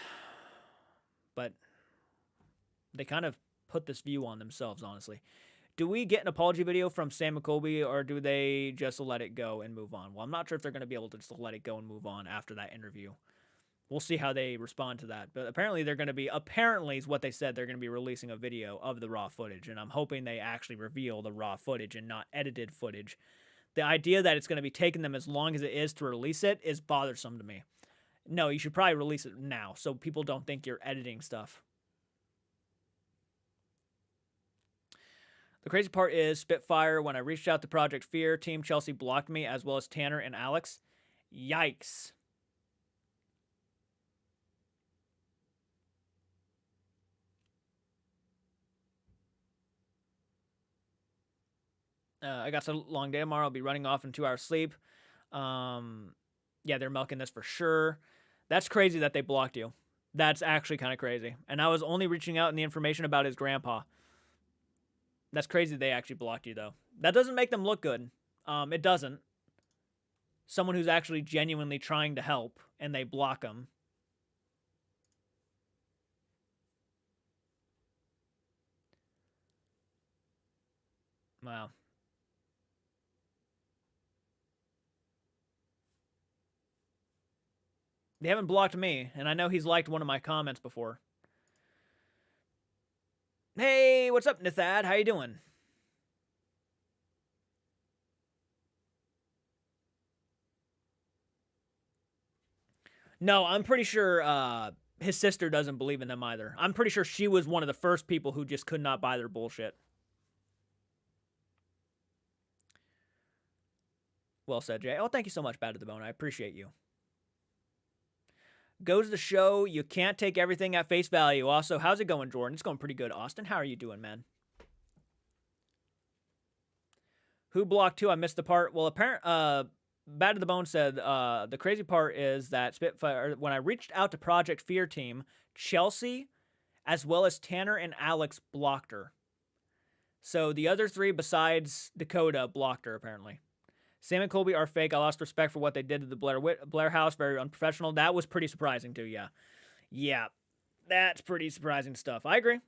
But they kind of put this view on themselves, honestly. Do we get an apology video from Sam and Colby, or do they just let it go and move on? Well, I'm not sure if they're going to be able to just let it go and move on after that interview. We'll see how they respond to that. But apparently is what they said, they're going to be releasing a video of the raw footage. And I'm hoping they actually reveal the raw footage and not edited footage. The idea that it's going to be taking them as long as it is to release it is bothersome to me. No, you should probably release it now so people don't think you're editing stuff. The crazy part is, Spitfire, when I reached out to Project Fear, Team Chelsea blocked me, as well as Tanner and Alex. Yikes. I got a long day tomorrow. I'll be running off in 2 hours sleep. Yeah, they're milking this for sure. That's crazy that they blocked you. That's actually kind of crazy. And I was only reaching out in the information about his grandpa. That's crazy they actually blocked you, though. That doesn't make them look good. It doesn't. Someone who's actually genuinely trying to help, and they block them. Wow. They haven't blocked me, and I know he's liked one of my comments before. Hey, what's up, Nithad? How you doing? No, I'm pretty sure his sister doesn't believe in them either. I'm pretty sure she was one of the first people who just could not buy their bullshit. Well said, Jay. Oh, thank you so much, Bad to the Bone. I appreciate you. Goes to show you can't take everything at face value. Also, how's it going, Jordan? It's going pretty good. Austin, how are you doing, man? Who blocked who? I missed the part. Well, Bad to the Bone said the crazy part is that Spitfire, when I reached out to Project Fear Team, Chelsea, as well as Tanner and Alex blocked her. So the other three besides Dakota blocked her, apparently. Sam and Colby are fake. I lost respect for what they did to the Blair house. Very unprofessional. That was pretty surprising, too, yeah. Yeah, that's pretty surprising stuff. I agree.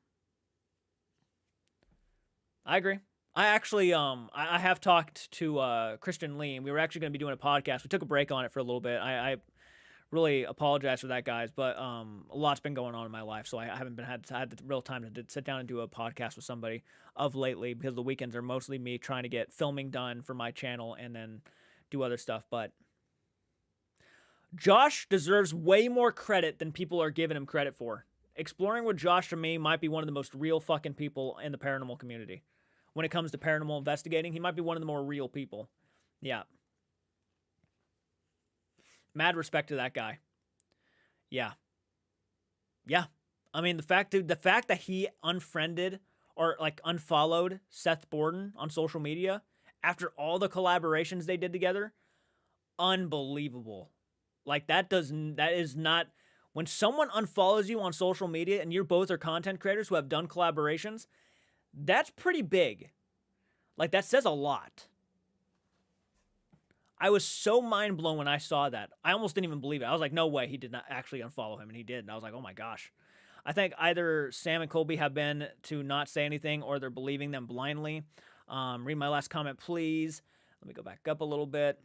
I actually, I have talked to Christian Lee, and we were actually going to be doing a podcast. We took a break on it for a little bit. I really apologize for that, guys, but a lot's been going on in my life, so I haven't had the real time to sit down and do a podcast with somebody of lately, because the weekends are mostly me trying to get filming done for my channel and then do other stuff. But Josh deserves way more credit than people are giving him credit for. Exploring with Josh, to me, might be one of the most real fucking people in the paranormal community. When it comes to paranormal investigating, he might be one of the more real people. Yeah. Mad respect to that guy. Yeah. Yeah. I mean, the fact that he unfriended or like unfollowed Seth Borden on social media after all the collaborations they did together, unbelievable. Like that is not, when someone unfollows you on social media and you both are content creators who have done collaborations, that's pretty big. Like, that says a lot. I was so mind blown when I saw that. I almost didn't even believe it. I was like, no way he did not actually unfollow him, and he did. And I was like, oh my gosh. I think either Sam and Colby have been to not say anything, or they're believing them blindly. Read my last comment, please. Let me go back up a little bit.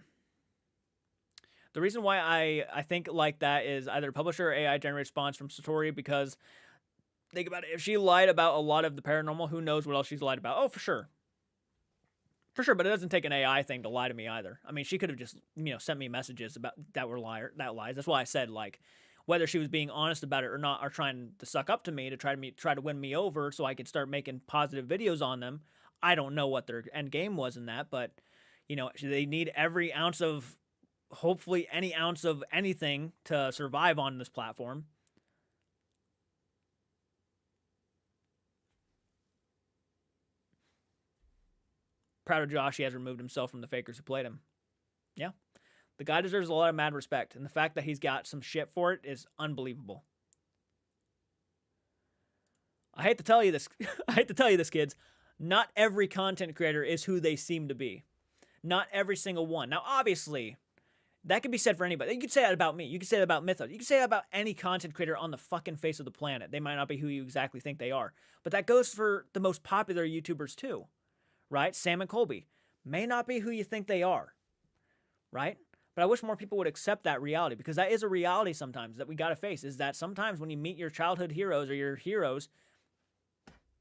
The reason why I think like that is either publisher or AI generated response from Satori, because think about it. If she lied about a lot of the paranormal, who knows what else she's lied about? Oh, for sure. For sure, but it doesn't take an AI thing to lie to me either. I mean, she could have just, sent me messages about that lies. That's why I said, like, whether she was being honest about it or not, or trying to suck up to me to try to win me over so I could start making positive videos on them. I don't know what their end game was in that, but they need every ounce of, hopefully any ounce of anything to survive on this platform. Proud of Josh, he has removed himself from the fakers who played him. Yeah. The guy deserves a lot of mad respect, and the fact that he's got some shit for it is unbelievable. I hate to tell you this, kids. Not every content creator is who they seem to be. Not every single one. Now, obviously, that can be said for anybody. You could say that about me. You could say that about Mythos. You could say that about any content creator on the fucking face of the planet. They might not be who you exactly think they are. But that goes for the most popular YouTubers too. Right? Sam and Colby may not be who you think they are. Right? But I wish more people would accept that reality, because that is a reality sometimes that we got to face, is that sometimes when you meet your childhood heroes or your heroes,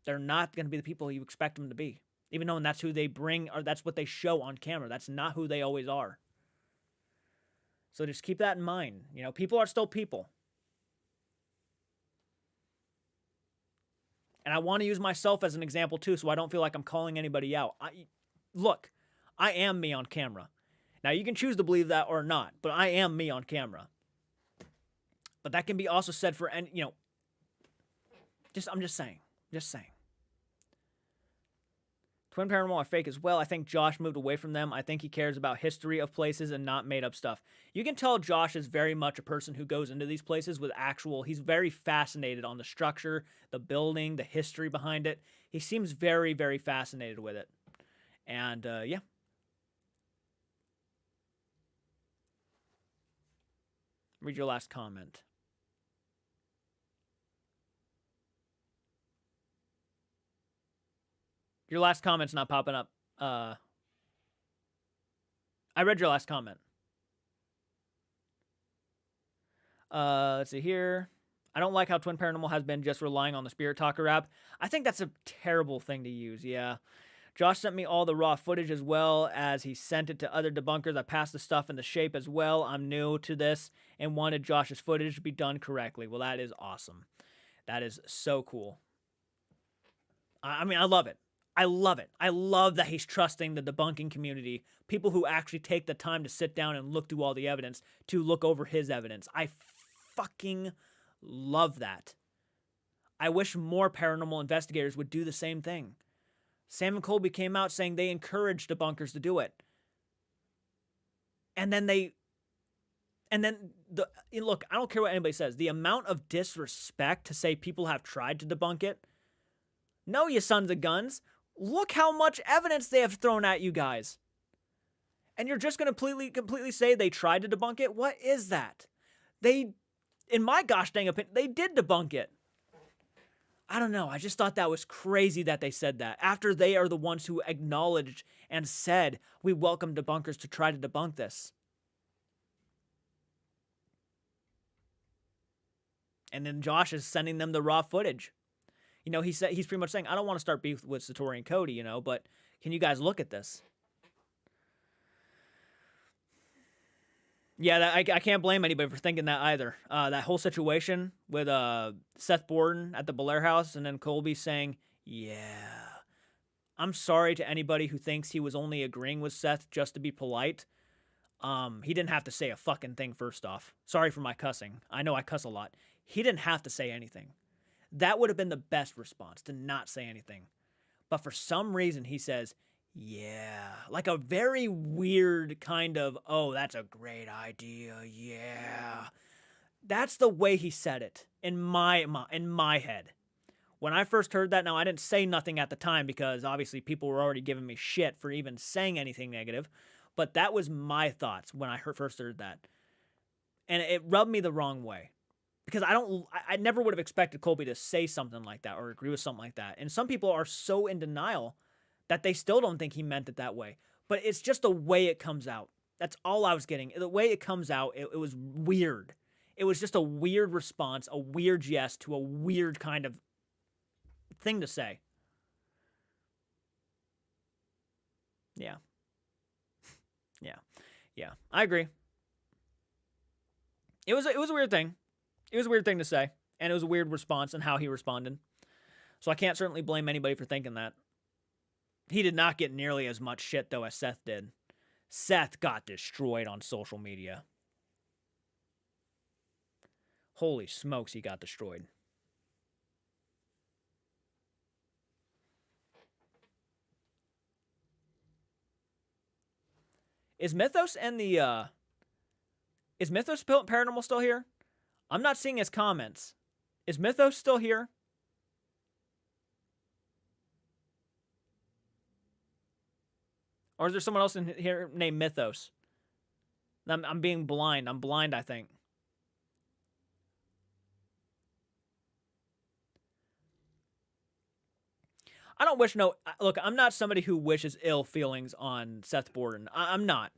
they're not going to be the people you expect them to be. Even though that's who they bring, or that's what they show on camera. That's not who they always are. So just keep that in mind. People are still people. And I want to use myself as an example too, so I don't feel like I'm calling anybody out. Look, I am me on camera. Now, you can choose to believe that or not, but I am me on camera. But that can be also said for, I'm just saying. Twin Paranormal are fake as well. I think Josh moved away from them. I think he cares about history of places and not made up stuff. You can tell Josh is very much a person who goes into these places with he's very fascinated on the structure, the building, the history behind it. He seems very, very fascinated with it. And, yeah. Read your last comment. Your last comment's not popping up. I read your last comment. Let's see here. I don't like how Twin Paranormal has been just relying on the Spirit Talker app. I think that's a terrible thing to use, yeah. Josh sent me all the raw footage as well as he sent it to other debunkers. I passed the stuff in the shape as well. I'm new to this and wanted Josh's footage to be done correctly. Well, that is awesome. That is so cool. I mean, I love it. I love it. I love that he's trusting the debunking community, people who actually take the time to sit down and look through all the evidence, to look over his evidence. I fucking love that. I wish more paranormal investigators would do the same thing. Sam and Colby came out saying they encouraged debunkers to do it. And then look, I don't care what anybody says. The amount of disrespect to say people have tried to debunk it. No, you sons of guns. Look how much evidence they have thrown at you guys. And you're just going to completely say they tried to debunk it? What is that? They, in my gosh dang opinion, they did debunk it. I don't know. I just thought that was crazy that they said that. After they are the ones who acknowledged and said, we welcome debunkers to try to debunk this. And then Josh is sending them the raw footage. You know, he's pretty much saying, I don't want to start beef with Satori and Cody, you know, but can you guys look at this? Yeah, I can't blame anybody for thinking that either. That whole situation with Seth Borden at the Belair house and then Colby saying, yeah. I'm sorry to anybody who thinks he was only agreeing with Seth just to be polite. He didn't have to say a fucking thing first off. Sorry for my cussing. I know I cuss a lot. He didn't have to say anything. That would have been the best response, to not say anything. But for some reason, he says, yeah. Like a very weird kind of, oh, that's a great idea, yeah. That's the way he said it in my head. When I first heard that, now I didn't say nothing at the time because obviously people were already giving me shit for even saying anything negative. But that was my thoughts when I first heard that. And it rubbed me the wrong way. Because I never would have expected Colby to say something like that or agree with something like that. And some people are so in denial that they still don't think he meant it that way. But it's just the way it comes out. That's all I was getting. The way it comes out, it was weird. It was just a weird response, a weird yes to a weird kind of thing to say. Yeah. Yeah. I agree. It was a weird thing. It was a weird thing to say, and it was a weird response and how he responded. So I can't certainly blame anybody for thinking that. He did not get nearly as much shit, though, as Seth did. Seth got destroyed on social media. Holy smokes, he got destroyed. Is Mythos and the, is Mythos Paranormal still here? I'm not seeing his comments. Is Mythos still here? Or is there someone else in here named Mythos? I'm being blind. I'm blind, I think. I don't wish no... Look, I'm not somebody who wishes ill feelings on Seth Borden. I'm not.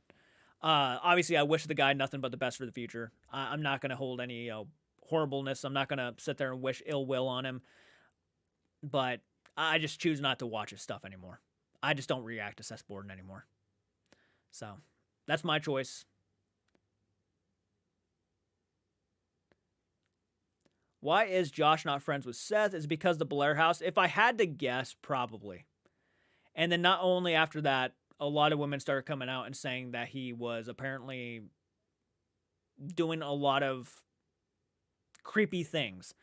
Obviously, I wish the guy nothing but the best for the future. I'm not going to hold any horribleness. I'm not going to sit there and wish ill will on him. But I just choose not to watch his stuff anymore. I just don't react to Seth Borden anymore. So, that's my choice. Why is Josh not friends with Seth? Is it because the Blair House? If I had to guess, probably. And then not only after that, a lot of women started coming out and saying that he was apparently doing a lot of creepy things.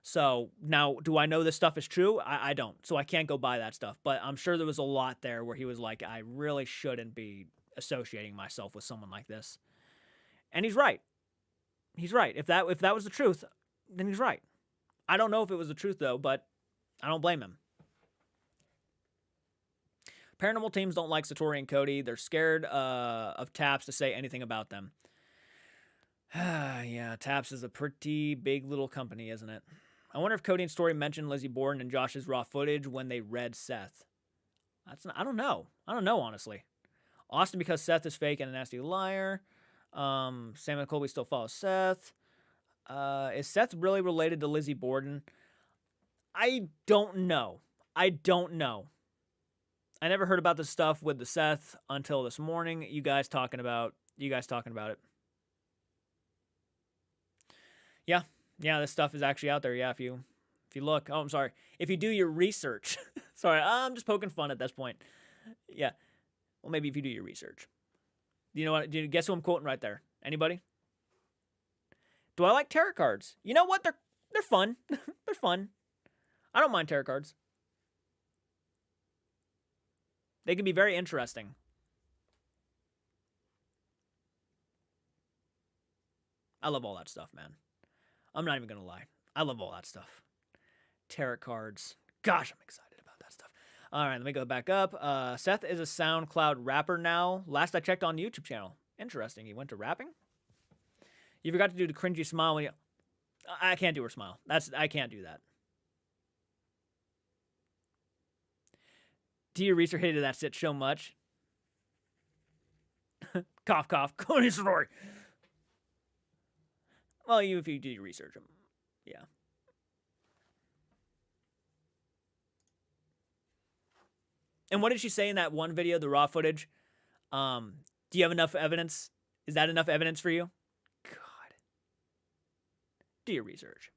So now, do I know this stuff is true? I don't. So I can't go buy that stuff. But I'm sure there was a lot there where he was like, I really shouldn't be associating myself with someone like this. And he's right. He's right. If that was the truth, then he's right. I don't know if it was the truth, though, but I don't blame him. Paranormal teams don't like Satori and Cody. They're scared of Taps to say anything about them. Yeah, Taps is a pretty big little company, isn't it? I wonder if Cody and Story mentioned Lizzie Borden and Josh's raw footage when they read Seth. I don't know. I don't know, honestly. Austin, because Seth is fake and a nasty liar. Sam and Colby still follow Seth. Is Seth really related to Lizzie Borden? I don't know. I don't know. I never heard about the stuff with the Seth until this morning. You guys talking about it. Yeah. Yeah, this stuff is actually out there. Yeah, if you look. Oh, I'm sorry. If you do your research. Sorry, I'm just poking fun at this point. Yeah. Well, maybe if you do your research. You know what? Guess who I'm quoting right there? Anybody? Do I like tarot cards? You know what? They're fun. They're fun. I don't mind tarot cards. They can be very interesting. I love all that stuff, man. I'm not even gonna lie. I love all that stuff. Tarot cards. Gosh, I'm excited about that stuff. All right, let me go back up. Seth is a SoundCloud rapper now. Last I checked on the YouTube channel. Interesting. He went to rapping? You forgot to do the cringy smile when you... I can't do her smile. I can't do that. Do you research hated that shit so much? Cough, cough. Coney story. Well, if you do your research, yeah. And what did she say in that one video, the raw footage? Do you have enough evidence? Is that enough evidence for you? God. Do your research.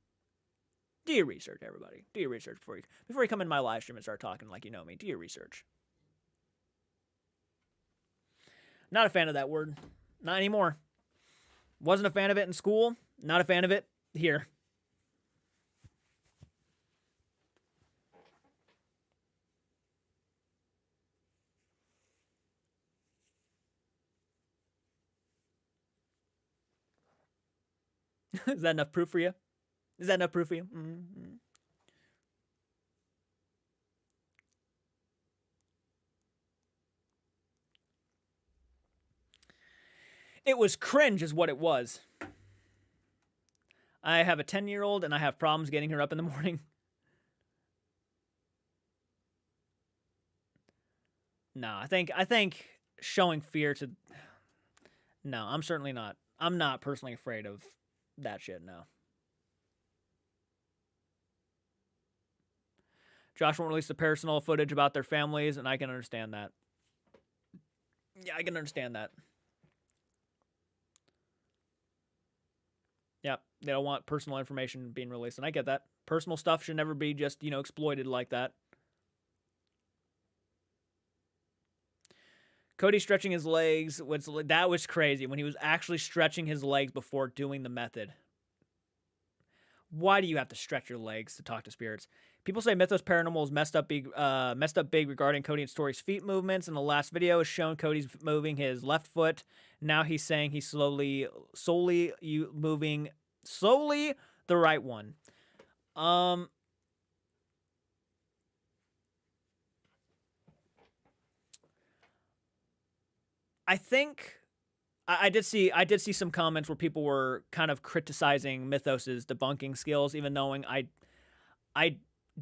Do your research, everybody. Do your research before you come in my live stream and start talking like you know me. Do your research. Not a fan of that word. Not anymore. Wasn't a fan of it in school. Not a fan of it here. Is that enough proof for you? Is that enough proof for you? Mm-hmm. It was cringe is what it was. I have a 10-year-old and I have problems getting her up in the morning. No, I think showing fear to... No, I'm certainly not. I'm not personally afraid of that shit, no. Josh won't release the personal footage about their families, and I can understand that. Yeah, I can understand that. Yep, they don't want personal information being released, and I get that. Personal stuff should never be just, exploited like that. Cody stretching his legs, that was crazy, when he was actually stretching his legs before doing the method. Why do you have to stretch your legs to talk to spirits? People say Mythos Paranormal is messed up big regarding Cody and Story's feet movements. In the last video, is shown Cody's moving his left foot. Now he's saying he's moving slowly the right one. I think I did see some comments where people were kind of criticizing Mythos's debunking skills, even knowing I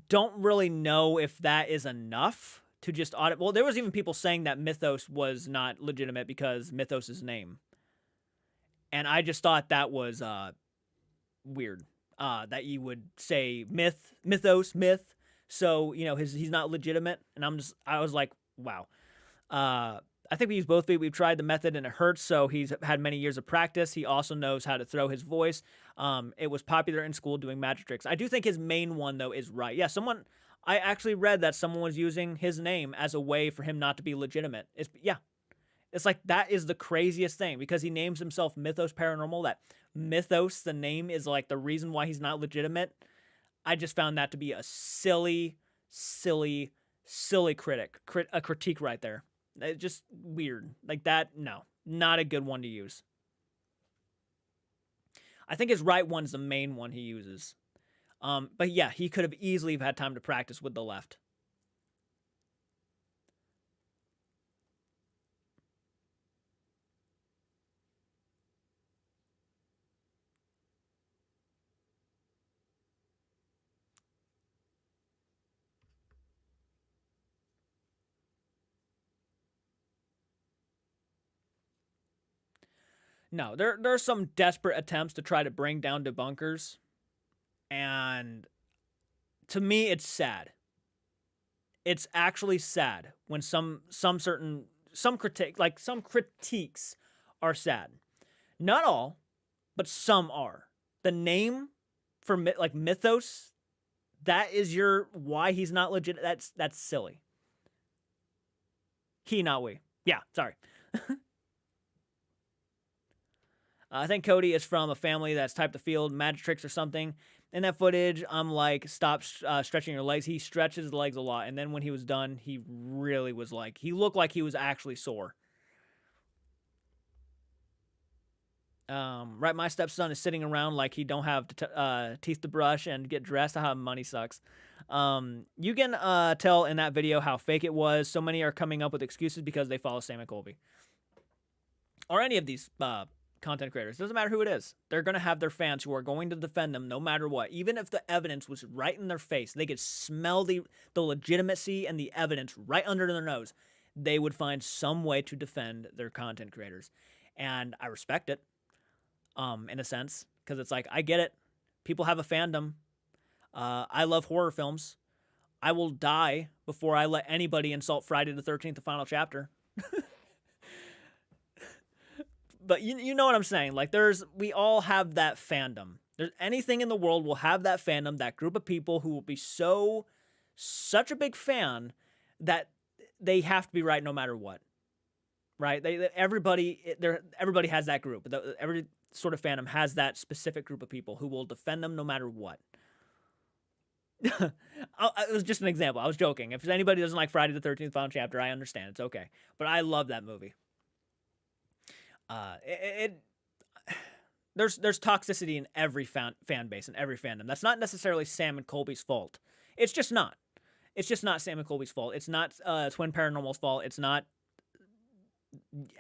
don't really know if that is enough to just audit. Well, there was even people saying that Mythos was not legitimate because Mythos's name, and I just thought that was weird. That you would say Mythos, so he's not legitimate, and I was like, wow. I think we use both feet. We've tried the method and it hurts, so he's had many years of practice. He also knows how to throw his voice. It was popular in school doing magic tricks. I do think his main one, though, is right. Yeah, I actually read that someone was using his name as a way for him not to be legitimate. It's like that is the craziest thing because he names himself Mythos Paranormal. That Mythos, the name, is like the reason why he's not legitimate. I just found that to be a silly critique right there. It's just weird. Like that, no. Not a good one to use. I think his right one's the main one he uses. But yeah, he could have easily had time to practice with the left. No, there are some desperate attempts to try to bring down debunkers, and to me, it's sad. It's actually sad when some critiques are sad. Not all, but some are. The name for mythos, that is your why he's not legit. That's silly. He, not we. Yeah, sorry. I think Cody is from a family that's typed the field magic tricks or something. In that footage, I'm like, stop stretching your legs. He stretches his legs a lot, and then when he was done, he really was like, he looked like he was actually sore. Right, my stepson is sitting around like he don't have teeth to brush and get dressed. How money sucks. You can tell in that video how fake it was. So many are coming up with excuses because they follow Sam and Colby. Or any of these content creators. Doesn't matter who it is. They're going to have their fans who are going to defend them no matter what. Even if the evidence was right in their face, they could smell the legitimacy and the evidence right under their nose. They would find some way to defend their content creators. And I respect it, in a sense, because it's like, I get it. People have a fandom. I love horror films. I will die before I let anybody insult Friday the 13th, the final chapter. But you know what I'm saying? Like, we all have that fandom. There's anything in the world will have that fandom, that group of people who will be such a big fan that they have to be right no matter what. Right? Everybody has that group. Every sort of fandom has that specific group of people who will defend them no matter what. It was just an example. I was joking. If anybody doesn't like Friday the 13th final chapter, I understand. It's okay. But I love that movie. There's toxicity in every fan base and every fandom. That's not necessarily Sam and Colby's fault. It's just not. It's just not Sam and Colby's fault. It's not Twin Paranormal's fault. It's not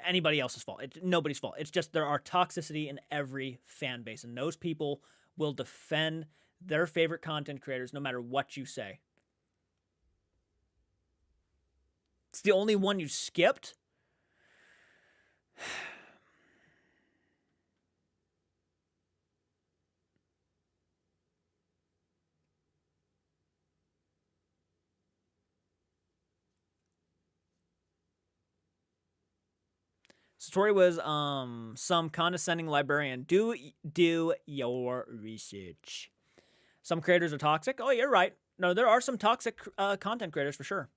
anybody else's fault. It's nobody's fault. It's just there are toxicity in every fan base, and those people will defend their favorite content creators no matter what you say. It's the only one you skipped. Story was some condescending librarian. Do your research. Some creators are toxic. Oh, you're right. No, there are some toxic content creators for sure.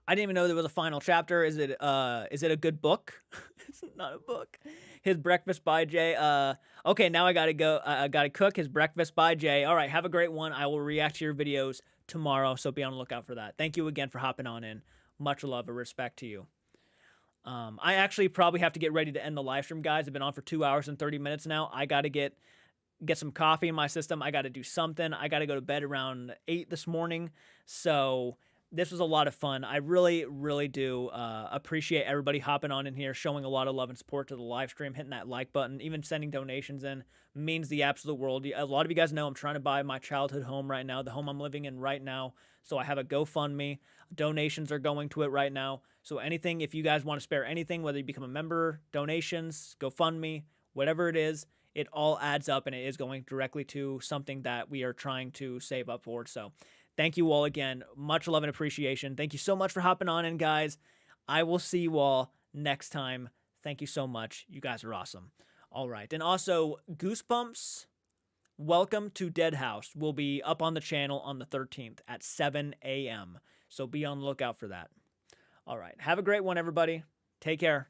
I didn't even know there was a final chapter. Is it a good book? It's not a book. His breakfast by Jay. Okay, now I gotta go. I gotta cook his breakfast by Jay. All right, have a great one. I will react to your videos tomorrow, so be on the lookout for that. Thank you again for hopping on in. Much love and respect to you. I actually probably have to get ready to end the live stream, guys. I've been on for 2 hours and 30 minutes now. I got to get some coffee in my system. I got to do something. I got to go to bed around 8 this morning. So this was a lot of fun. I really, really do appreciate everybody hopping on in here, showing a lot of love and support to the live stream, hitting that like button, even sending donations in means the absolute world. A lot of you guys know I'm trying to buy my childhood home right now, the home I'm living in right now. So I have a GoFundMe. Donations are going to it right now. So anything, if you guys want to spare anything, whether you become a member, donations, GoFundMe, whatever it is, it all adds up and it is going directly to something that we are trying to save up for. So thank you all again. Much love and appreciation. Thank you so much for hopping on in, guys. I will see you all next time. Thank you so much. You guys are awesome. All right. And also, Goosebumps, Welcome to Dead House will be up on the channel on the 13th at 7 a.m. So be on the lookout for that. All right. Have a great one, everybody. Take care.